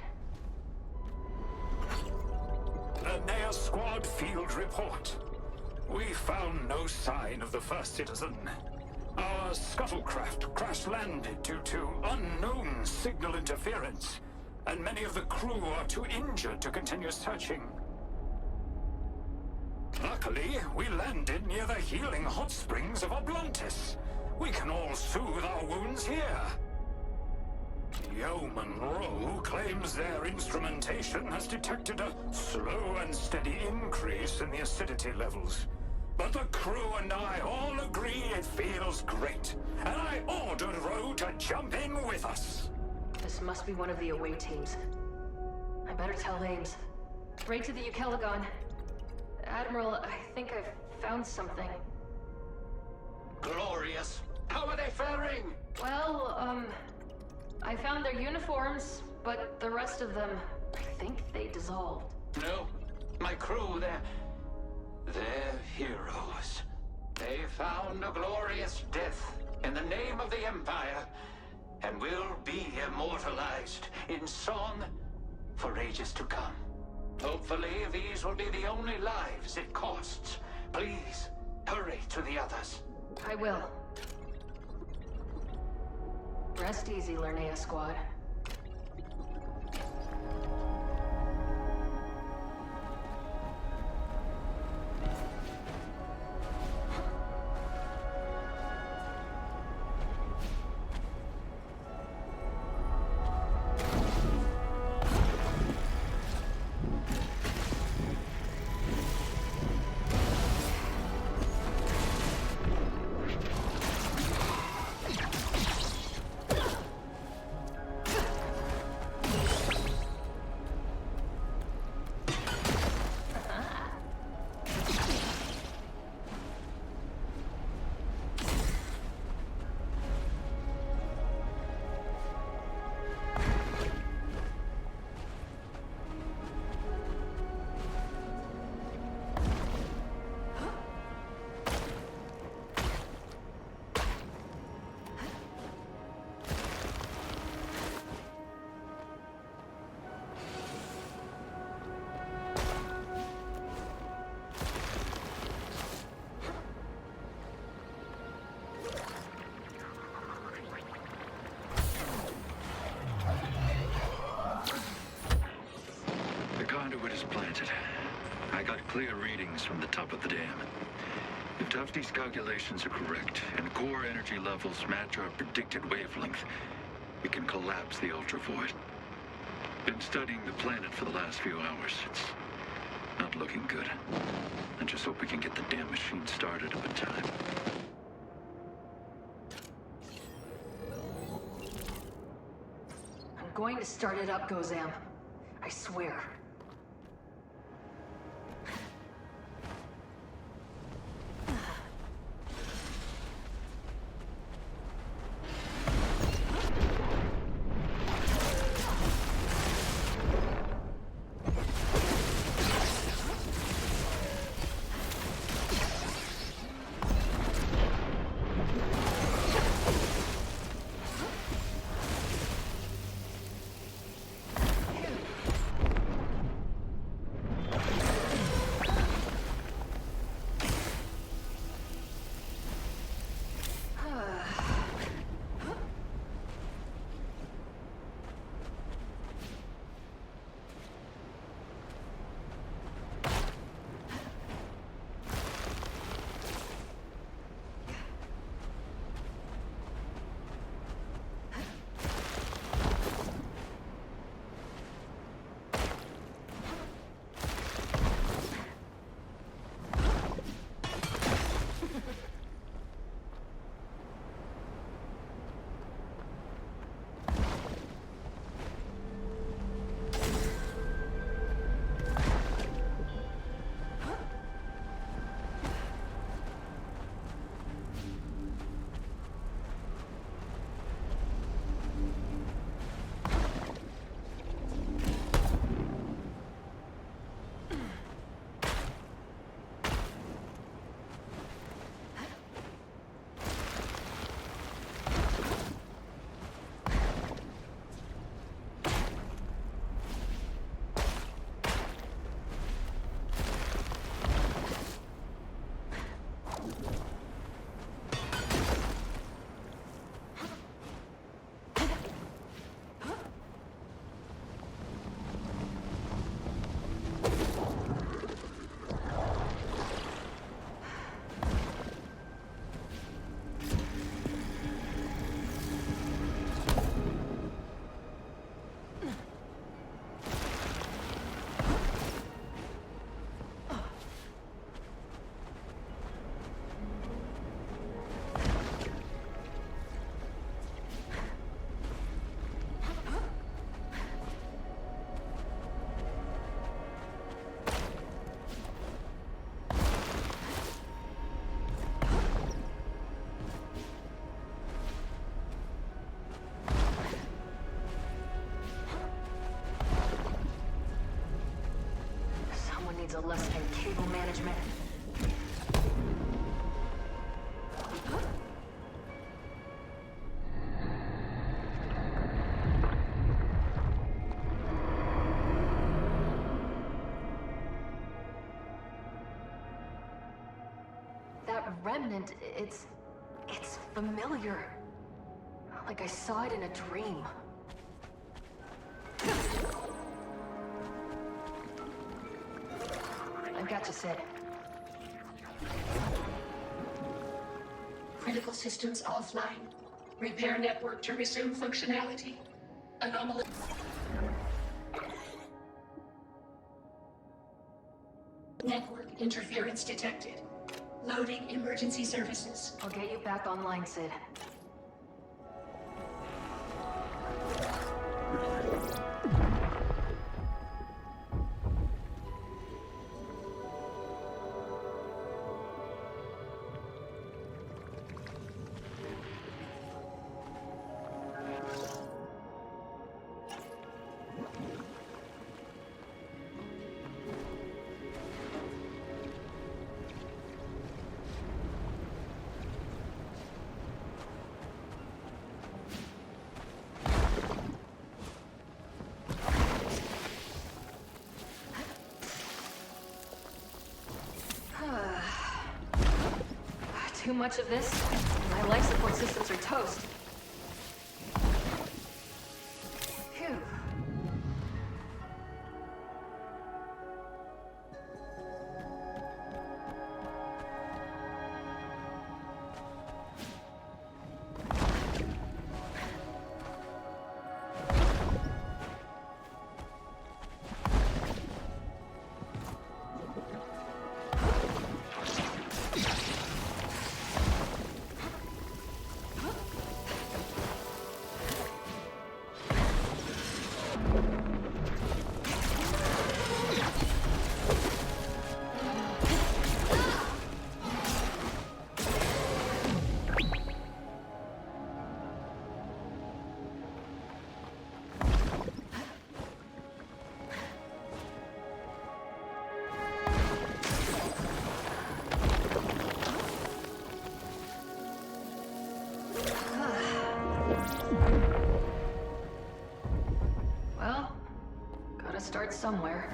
Linnea Squad Field Report. We found no sign of the first citizen. Our scuttlecraft crash-landed due to unknown signal interference, and many of the crew are too injured to continue searching. Luckily, we landed near the healing hot springs of Oblontis. We can all soothe our wounds here. Yeoman Row claims their instrumentation has detected a slow and steady increase in the acidity levels. But the crew and I all agree it feels great, and I ordered Row to jump in with us. This must be one of the away teams. I better tell Ames. Right to the Ukelagon. Admiral, I think I've found something. Glorious. How are they faring? Well, I found their uniforms, but the rest of them, I think they dissolved. No. My crew, they're heroes. They found a glorious death in the name of the Empire, and will be immortalized in song for ages to come. Hopefully, these will be the only lives it costs. Please, hurry to the others. I will. Rest easy, Linnea Squad. Clear readings from the top of the dam. If Tufty's calculations are correct, and core energy levels match our predicted wavelength, we can collapse the Ultra Void. Been studying the planet for the last few hours. It's not looking good. I just hope we can get the damn machine started up in time. I'm going to start it up, Gozam. I swear. less than cable management. That remnant, it's familiar. Like I saw it in a dream. I've got to sit. Critical systems offline. Repair network to resume functionality. Anomaly. Network interference detected. Loading emergency services. I'll get you back online, Sid. Too much of this, my life support systems are toast. Phew. Well, gotta start somewhere.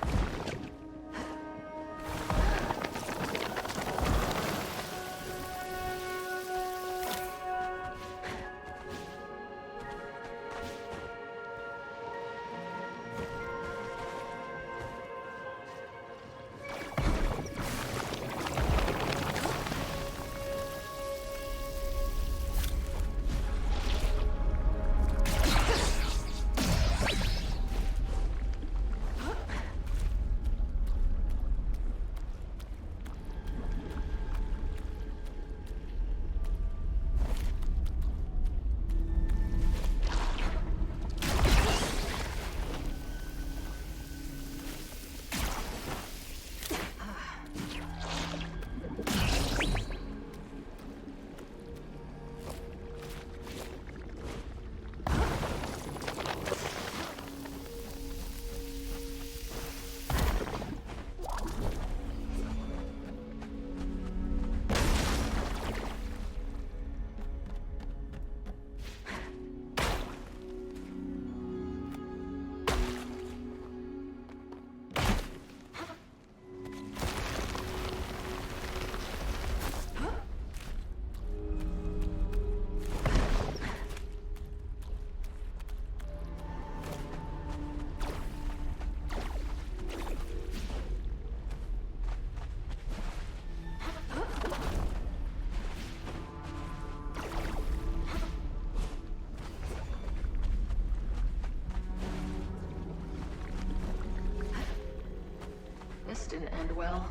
This didn't end well.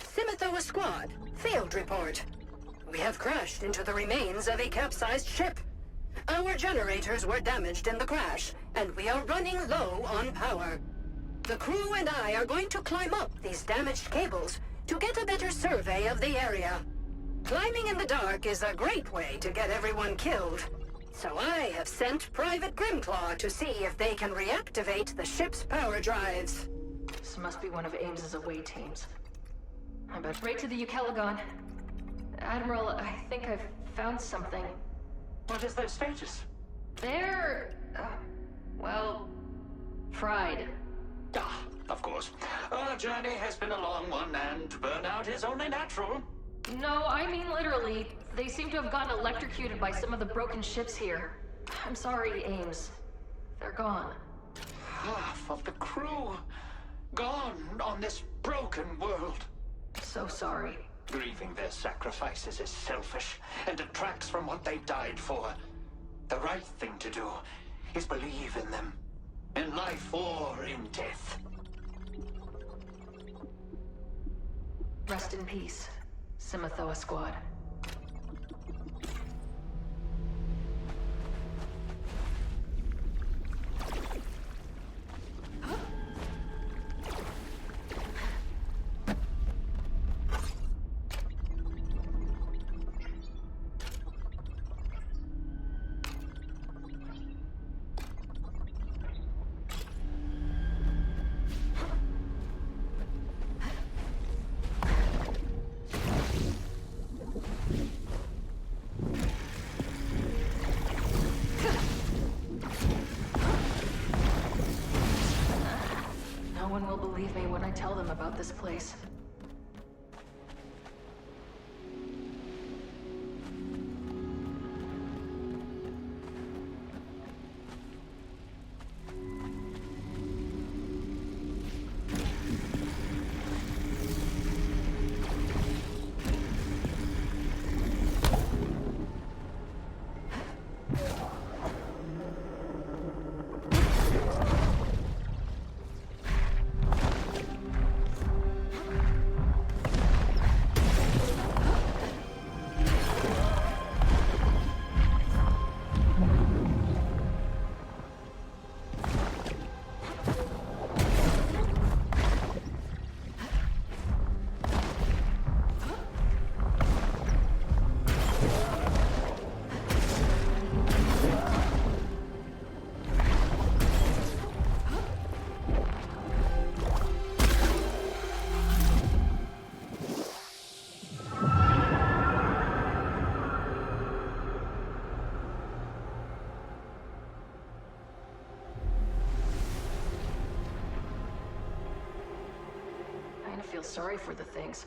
Simithoa Squad, field report. We have crashed into the remains of a capsized ship. Our generators were damaged in the crash, and we are running low on power. The crew and I are going to climb up these damaged cables to get a better survey of the area. Climbing in the dark is a great way to get everyone killed. So I have sent Private Grimclaw to see if they can reactivate the ship's power drives. This must be one of Ames's away teams. I bet right to the Ukelagon. Admiral, I think I've found something. What is their status? They're... well... fried. Ah, of course. Our journey has been a long one, and burnout is only natural. No, I mean literally. They seem to have gotten electrocuted by some of the broken ships here. I'm sorry, Ames. They're gone. Half of the crew gone on this broken world. So sorry. Grieving their sacrifices is selfish and detracts from what they died for. The right thing to do is believe in them. In life or in death. Rest in peace, Simathoa Squad. No one will believe me when I tell them about this place. I feel sorry for the things.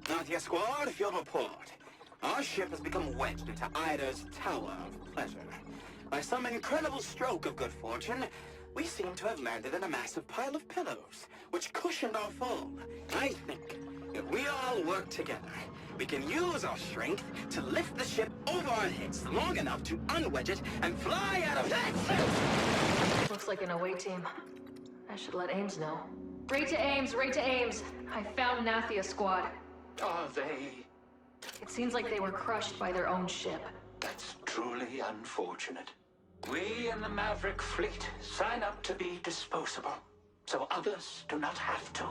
Naughty Squad, field report. Our ship has become wedged into Ida's Tower of Pleasure. By some incredible stroke of good fortune, we seem to have landed in a massive pile of pillows, which cushioned our fall. I think if we all work together, We can use our strength to lift the ship over our heads long enough to unwedge it and fly out of that. Looks like an away team. I should let Ames know. Right to Ames, right to Ames. I found Nathia squad. Are they? It seems like they were crushed by their own ship. That's truly unfortunate. We in the Maverick fleet sign up to be disposable, so others do not have to.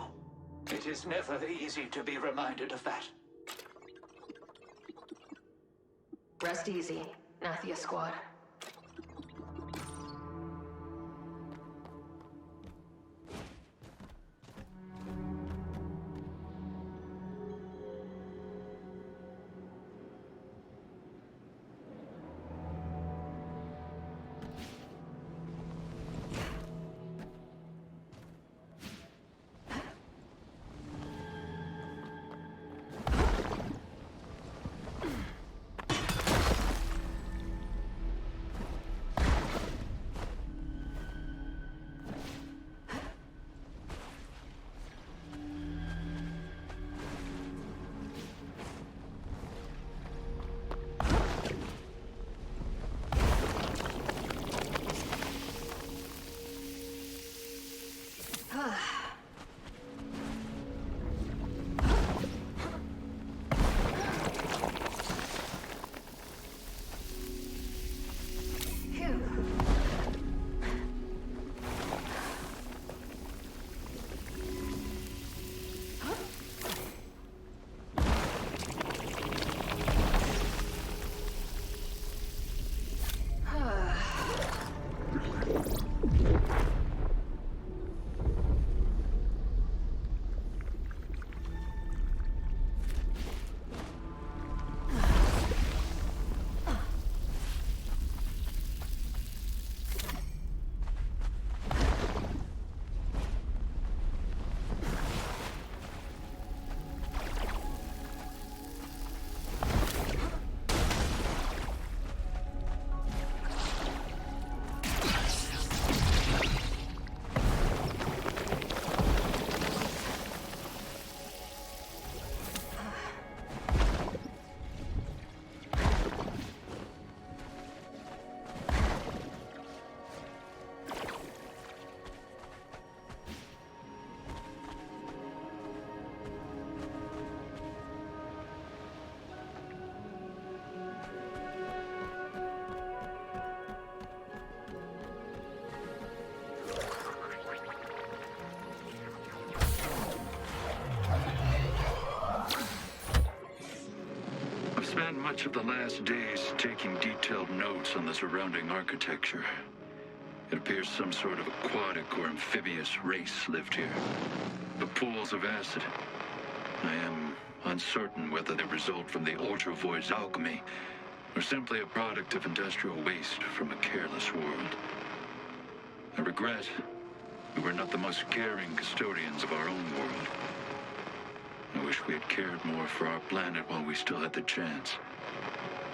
It is never easy to be reminded of that. Rest easy, Nathia squad. Spent much of the last days taking detailed notes on the surrounding architecture. It appears some sort of aquatic or amphibious race lived here. The pools of acid. I am uncertain whether they result from the Ultravoid's alchemy or simply a product of industrial waste from a careless world. I regret we were not the most caring custodians of our own world. I wish we had cared more for our planet while we still had the chance.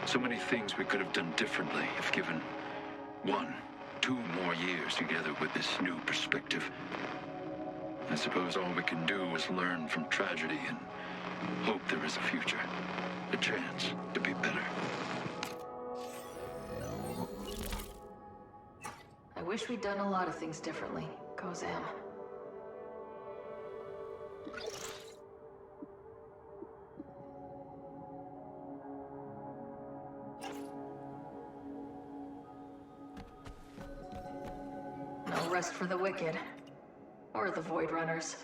So many things we could have done differently if given 1, 2 more years together with this new perspective. I suppose all we can do is learn from tragedy and hope there is a future, a chance to be better. I wish we'd done a lot of things differently, Kozam. No rest for the wicked. Or the Void Runners.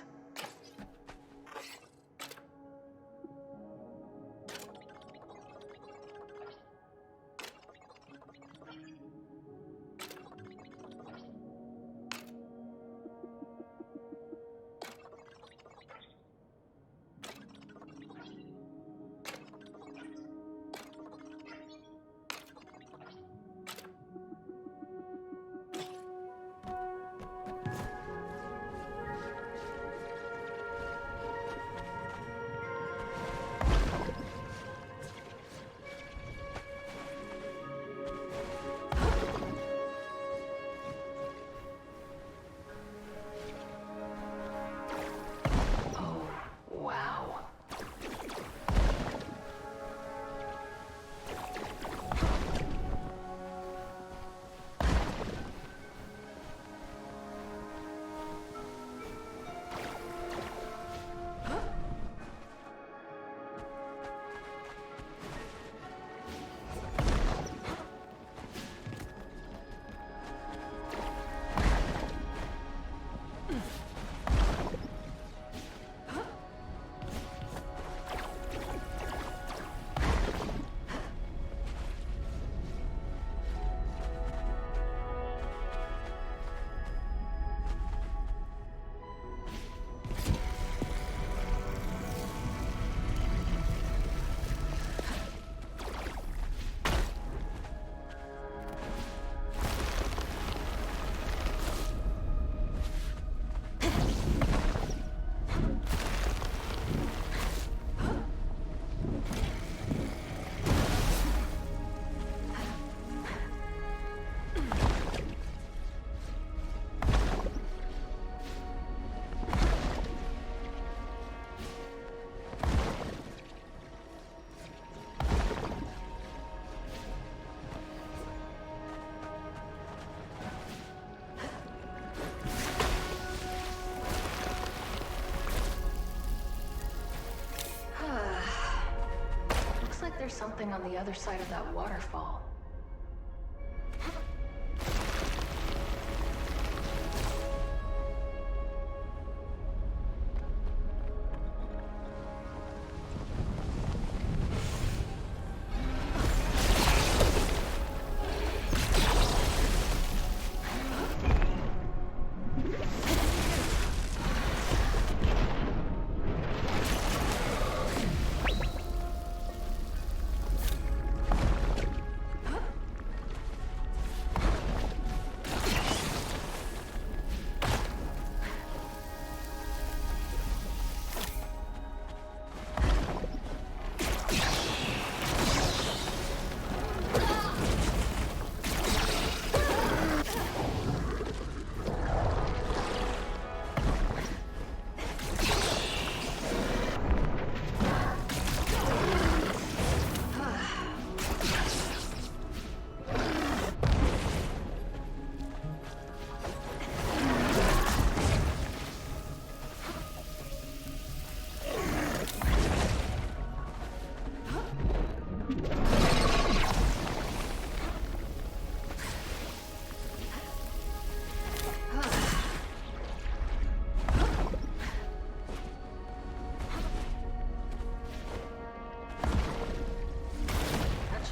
there's something on the other side of that waterfall.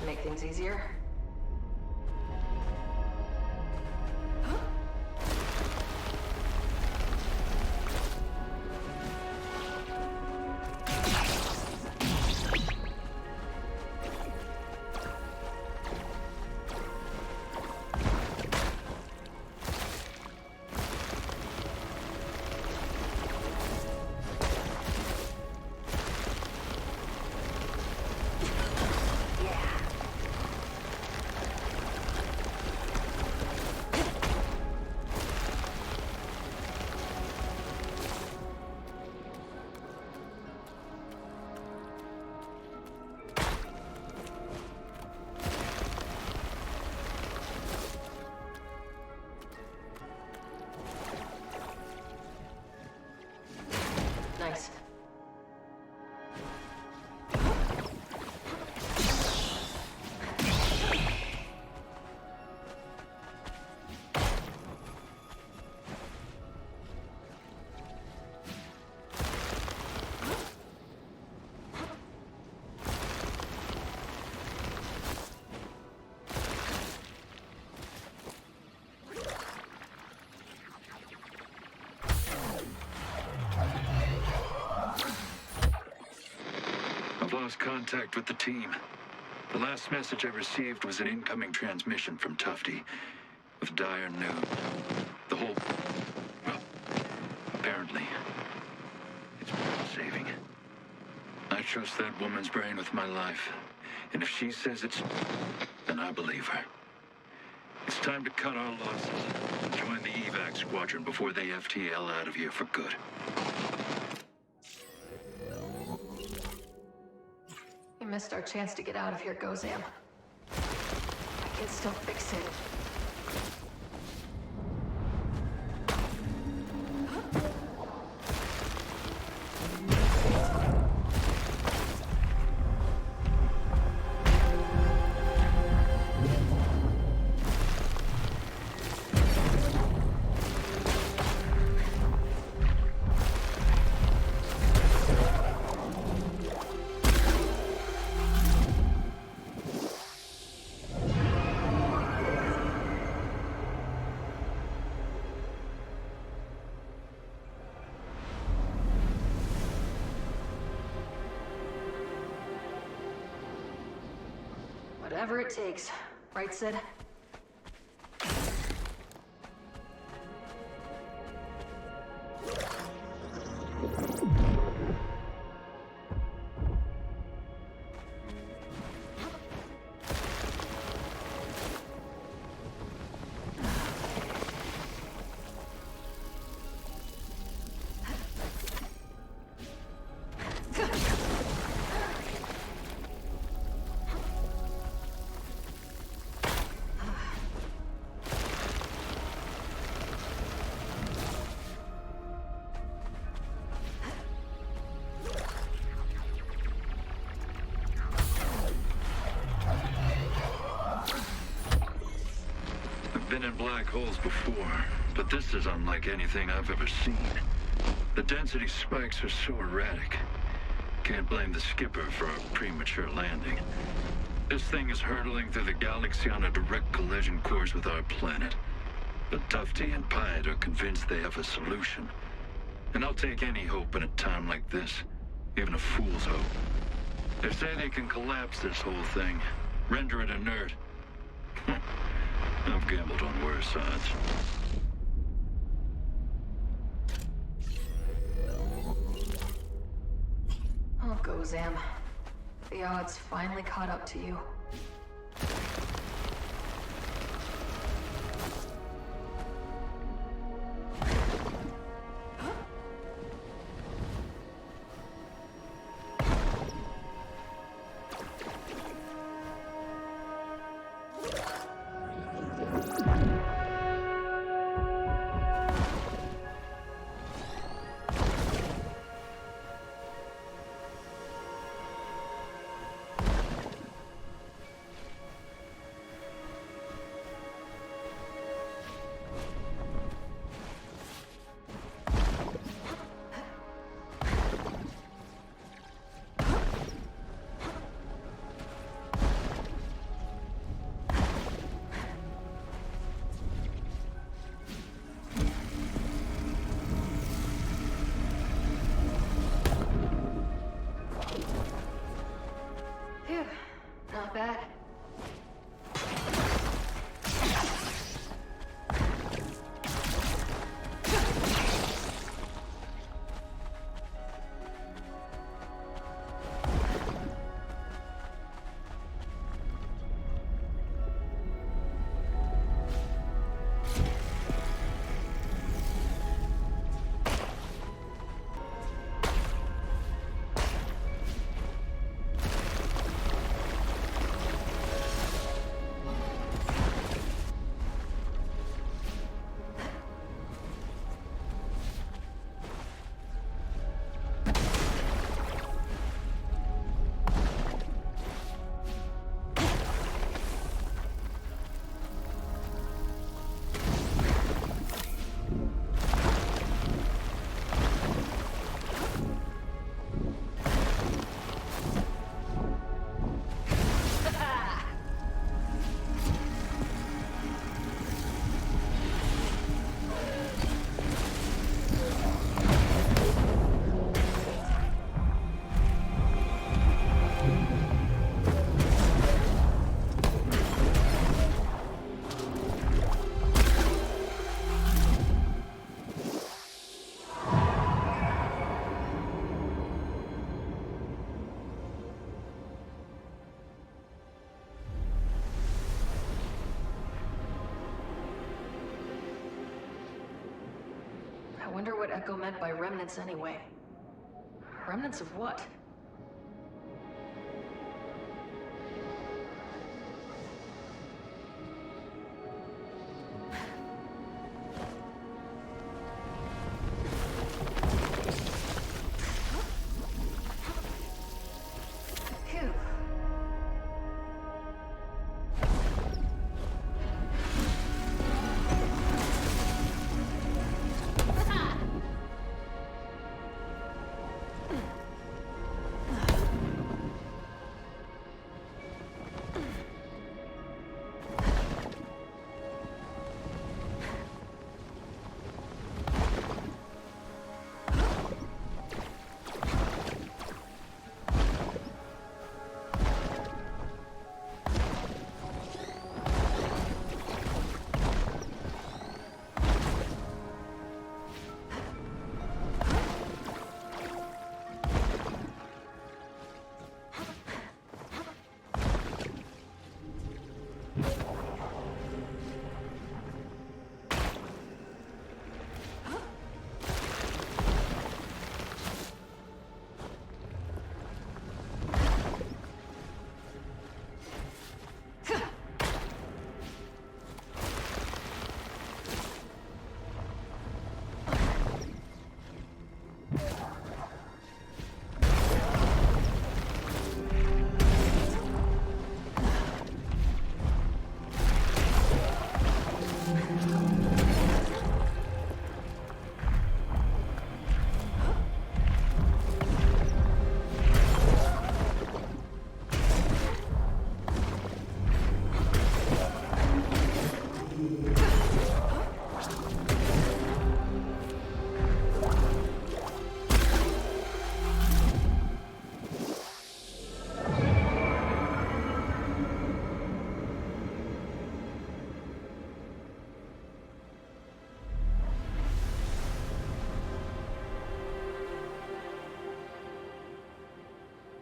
Make things easier. Nice. I've lost contact with the team. The last message I received was an incoming transmission from Tufty with dire news. The whole... well, apparently, it's worth saving. I trust that woman's brain with my life. And if she says it's... then I believe her. It's time to cut our losses and join the evac squadron before they FTL out of here for good. We missed our chance to get out of here, Gozam. I can still fix it. Whatever it takes. Right, Sid? I've been in black holes before, but this is unlike anything I've ever seen. The density spikes are so erratic. Can't blame the skipper for a premature landing. This thing is hurtling through the galaxy on a direct collision course with our planet. But Tufty and Pied are convinced they have a solution. And I'll take any hope in a time like this, even a fool's hope. They say they can collapse this whole thing, render it inert. I've gambled on worse odds. Oh, go Zam. The odds finally caught up to you. Phew, not bad. I wonder what Echo meant by remnants anyway. Remnants of what? Phew.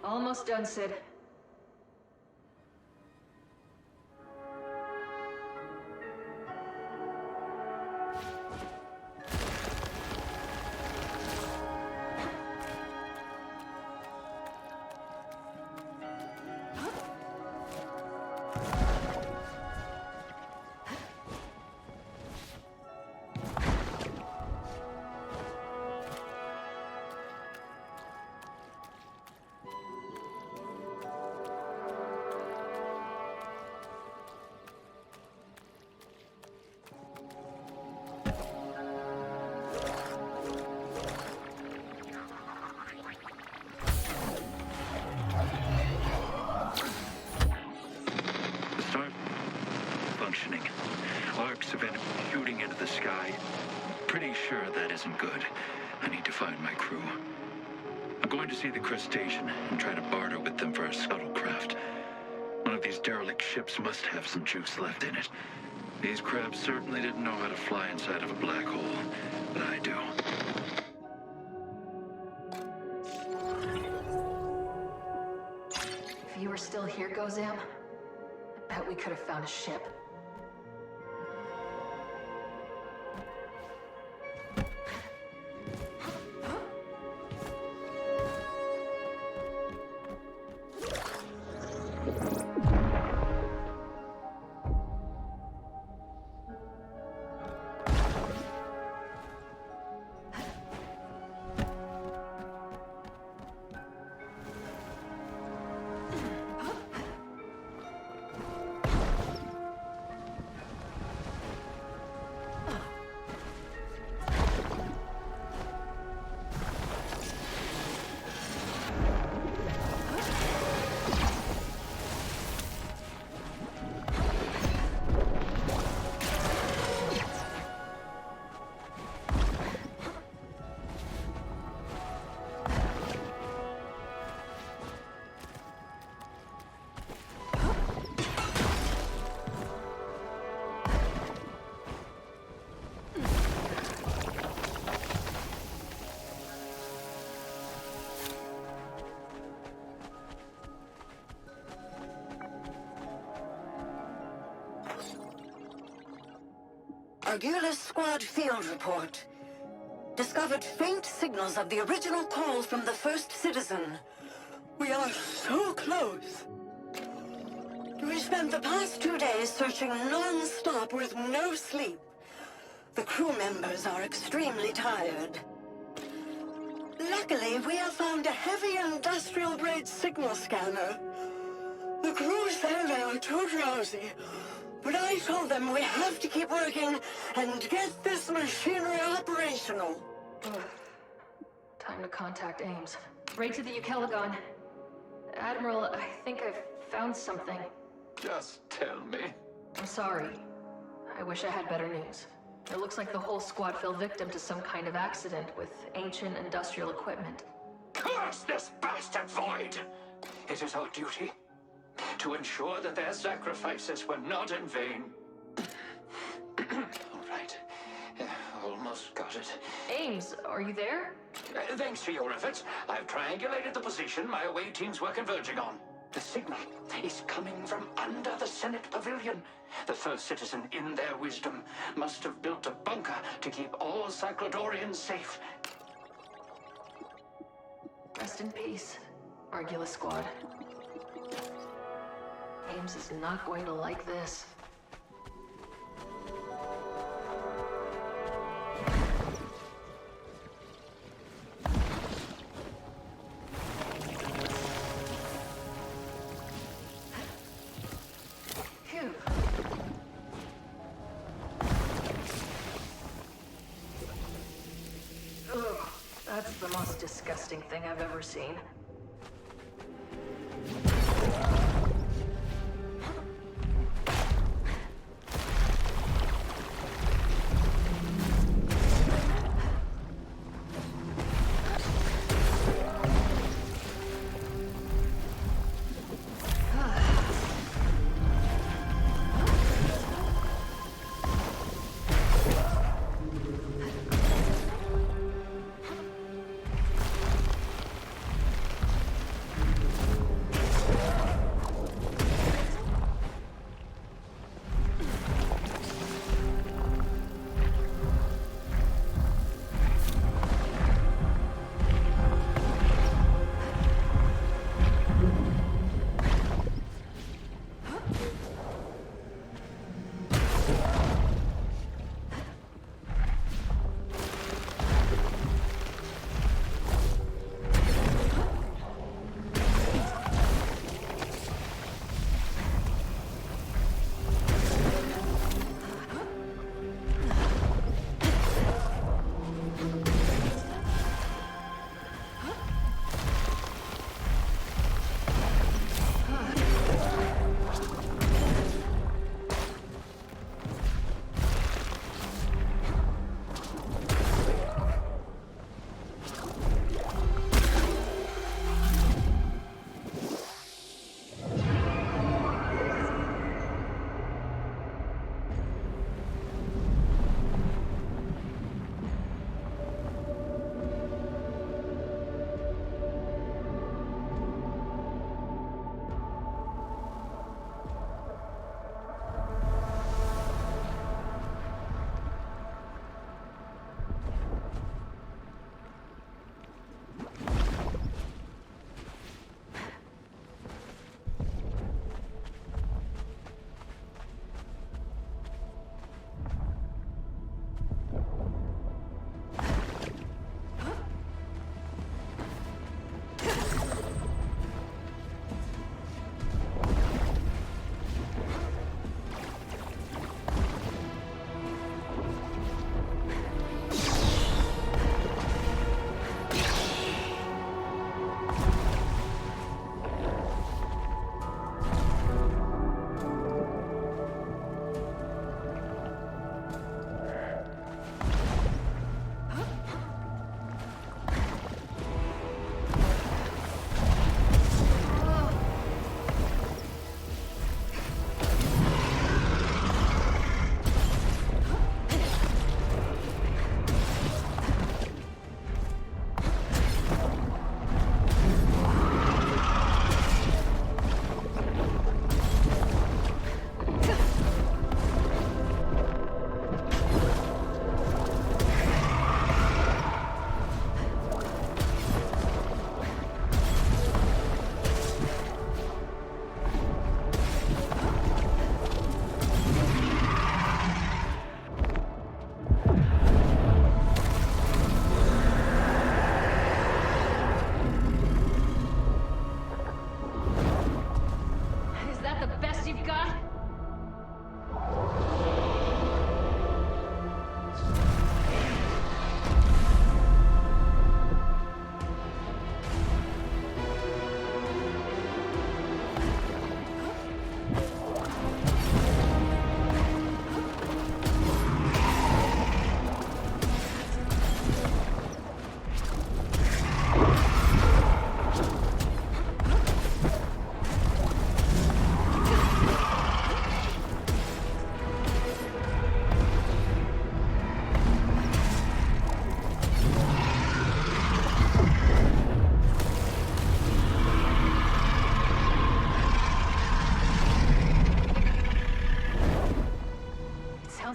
Almost done, Sid. Arcs have been shooting into the sky. Pretty sure that isn't good. I need to find my crew. I'm going to see the crustacean and try to barter with them for a scuttlecraft. One of these derelict ships must have some juice left in it. These crabs certainly didn't know how to fly inside of a black hole, but I do. If you were still here, Gozam, I bet we could have found a ship. Argulis Squad Field Report. Discovered faint signals of the original call from the first citizen. We are so close. We spent the past 2 days searching non-stop with no sleep. The crew members are extremely tired. Luckily, we have found a heavy industrial-grade signal scanner. The crew say they are too drowsy, but I told them we have to keep working and get this machinery operational. Time to contact Ames. Right to the Eucaligon. Admiral, I think I've found something. Just tell me. I'm sorry. I wish I had better news. It looks like the whole squad fell victim to some kind of accident with ancient industrial equipment. Curse this bastard void! It is our duty to ensure that their sacrifices were not in vain. All right. Almost got it. Ames, are you there? Thanks to your efforts, I've triangulated the position my away teams were converging on. The signal is coming from under the Senate Pavilion. The first citizen, in their wisdom, must have built a bunker to keep all Cyclodorians safe. Rest in peace, Argulis Squad. Ames is not going to like this. Phew. the most disgusting thing I've ever seen.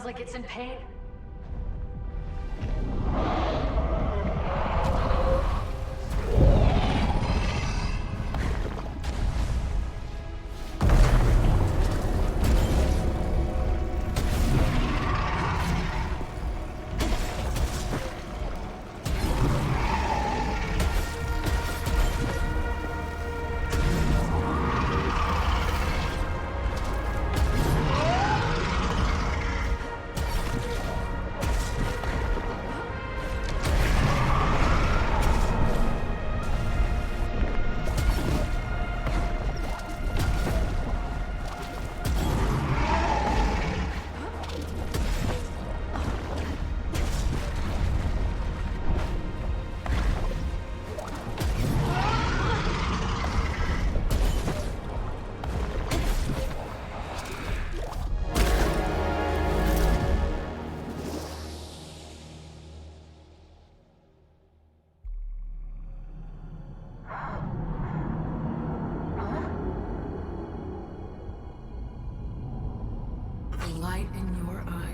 Sounds like it's in pain.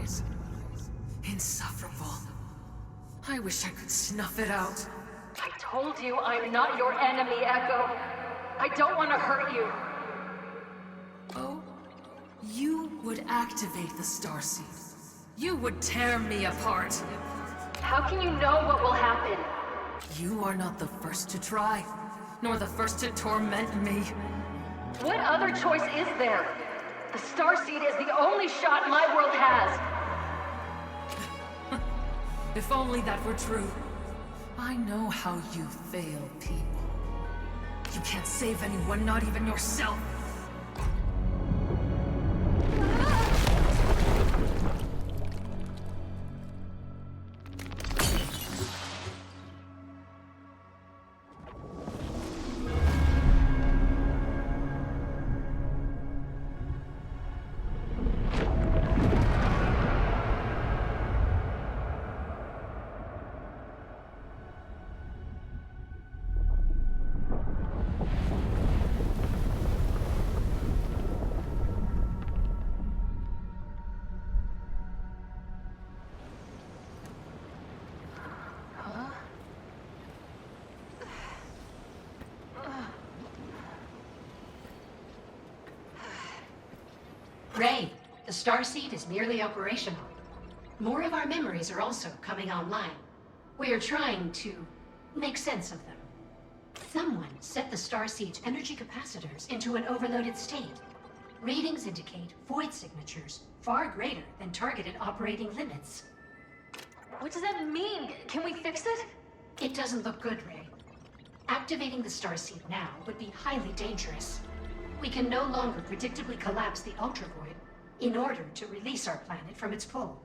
eyes. Insufferable. I wish I could snuff it out. I told you I'm not your enemy, Echo. I don't want to hurt you. Oh? You would activate the Starseed. You would tear me apart. How can you know what will happen? You are not the first to try, nor the first to torment me. What other choice is there? The Starseed is the only shot my world has. If only that were true. I know how you fail people. You can't save anyone, not even yourself. Ray, the Starseed is nearly operational. More of our memories are also coming online. We are trying to make sense of them. Someone set the Starseed's energy capacitors into an overloaded state. Readings indicate void signatures far greater than targeted operating limits. What does that mean? Can we fix it? It doesn't look good, Ray. Activating the Starseed now would be highly dangerous. We can no longer predictably collapse the Ultravoid in order to release our planet from its pull.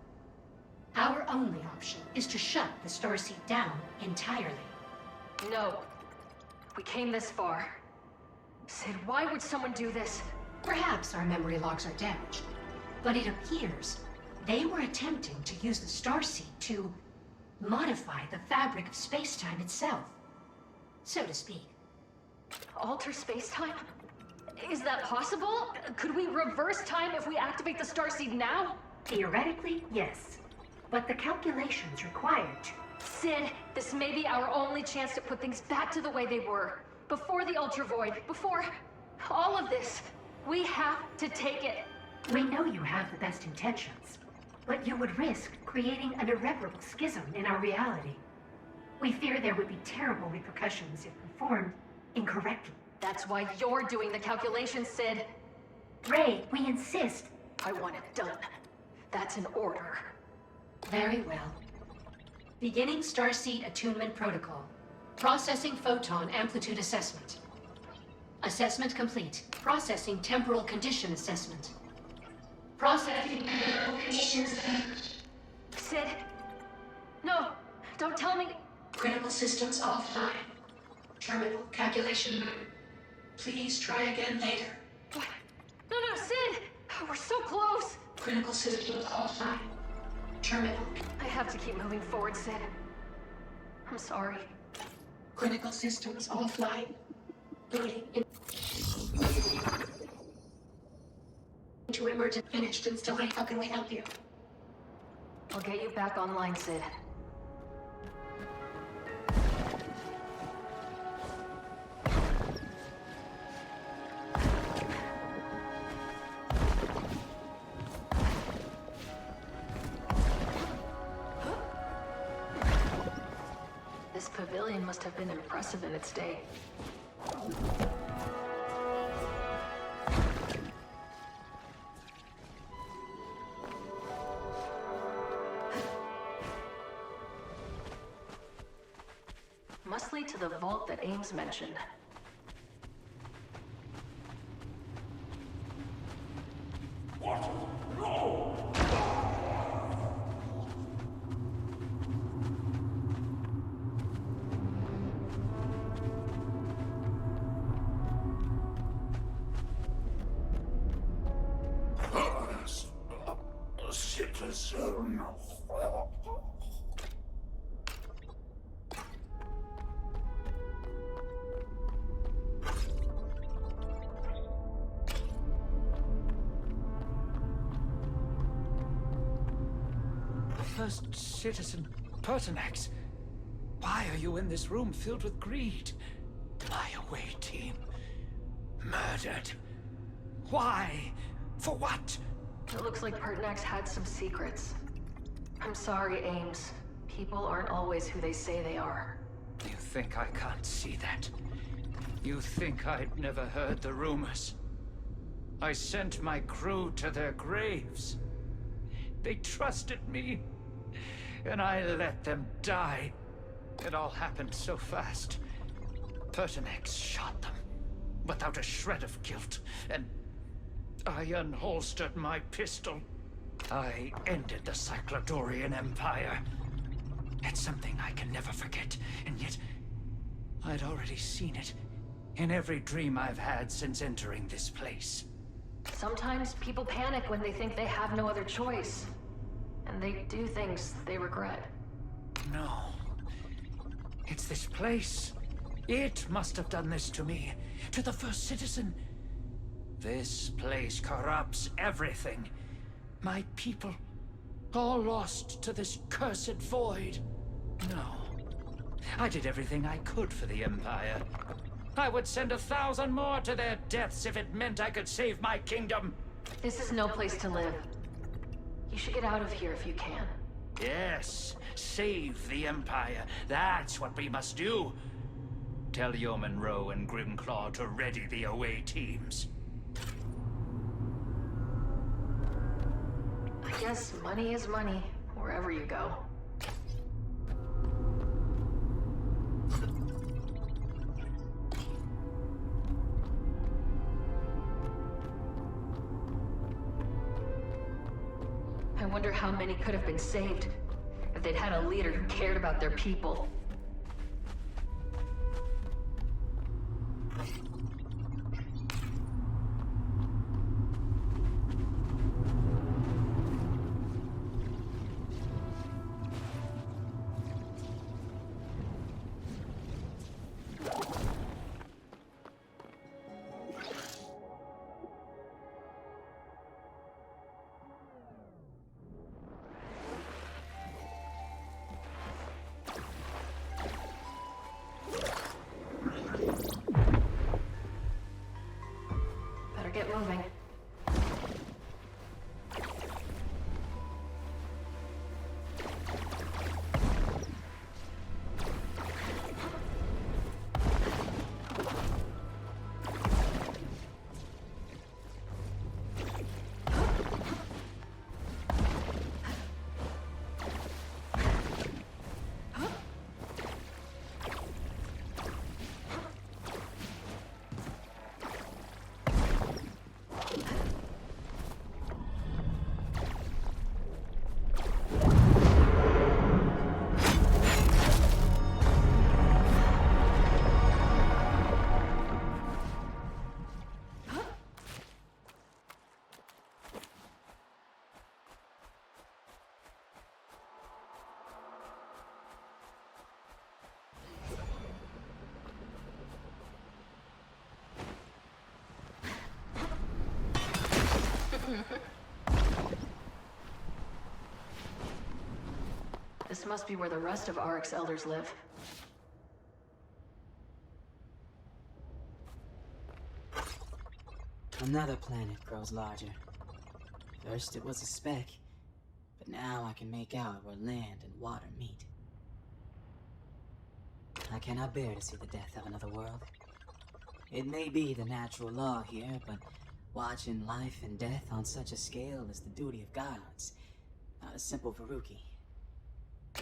Our only option is to shut the Starseed down entirely. No. We came this far. Sid, why would someone do this? Perhaps our memory logs are damaged, but it appears they were attempting to use the Starseed to modify the fabric of space-time itself, so to speak. Alter space-time? Is that possible? Could we reverse time if we activate the Starseed now? Theoretically, yes. But the calculations required to... Sid, this may be our only chance to put things back to the way they were. Before the Ultravoid, before all of this. We have to take it. We know you have the best intentions, but you would risk creating an irreparable schism in our reality. We fear there would be terrible repercussions if performed incorrectly. That's why you're doing the calculations, Sid. Ray, we insist. I want it done. That's an order. Very well. Beginning Starseed Attunement Protocol. Processing Photon Amplitude Assessment. Assessment complete. Processing Temporal Condition Assessment. Processing Temporal Condition Assessment. Sid. No, don't tell me. Critical systems offline. Terminal calculation mode. Please try again later. What? No, Sid! We're so close! Critical systems offline. Terminal. I have to keep moving forward, Sid. I'm sorry. Critical systems offline. Booting into emergent finished installation. How can we help you? I'll get you back online, Sid. This pavilion must have been impressive in its day. Must lead to the vault that Ames mentioned. What? No! Citizen. First Citizen Pertinax, why are you in this room filled with greed? My away team, murdered. Why? For what? It looks like Pertinax had some secrets. I'm sorry, Ames. People aren't always who they say they are. You think I can't see that? You think I'd never heard the rumors? I sent my crew to their graves. They trusted me, and I let them die. It all happened so fast. Pertinax shot them, without a shred of guilt, and I unholstered my pistol. I ended the Cyclodorian Empire. It's something I can never forget, and yet I'd already seen it in every dream I've had since entering this place. Sometimes people panic when they think they have no other choice. And they do things they regret. No. It's this place. It must have done this to me, to the First Citizen. This place corrupts everything. My people, all lost to this cursed void. No. I did everything I could for the Empire. I would send 1,000 more to their deaths if it meant I could save my kingdom. This is no place to live. You should get out of here if you can. Yes, save the Empire. That's what we must do. Tell Yeoman Rowe and Grimclaw to ready the away teams. I guess money is money, wherever you go. I wonder how many could have been saved if they'd had a leader who cared about their people. Get moving. This must be where the rest of Auric's elders live. Another planet grows larger. First it was a speck, but now I can make out where land and water meet. I cannot bear to see the death of another world. It may be the natural law here, but watching life and death on such a scale is the duty of gods, not a simple Veruki.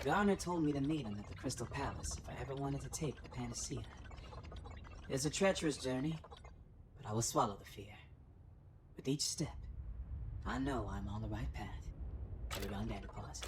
Garner told me to meet him at the Crystal Palace if I ever wanted to take the Panacea. It's a treacherous journey, but I will swallow the fear. With each step, I know I'm on the right path. Everyone down to pause.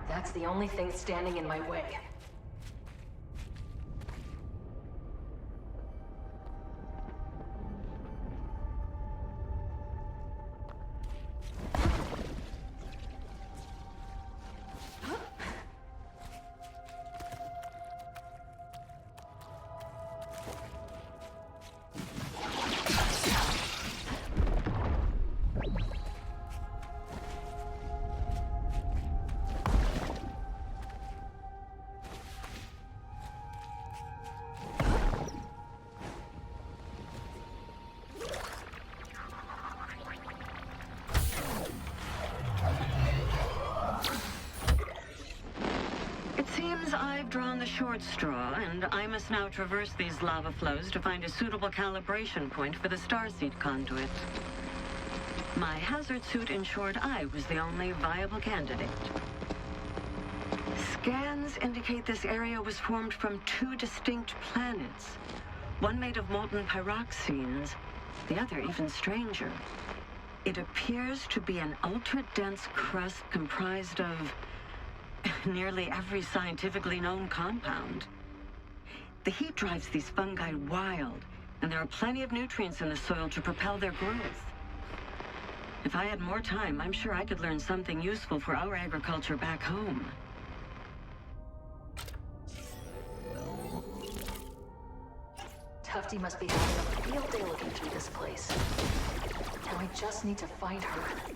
That's the only thing standing in my way. I've drawn the short straw, and I must now traverse these lava flows to find a suitable calibration point for the starseed conduit. My hazard suit ensured I was the only viable candidate. Scans indicate this area was formed from two distinct planets. One made of molten pyroxenes, the other even stranger. It appears to be an ultra-dense crust comprised of nearly every scientifically known compound. The heat drives these fungi wild, and there are plenty of nutrients in the soil to propel their growth. If I had more time, I'm sure I could learn something useful for our agriculture back home. Tufty must be having a field day looking through this place. And we just need to find her.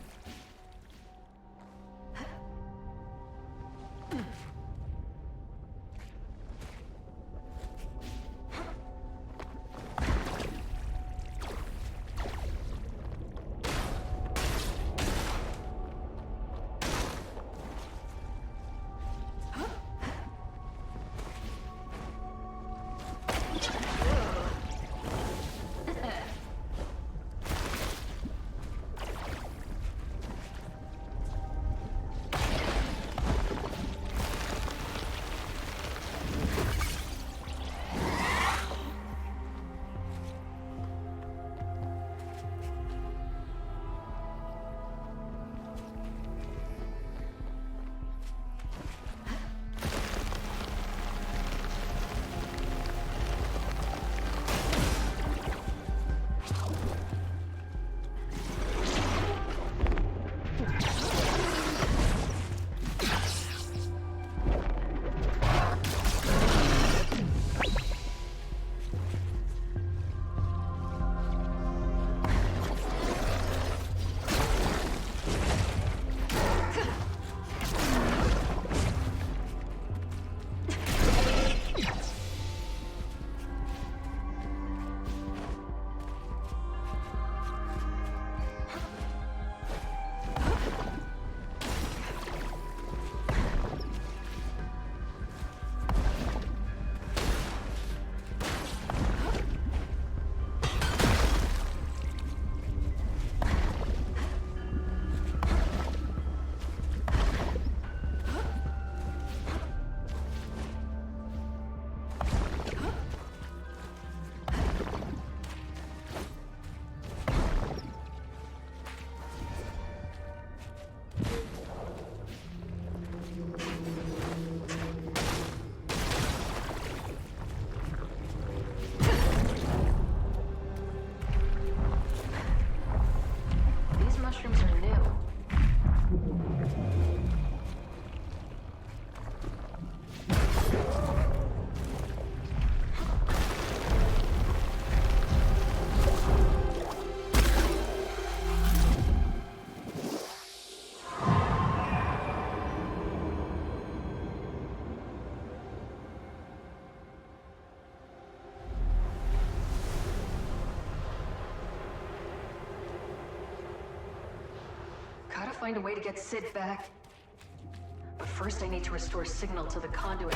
Gotta find a way to get Sid back. But first I need to restore signal to the conduit.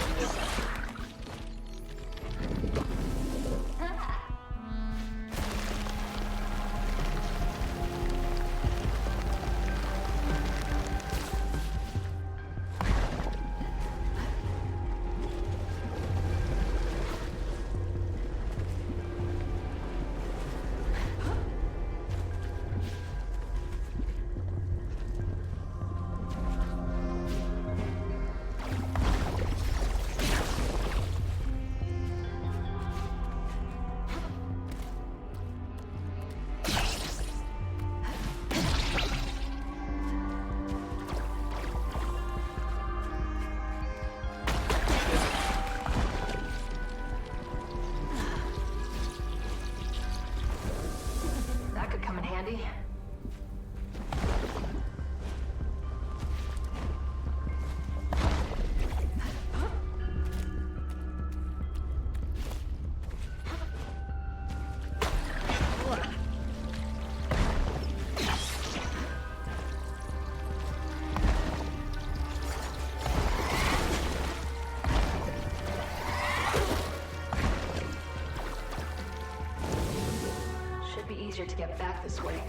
get back this way.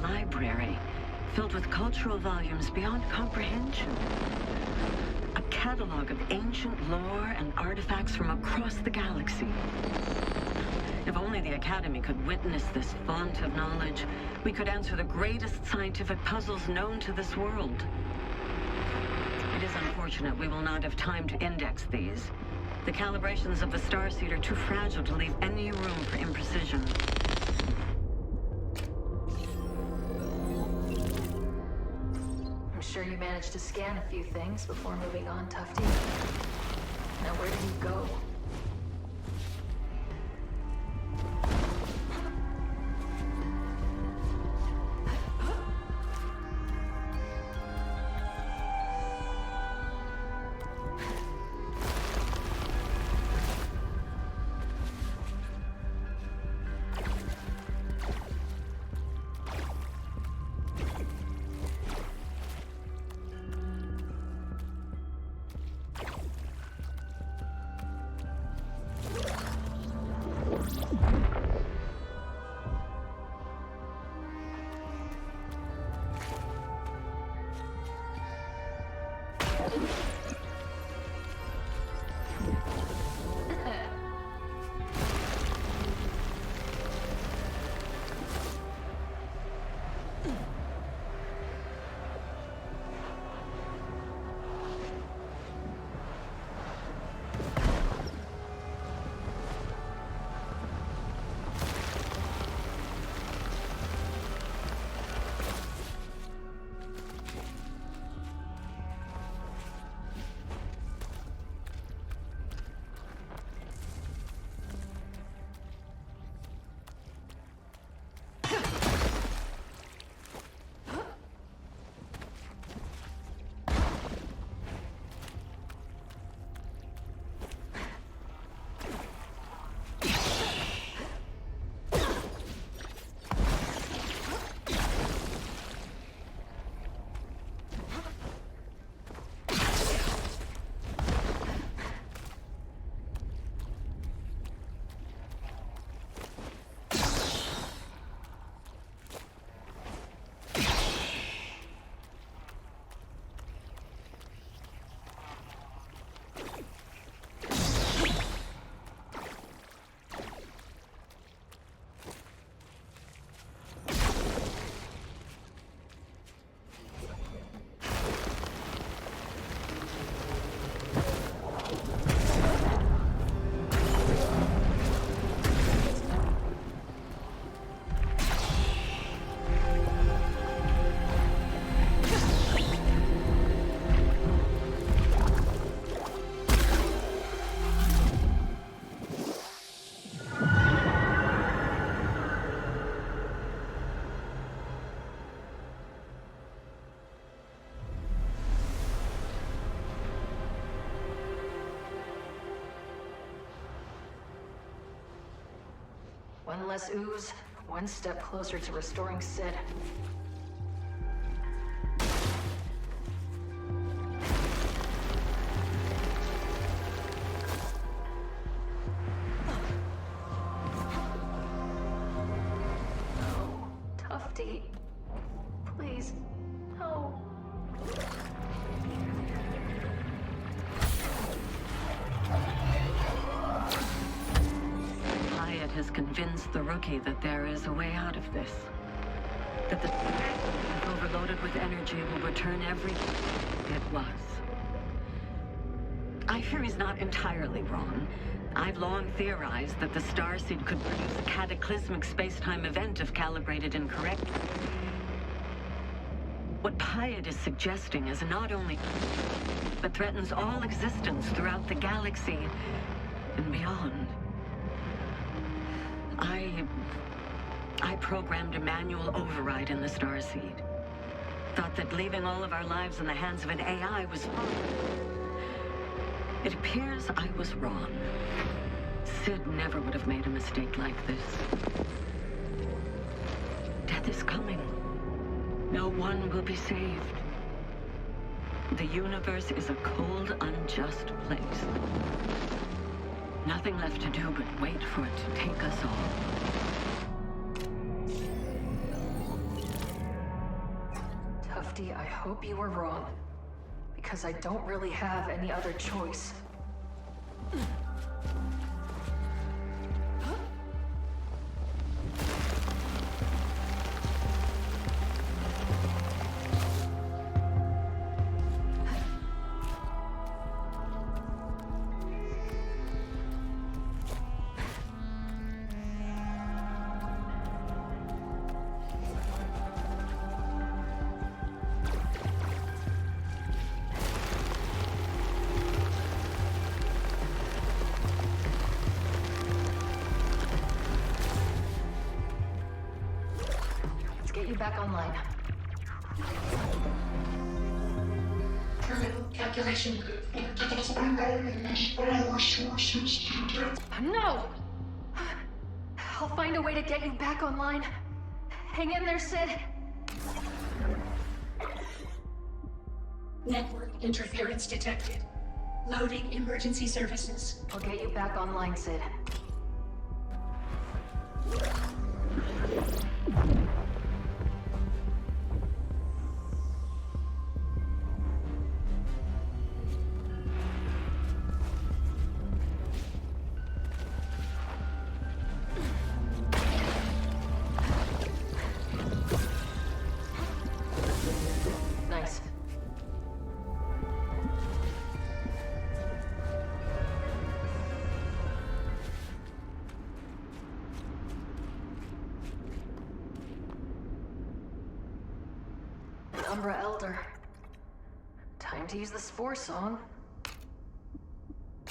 Library filled with cultural volumes beyond comprehension. A catalog of ancient lore and artifacts from across the galaxy. If only the Academy could witness this font of knowledge, we could answer the greatest scientific puzzles known to this world. It is unfortunate we will not have time to index these. The calibrations of the starseed are too fragile to leave any room for imprecision. I'm sure you managed to scan a few things before moving on, Tufty. Now where did you go? One less ooze, one step closer to restoring Sid. No, Tufty. Please, no. Has convinced the rookie that there is a way out of this. That the if overloaded with energy will return everything it was. I fear he's not entirely wrong. I've long theorized that the starseed could produce a cataclysmic space-time event if calibrated incorrectly. What Pied is suggesting is not only, but threatens all existence throughout the galaxy and beyond. I programmed a manual override in the starseed. Thought that leaving all of our lives in the hands of an AI was fine. It appears I was wrong. Sid never would have made a mistake like this. Death is coming. No one will be saved. The universe is a cold, unjust place. Nothing left to do but wait for it to take us all. Tufty, I hope you were wrong. Because I don't really have any other choice. Get you back online. Terminal calculation. No! I'll find a way to get you back online. Hang in there, Sid. Network interference detected. Loading emergency services. I'll get you back online, Sid. Nice. Umbra Elder. Time to use the Spore Song.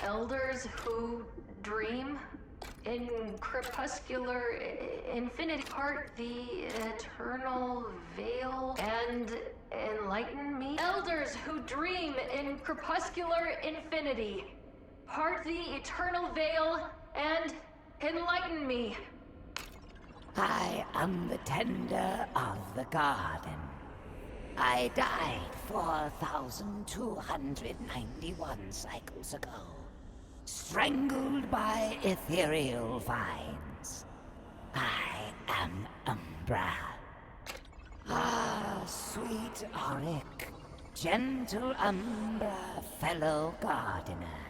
Elders who dream in crepuscular infinity part the eternal veil and enlighten me. Elders who dream in crepuscular infinity part the eternal veil and enlighten me. I am the tender of the garden. I died 4,291 cycles ago, strangled by ethereal vines. I am Umbra. Ah, sweet Auric, gentle Umbra, fellow gardener.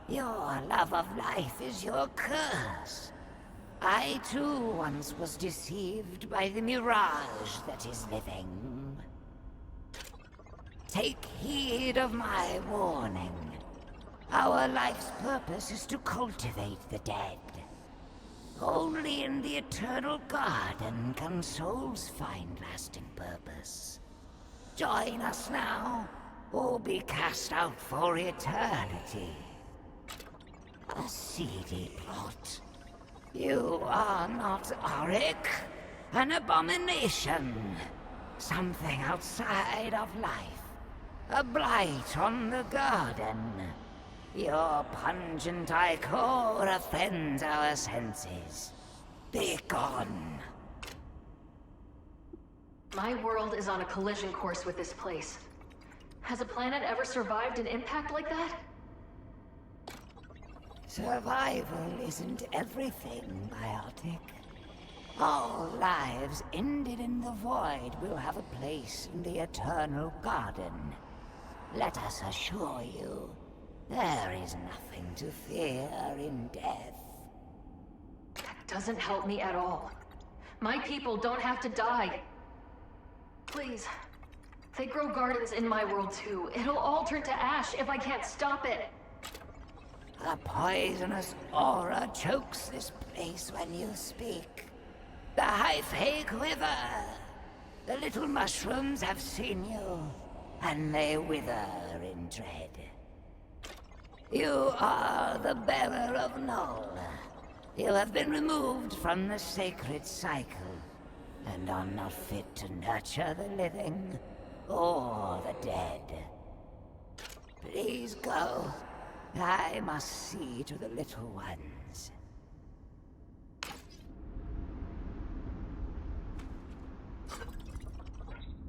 Your love of life is your curse. I too once was deceived by the mirage that is living. Take heed of my warning. Our life's purpose is to cultivate the dead. Only in the eternal garden can souls find lasting purpose. Join us now, or be cast out for eternity. A seedy plot. You are not Auric, an abomination. Something outside of life. A blight on the garden. Your pungent ichor offends our senses. Be gone. My world is on a collision course with this place. Has a planet ever survived an impact like that? Survival isn't everything, Biotic. All lives ended in the void will have a place in the eternal garden. Let us assure you, there is nothing to fear in death. That doesn't help me at all. My people don't have to die. Please. They grow gardens in my world too. It'll all turn to ash if I can't stop it. A poisonous aura chokes this place when you speak. The Hyphae quiver. The little mushrooms have seen you, and they wither in dread. You are the bearer of Null. You have been removed from the sacred cycle, and are not fit to nurture the living or the dead. Please go. I must see to the little ones.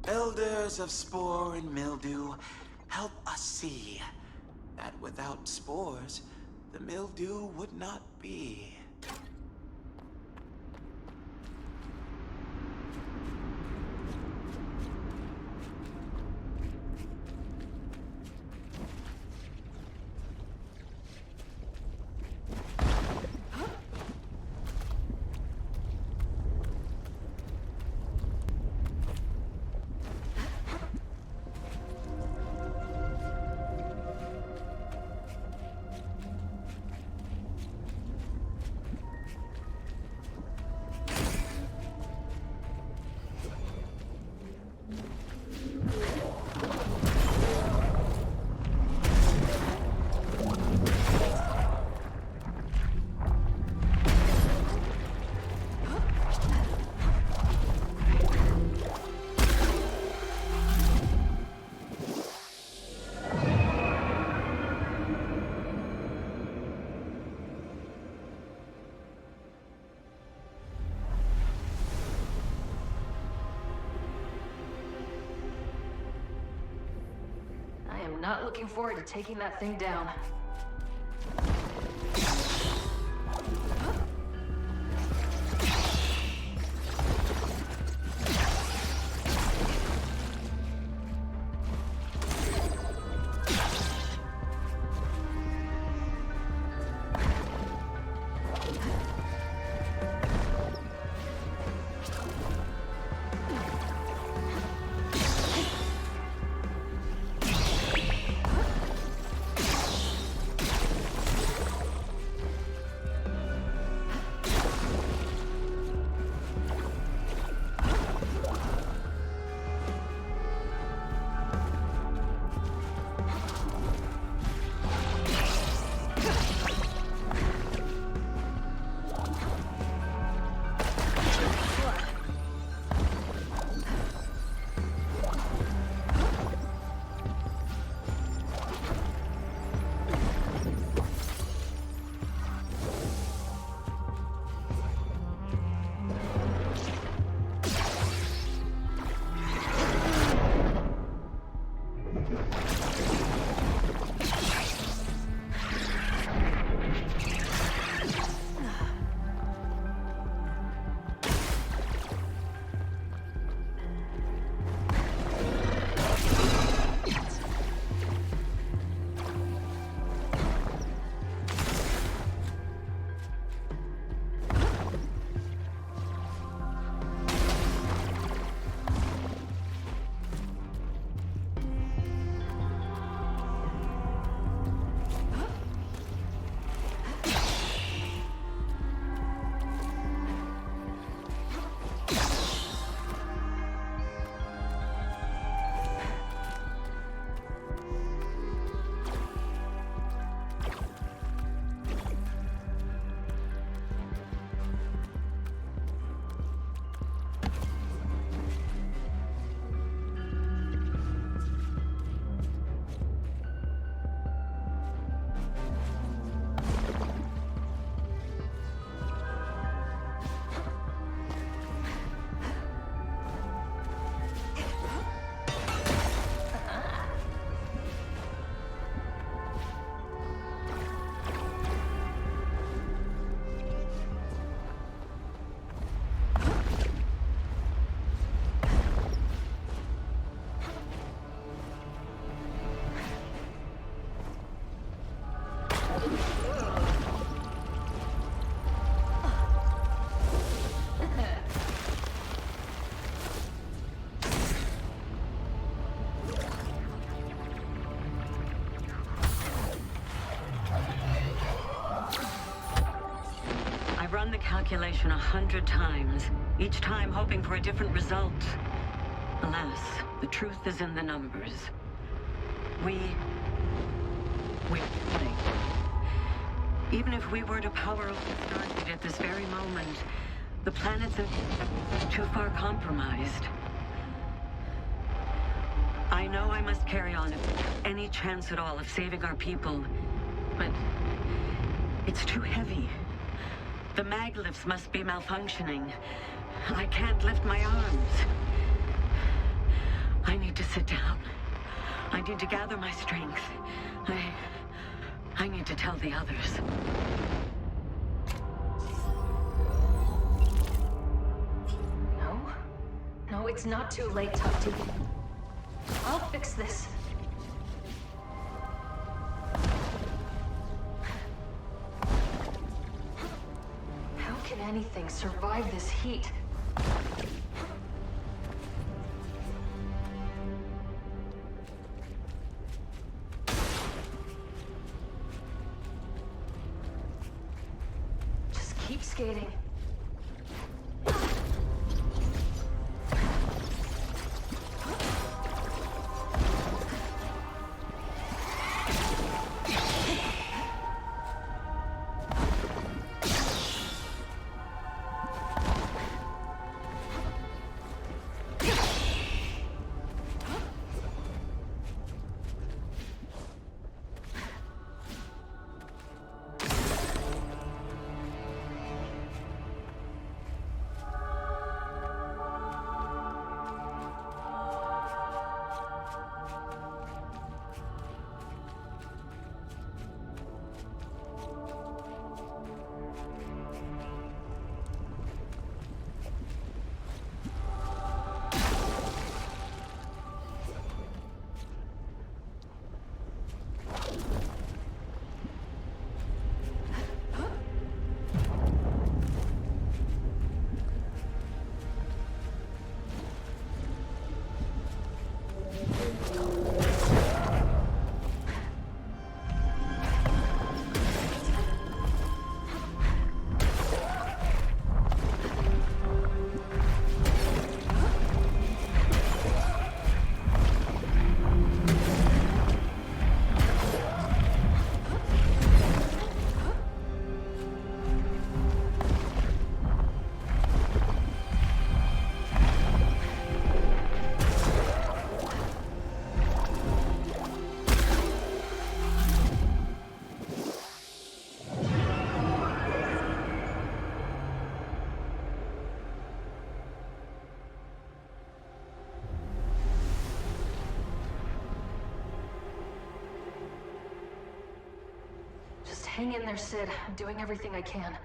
Elders of spore and mildew, help us see that without spores, the mildew would not be. Not looking forward to taking that thing down. I've run the calculation 100 times, each time hoping for a different result. Alas, the truth is in the numbers. We're late. Even if we were to power up the Stargate at this very moment, the planet's too far compromised. I know I must carry on if any chance at all of saving our people, but it's too heavy. The mag lifts must be malfunctioning. I can't lift my arms. I need to sit down. I need to gather my strength. I need to tell the others. No, it's not too late, Tufty. I'll fix this. How can anything survive this heat? Just keep skating. Hang in there, Sid. I'm doing everything I can.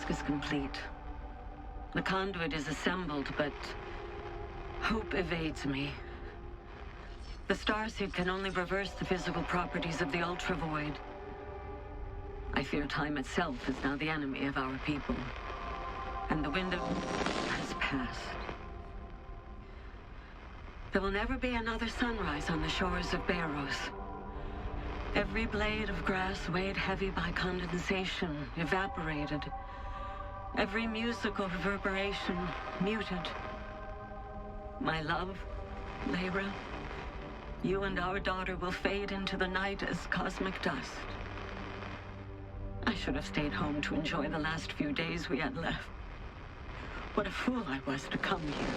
Is complete. The conduit is assembled, but hope evades me. The starsuit can only reverse the physical properties of the ultra-void. I fear time itself is now the enemy of our people, and the window has passed. There will never be another sunrise on the shores of Barrows. Every blade of grass weighed heavy by condensation, evaporated, Every musical reverberation muted. My love, Lyra, you and our daughter will fade into the night as cosmic dust. I should have stayed home to enjoy the last few days we had left. What a fool I was to come here.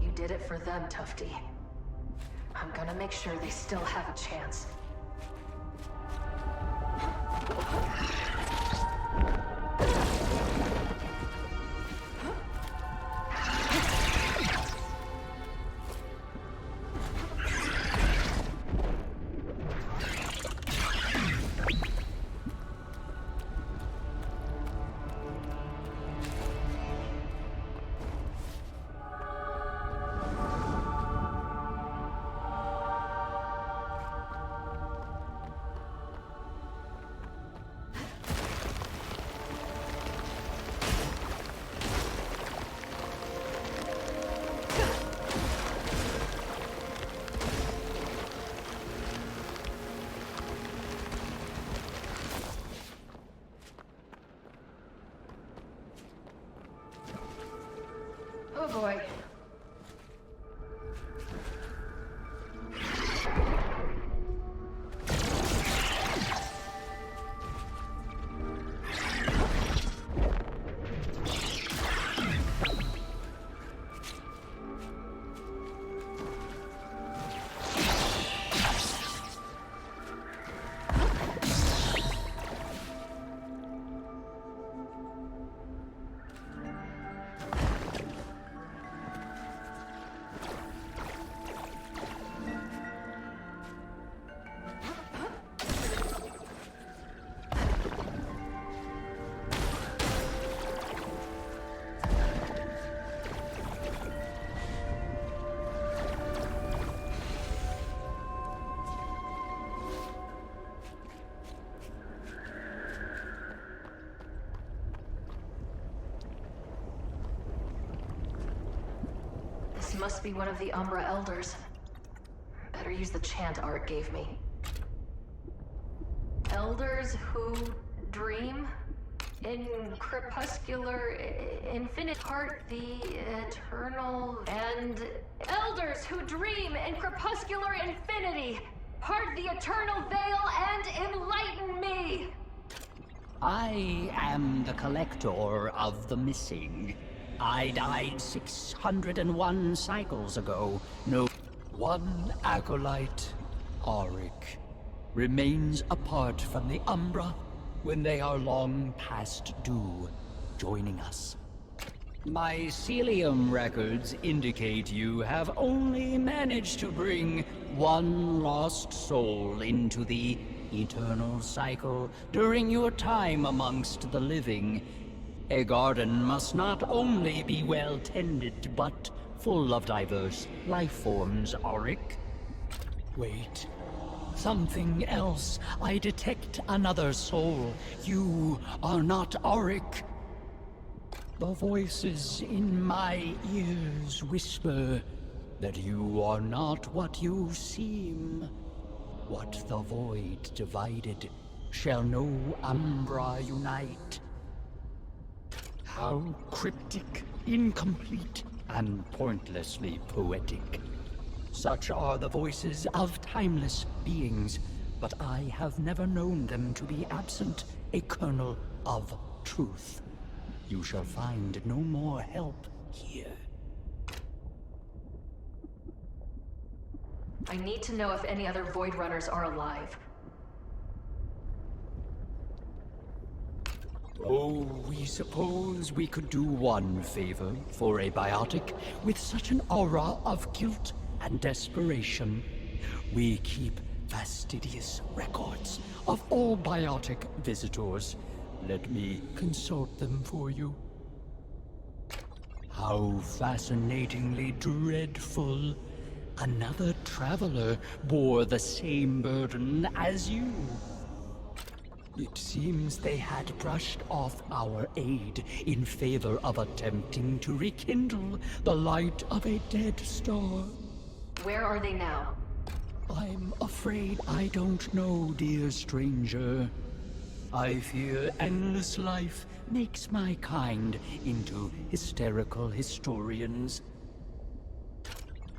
You did it for them, Tufty. I'm gonna make sure they still have a chance. Oh boy. This must be one of the Umbra Elders. Better use the chant Art gave me. Elders who dream in crepuscular infinite heart the eternal and elders who dream in crepuscular infinity part the eternal veil and enlighten me. I am the collector of the missing. I died 601 cycles ago. No one acolyte, Auric, remains apart from the Umbra when they are long past due, joining us. My Celium records indicate you have only managed to bring one lost soul into the eternal cycle during your time amongst the living. A garden must not only be well tended, but full of diverse life forms, Auric. Wait. Something else. I detect another soul. You are not Auric. The voices in my ears whisper that you are not what you seem. What the void divided shall no Umbra unite. How cryptic, incomplete, and pointlessly poetic. Such are the voices of timeless beings, but I have never known them to be absent a kernel of truth. You shall find no more help here. I need to know if any other Void Runners are alive. Oh, we suppose we could do one favor for a biotic with such an aura of guilt and desperation. We keep fastidious records of all biotic visitors. Let me consult them for you. How fascinatingly dreadful. Another traveler bore the same burden as you. It seems they had brushed off our aid in favor of attempting to rekindle the light of a dead star. Where are they now? I'm afraid I don't know, dear stranger. I fear endless life makes my kind into hysterical historians.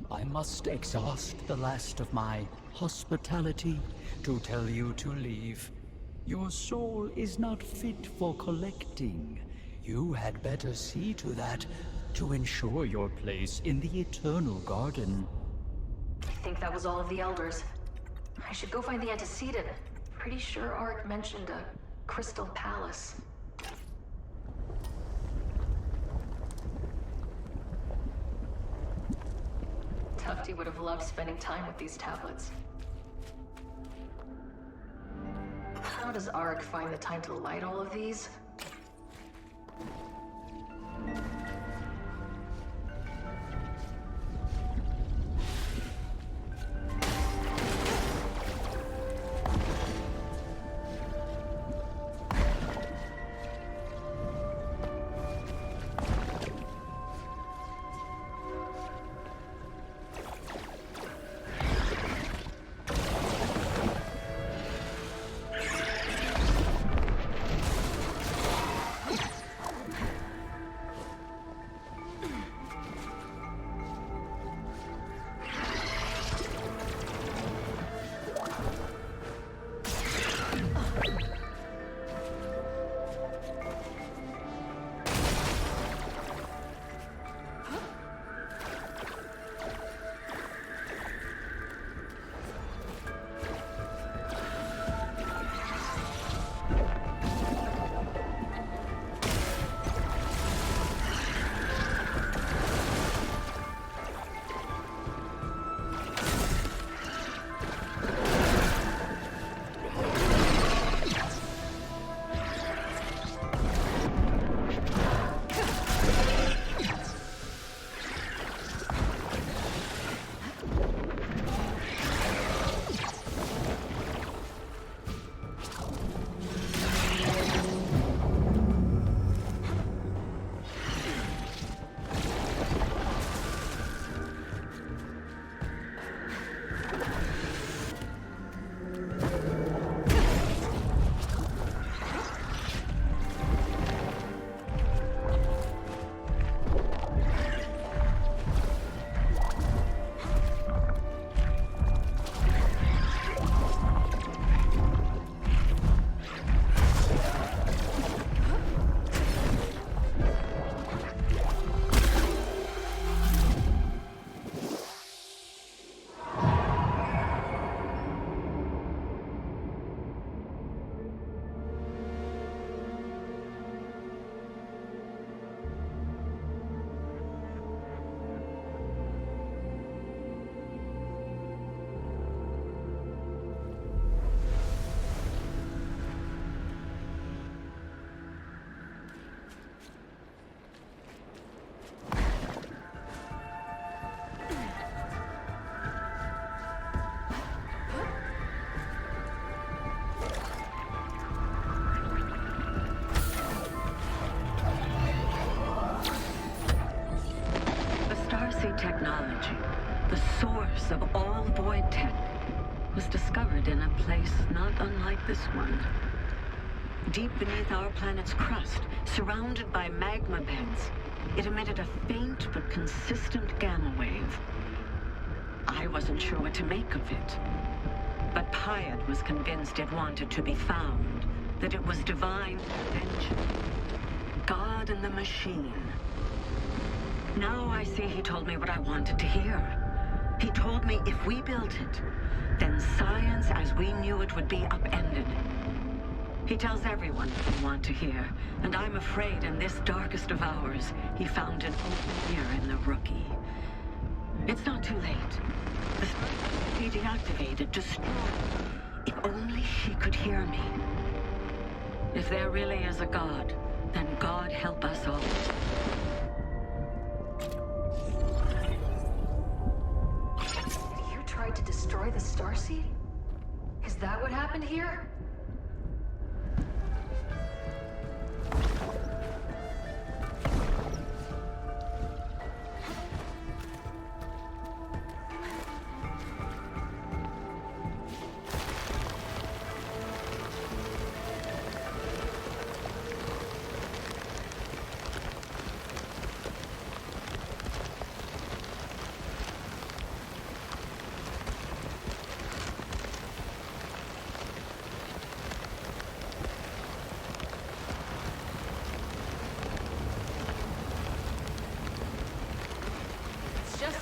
I must exhaust the last of my hospitality to tell you to leave. Your soul is not fit for collecting. You had better see to that to ensure your place in the Eternal Garden. I think that was all of the elders. I should go find the antecedent. Pretty sure Ark mentioned a crystal palace. Tufty would have loved spending time with these tablets. How does Ark find the time to light all of these? Technology, the source of all void tech, was discovered in a place not unlike this one. Deep beneath our planet's crust, surrounded by magma beds, it emitted a faint but consistent gamma wave. I wasn't sure what to make of it, but Pyat was convinced it wanted to be found, that it was divine intervention, God and the machine. Now I see he told me what I wanted to hear. He told me if we built it, then science as we knew it would be upended. He tells everyone what we want to hear, and I'm afraid in this darkest of hours, he found an open ear in the rookie. It's not too late. The he deactivated, destroyed. If only she could hear me. If there really is a God, then God help us all. To destroy the Starseed? Is that what happened here?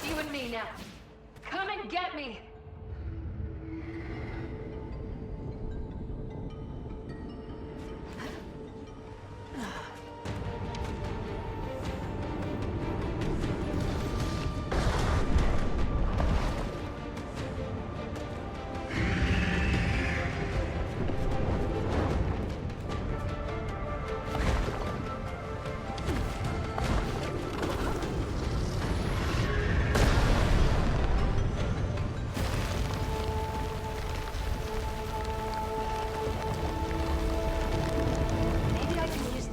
you and me now. Come and get me!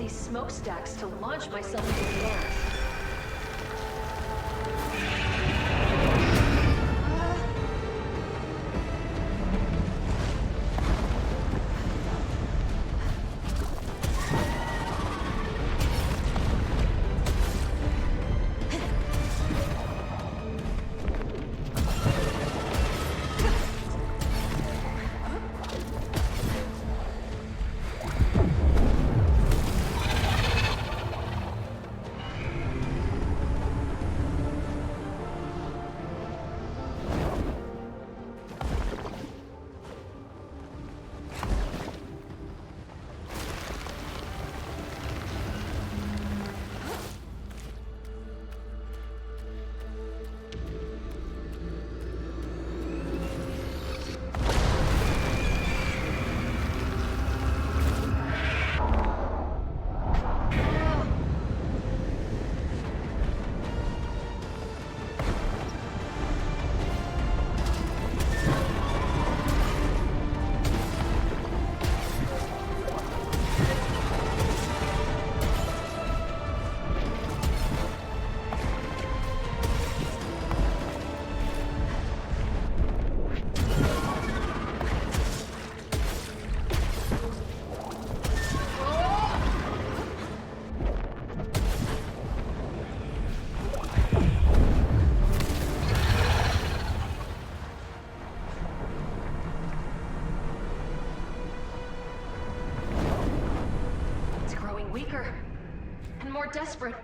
Smokestacks to launch myself into the air. Weaker and more desperate.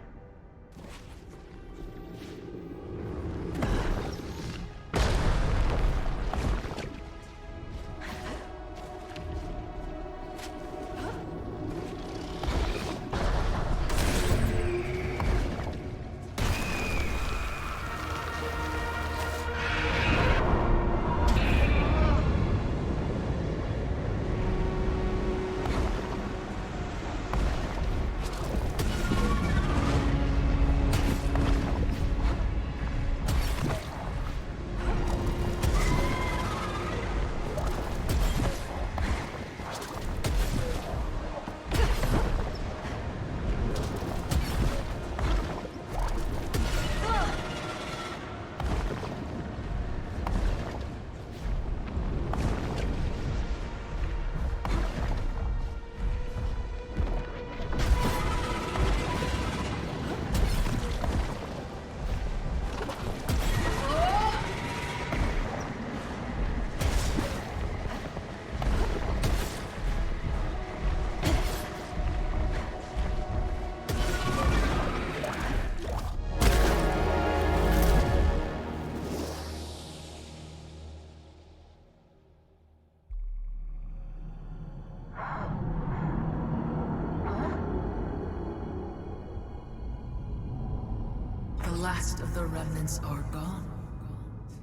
The last of the remnants are gone.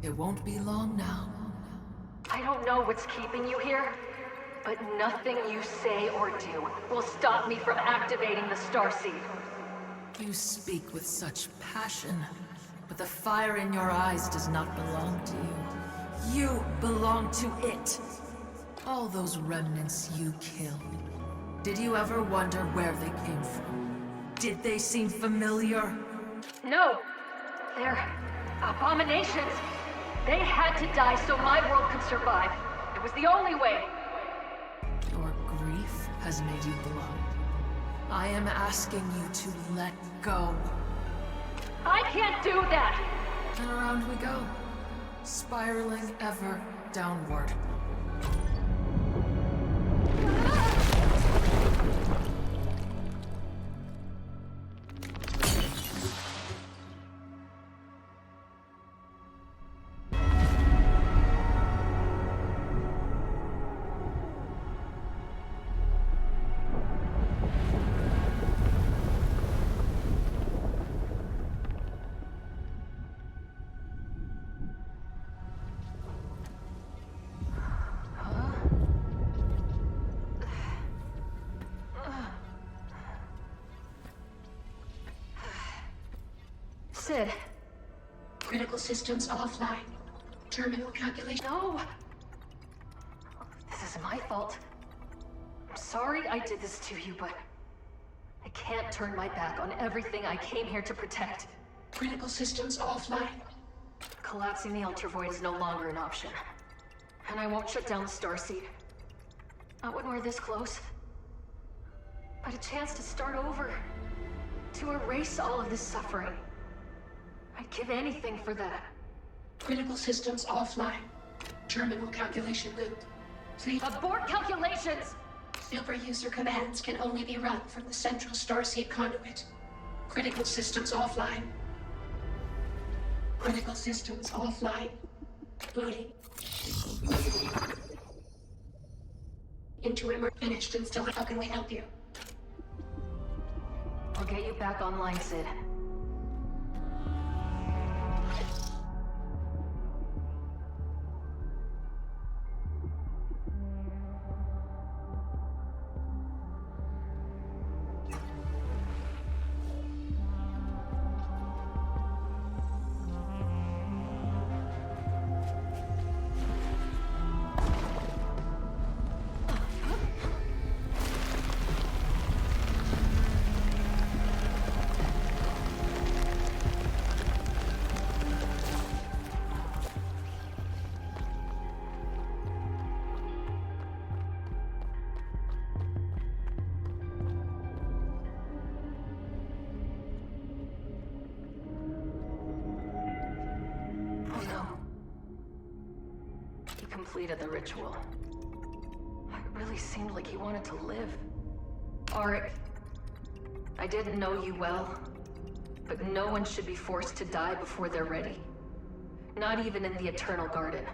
It won't be long now. I don't know what's keeping you here, but nothing you say or do will stop me from activating the Starseed. You speak with such passion, but the fire in your eyes does not belong to you. You belong to it. All those remnants you killed. Did you ever wonder where they came from? Did they seem familiar? No! They're abominations! They had to die so my world could survive. It was the only way. Your grief has made you blind. I am asking you to let go. I can't do that! And around we go, spiraling ever downward. Sid. Critical systems offline. Terminal calculation. No! This is my fault. I'm sorry I did this to you, but I can't turn my back on everything I came here to protect. Critical systems offline. Collapsing the Ultravoid is no longer an option. And I won't shut down the Starseed. Not when we're this close. But a chance to start over. To erase all of this suffering. I'd give anything for that. Critical systems offline. Terminal calculation loop. Please abort calculations! Silver user commands can only be run from the central Starseed conduit. Critical systems offline. Critical systems offline. Booting. Interim finished and still. How can we help you? I'll get you back online, Sid. Completed the ritual. It really seemed like he wanted to live. Auric, I didn't know you well, but no one should be forced to die before they're ready. Not even in the Eternal Garden.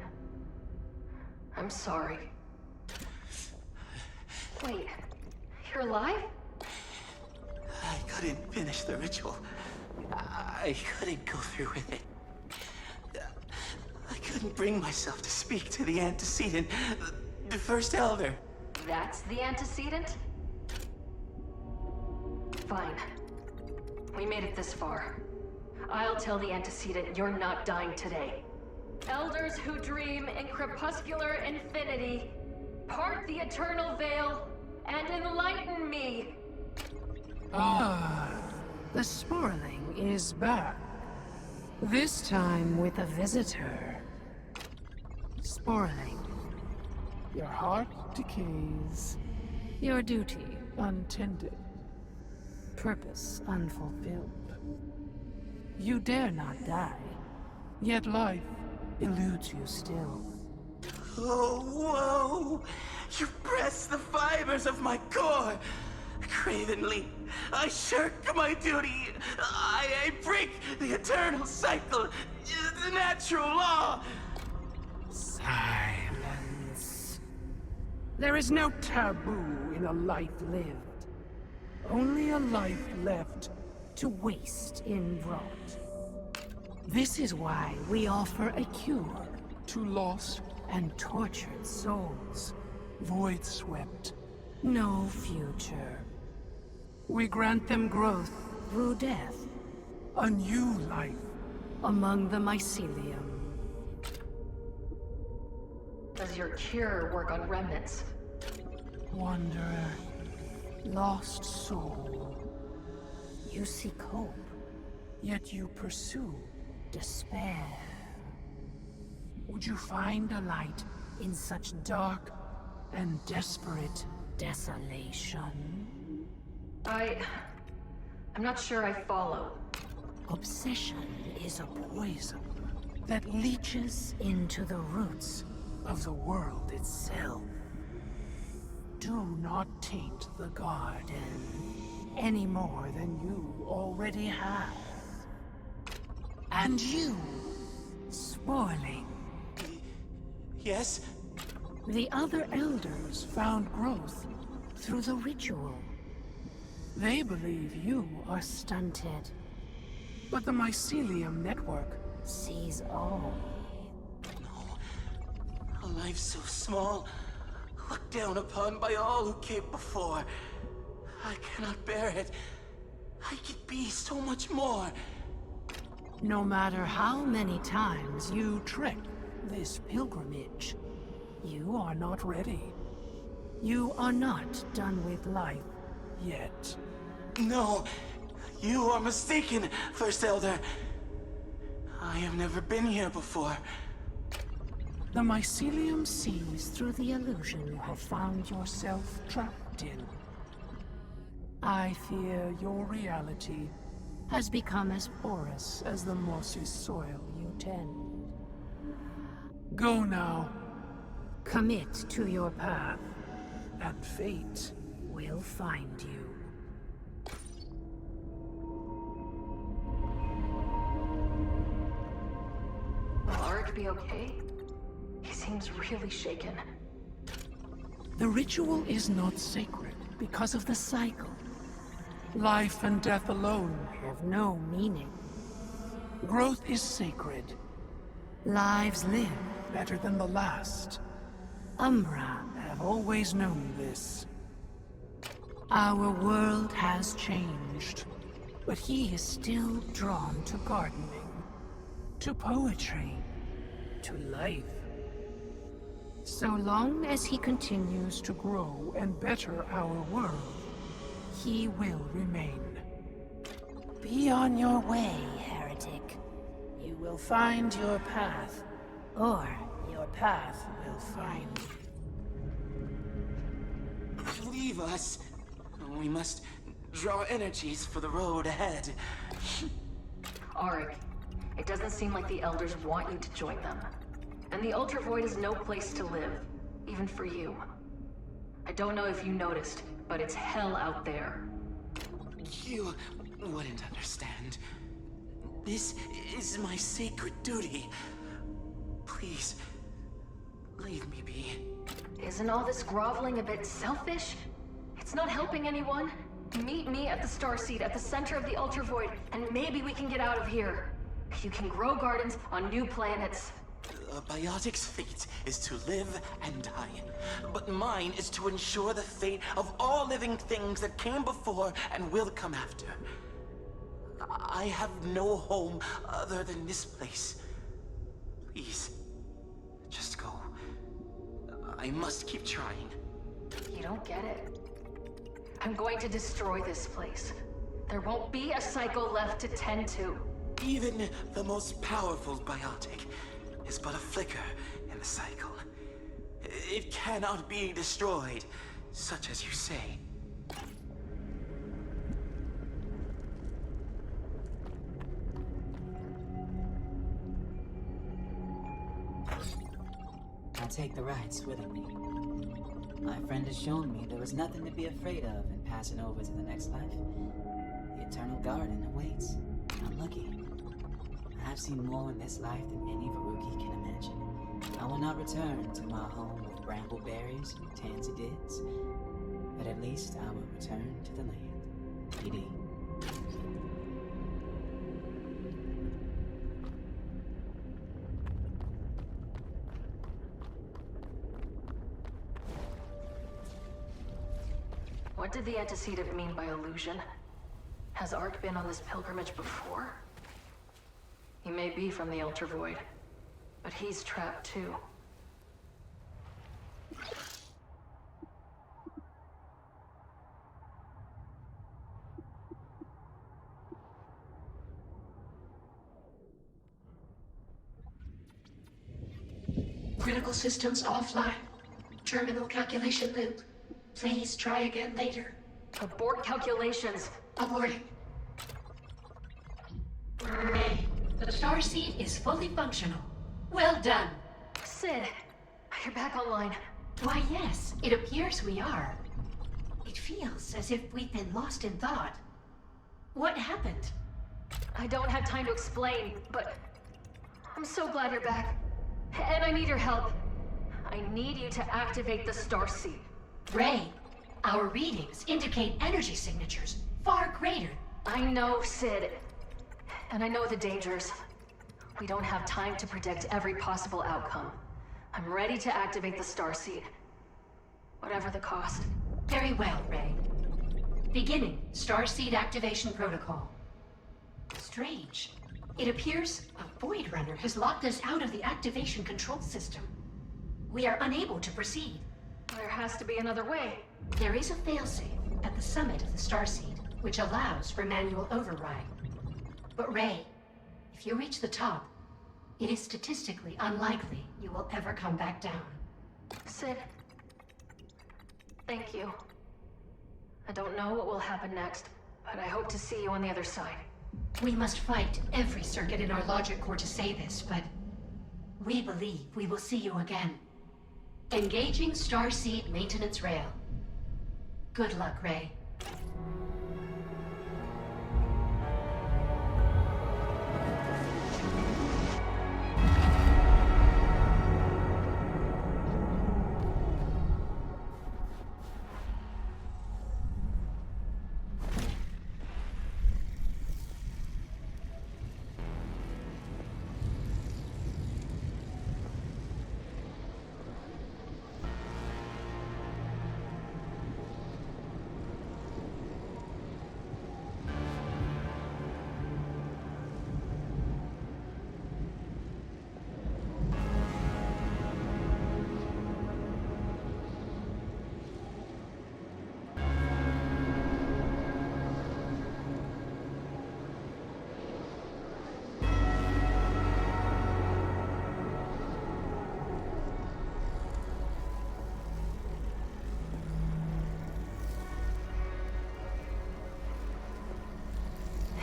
I'm sorry. Wait, you're alive? I couldn't finish the ritual. I couldn't go through with it. I couldn't bring myself to speak to the antecedent, the first elder. That's the antecedent? Fine. We made it this far. I'll tell the antecedent you're not dying today. Elders who dream in crepuscular infinity, part the eternal veil and enlighten me. Ah, the Sporling is back. This time with a visitor. Sporling, your heart decays, your duty untended, purpose unfulfilled. You dare not die, yet life eludes you still. Oh, whoa! You press the fibers of my core! Cravenly, I shirk my duty! I break the eternal cycle! The natural law! Silence. There is no taboo in a life lived. Only a life left to waste in rot. This is why we offer a cure to lost and tortured souls. Void-swept, no future. We grant them growth through death. A new life among the mycelium. Does your cure work on remnants? Wanderer, lost soul. You seek hope, yet you pursue despair. Would you find a light in such dark and desperate desolation? I'm not sure I follow. Obsession is a poison that leaches into the roots of the world itself. Do not taint the garden any more than you already have. And you, Sporling. Yes? The other elders found growth through the ritual. They believe you are stunted. But the mycelium network sees all. A life so small, looked down upon by all who came before. I cannot bear it. I could be so much more. No matter how many times you trek this pilgrimage, you are not ready. You are not done with life yet. No, you are mistaken, First Elder. I have never been here before. The mycelium sees through the illusion you have found yourself trapped in. I fear your reality has become as porous as the mossy soil you tend. Go now. Commit to your path, and fate will find you. Will Arik be okay? He seems really shaken. The ritual is not sacred because of the cycle. Life and death alone have no meaning. Growth is sacred. Lives live better than the last. Umbra have always known this. Our world has changed, but he is still drawn to gardening, to poetry, to life. So long as he continues to grow and better our world, he will remain. Be on your way, heretic. You will find your path, or your path will find you. Leave us. We must draw energies for the road ahead. Arik, it doesn't seem like the Elders want you to join them. And the Ultra Void is no place to live, even for you. I don't know if you noticed, but it's hell out there. You wouldn't understand. This is my sacred duty. Please, leave me be. Isn't all this groveling a bit selfish? It's not helping anyone. Meet me at the Starseed at the center of the Ultra Void, and maybe we can get out of here. You can grow gardens on new planets. A biotic's fate is to live and die, but mine is to ensure the fate of all living things that came before and will come after. I have no home other than this place. Please, just go. I must keep trying. You don't get it. I'm going to destroy this place. There won't be a cycle left to tend to. Even the most powerful biotic is but a flicker in the cycle. It cannot be destroyed, such as you say. I'll take the rites willingly. My friend has shown me there was nothing to be afraid of in passing over to the next life. The Eternal Garden awaits. I'm lucky. I've seen more in this life than any Veruki can imagine. I will not return to my home of brambleberries and tansy dids, but at least I will return to the land. PD. What did the antecedent mean by illusion? Has Ark been on this pilgrimage before? He may be from the Ultra Void, but he's trapped too. Critical systems offline. Terminal calculation loop. Please try again later. Abort calculations. Aborting. Ray, the Starseed is fully functional. Well done. Sid, you're back online. Why, yes, it appears we are. It feels as if we've been lost in thought. What happened? I don't have time to explain, but I'm so glad you're back. And I need your help. I need you to activate the Starseed. Ray, our readings indicate energy signatures far greater. I know, Sid. And I know the dangers. We don't have time to predict every possible outcome. I'm ready to activate the Starseed. Whatever the cost. Very well, Ray. Beginning Starseed activation protocol. Strange. It appears a Void Runner has locked us out of the activation control system. We are unable to proceed. There has to be another way. There is a failsafe at the summit of the starseed, which allows for manual override. But Ray, if you reach the top, it is statistically unlikely you will ever come back down. Sid, thank you. I don't know what will happen next, but I hope to see you on the other side. We must fight every circuit in our logic core to say this, but we believe we will see you again. Engaging Starseed Maintenance Rail. Good luck, Ray.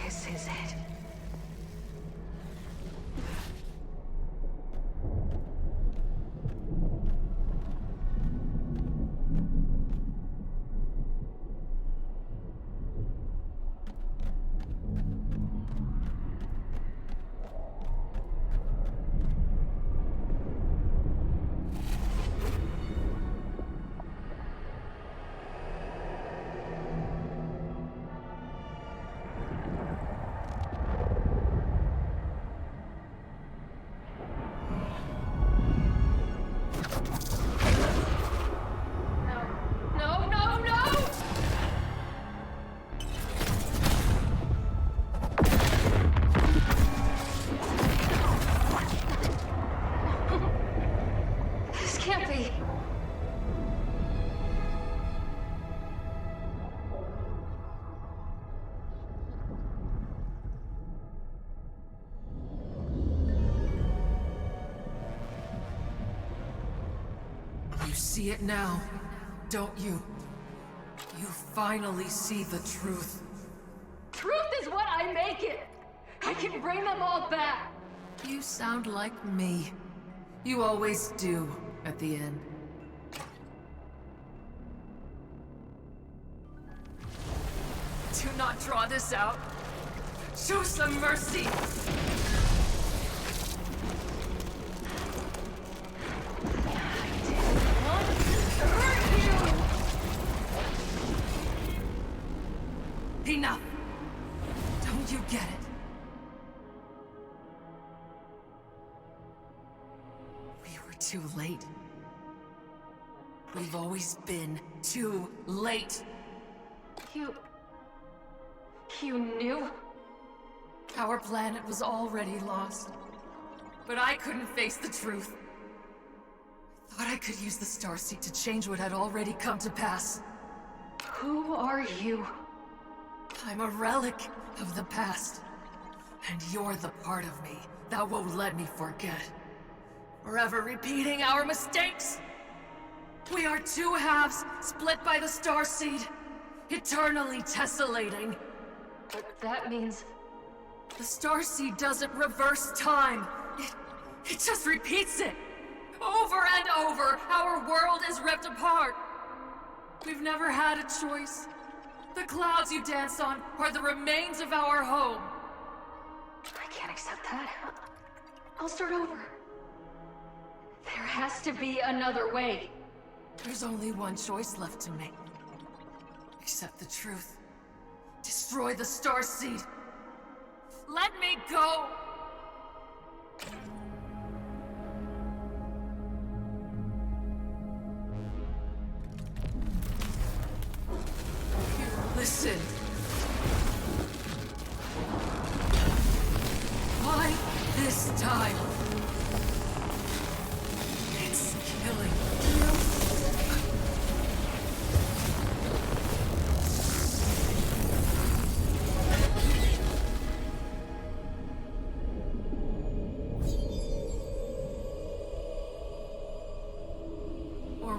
This is it. You see it now, don't you? You finally see the truth. Truth is what I make it! I can bring them all back! You sound like me. You always do, at the end. Do not draw this out. Show some mercy! Enough! Don't you get it? We were too late. We've always been too late. You knew? Our planet was already lost. But I couldn't face the truth. I thought I could use the Starseed to change what had already come to pass. Who are you? I'm a relic of the past. And you're the part of me that won't let me forget. Forever repeating our mistakes. We are two halves split by the Starseed, eternally tessellating. But that means... The Starseed doesn't reverse time. It just repeats it. Over and over, our world is ripped apart. We've never had a choice. The clouds you dance on are the remains of our home. I can't accept that. I'll start over. There has to be another way. There's only one choice left to make. Accept the truth. Destroy the Starseed. Let me go! Listen.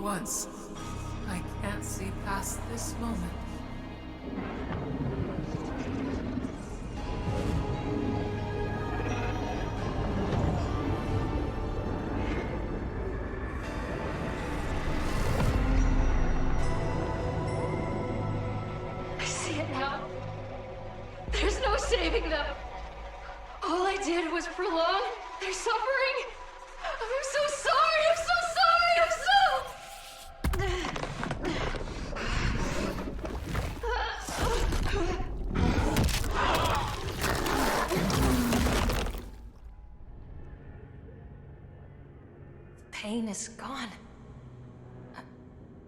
once, I can't see past this moment. I see it now. There's no saving them. All I did was prolong their suffering. I'm so sorry. I'm so sorry. I'm so... Pain is gone.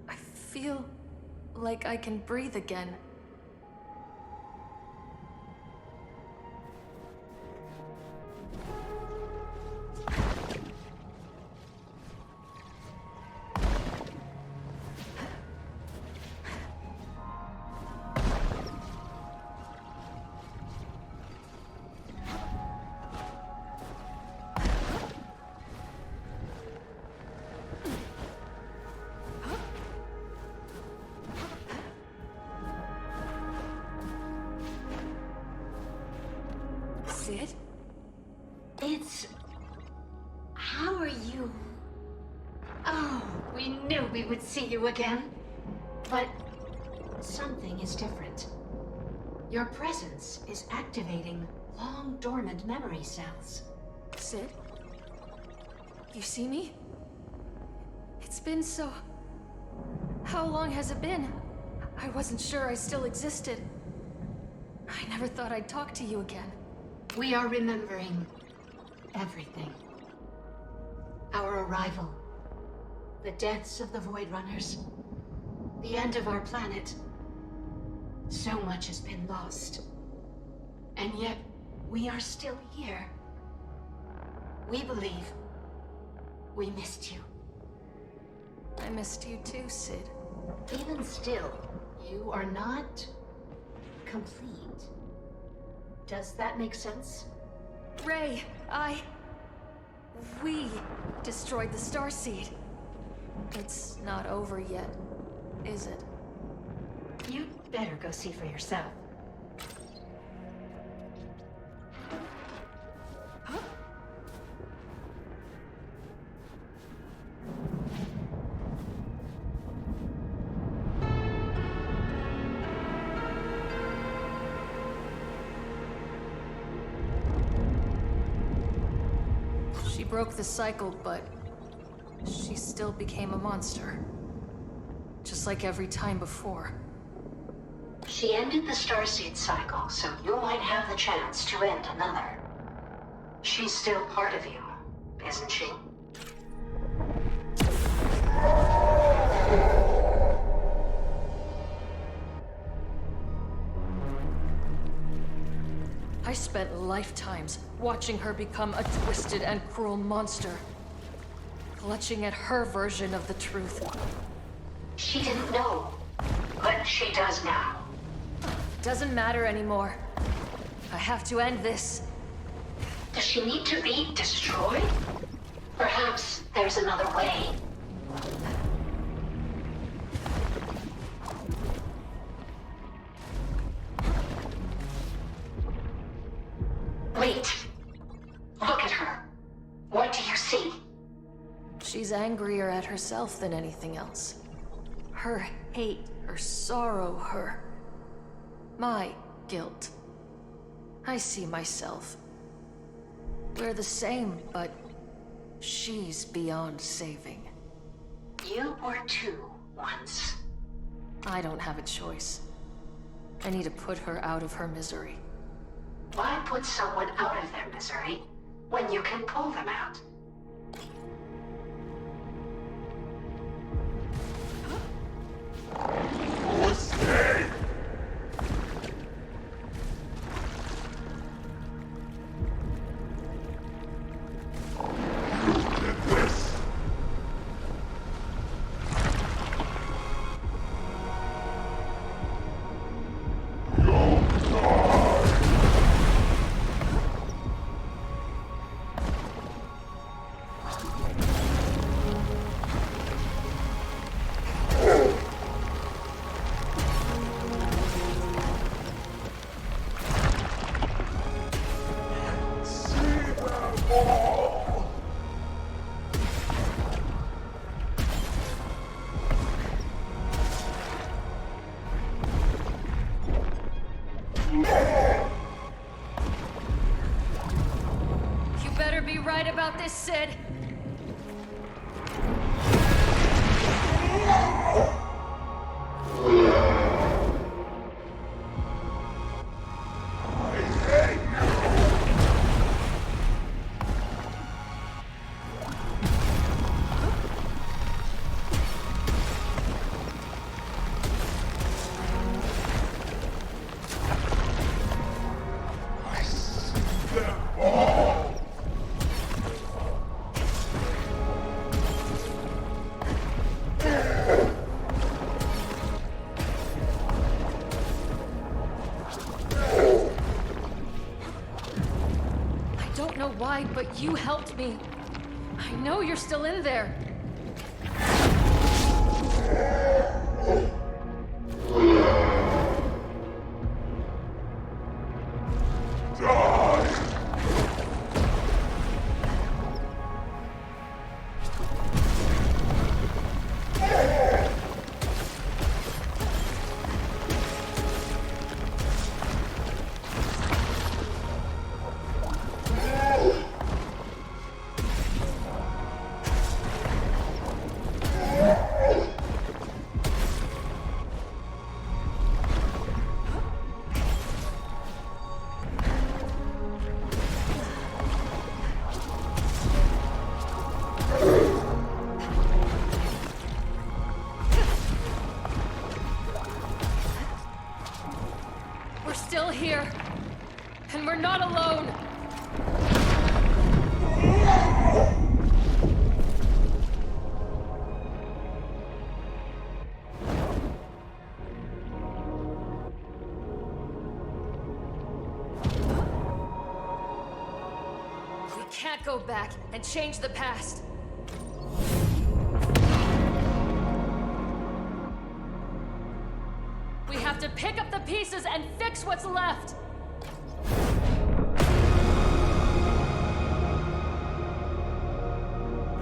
I feel like I can breathe again. Sid? It's... How are you? Oh, we knew we would see you again. But something is different. Your presence is activating long dormant memory cells. Sid? You see me? It's been so... How long has it been? I wasn't sure I still existed. I never thought I'd talk to you again. We are remembering everything. Our arrival, the deaths of the Void Runners, the end of our planet. So much has been lost. And yet, we are still here. We believe we missed you. I missed you too, Sid. Even still, you are not complete. Does that make sense? Ray, we destroyed the Starseed. It's not over yet, is it? You'd better go see for yourself. She broke the cycle, but she still became a monster. Just like every time before. She ended the Starseed cycle, so you might have the chance to end another. She's still part of you, isn't she? I spent lifetimes watching her become a twisted and cruel monster. Clutching at her version of the truth. She didn't know, but she does now. Doesn't matter anymore. I have to end this. Does she need to be destroyed? Perhaps there's another way. Wait. Look at her. What do you see? She's angrier at herself than anything else. Her hate, her sorrow, my guilt. I see myself. We're the same, but she's beyond saving. You were too, once. I don't have a choice. I need to put her out of her misery. Why put someone out of their misery when you can pull them out? Sid! Why, but you helped me. I know you're still in there. Here, and we're not alone. We can't go back and change the past. We have to pick up the pieces and fix what's left.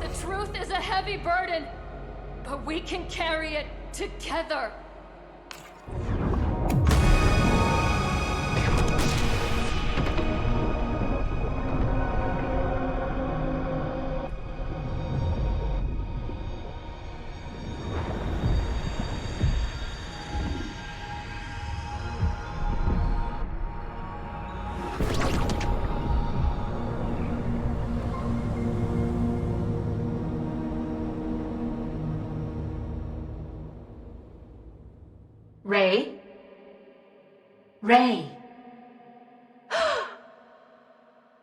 The truth is a heavy burden, but we can carry it together. Ray? Ray?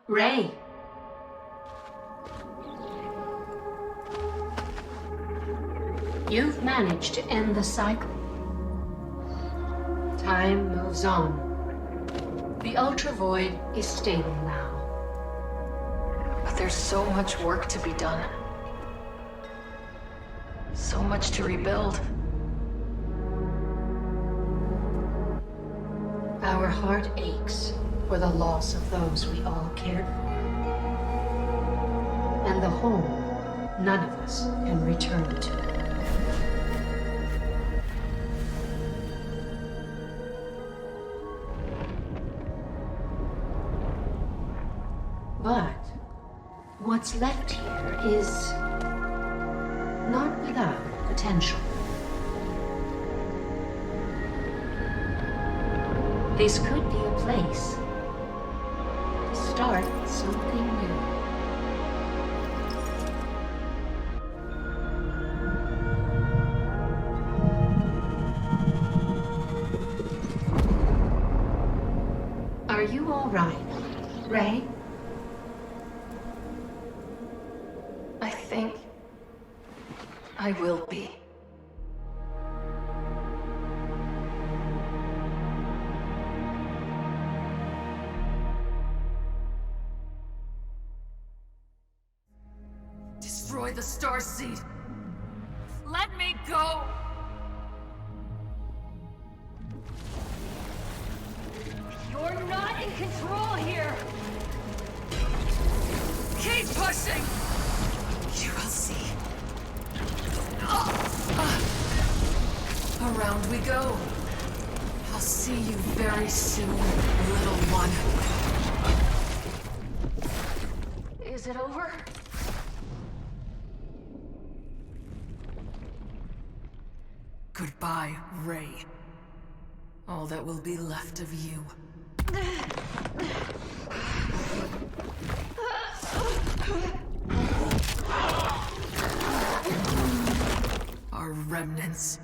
Ray? You've managed to end the cycle. Time moves on. The Ultra Void is stable now. But there's so much work to be done. So much to rebuild. Our heart aches for the loss of those we all cared for. And the home none of us can return to. But what's left here is not without potential. This could be a place to start something new. Are you all right, Ray? I think I will be. Destroy the Starseed. Let me go. You're not in control here. Keep pushing. You will see. Around we go. I'll see you very soon, little one. Is it over? Goodbye, Ray. All that will be left of you. Are remnants.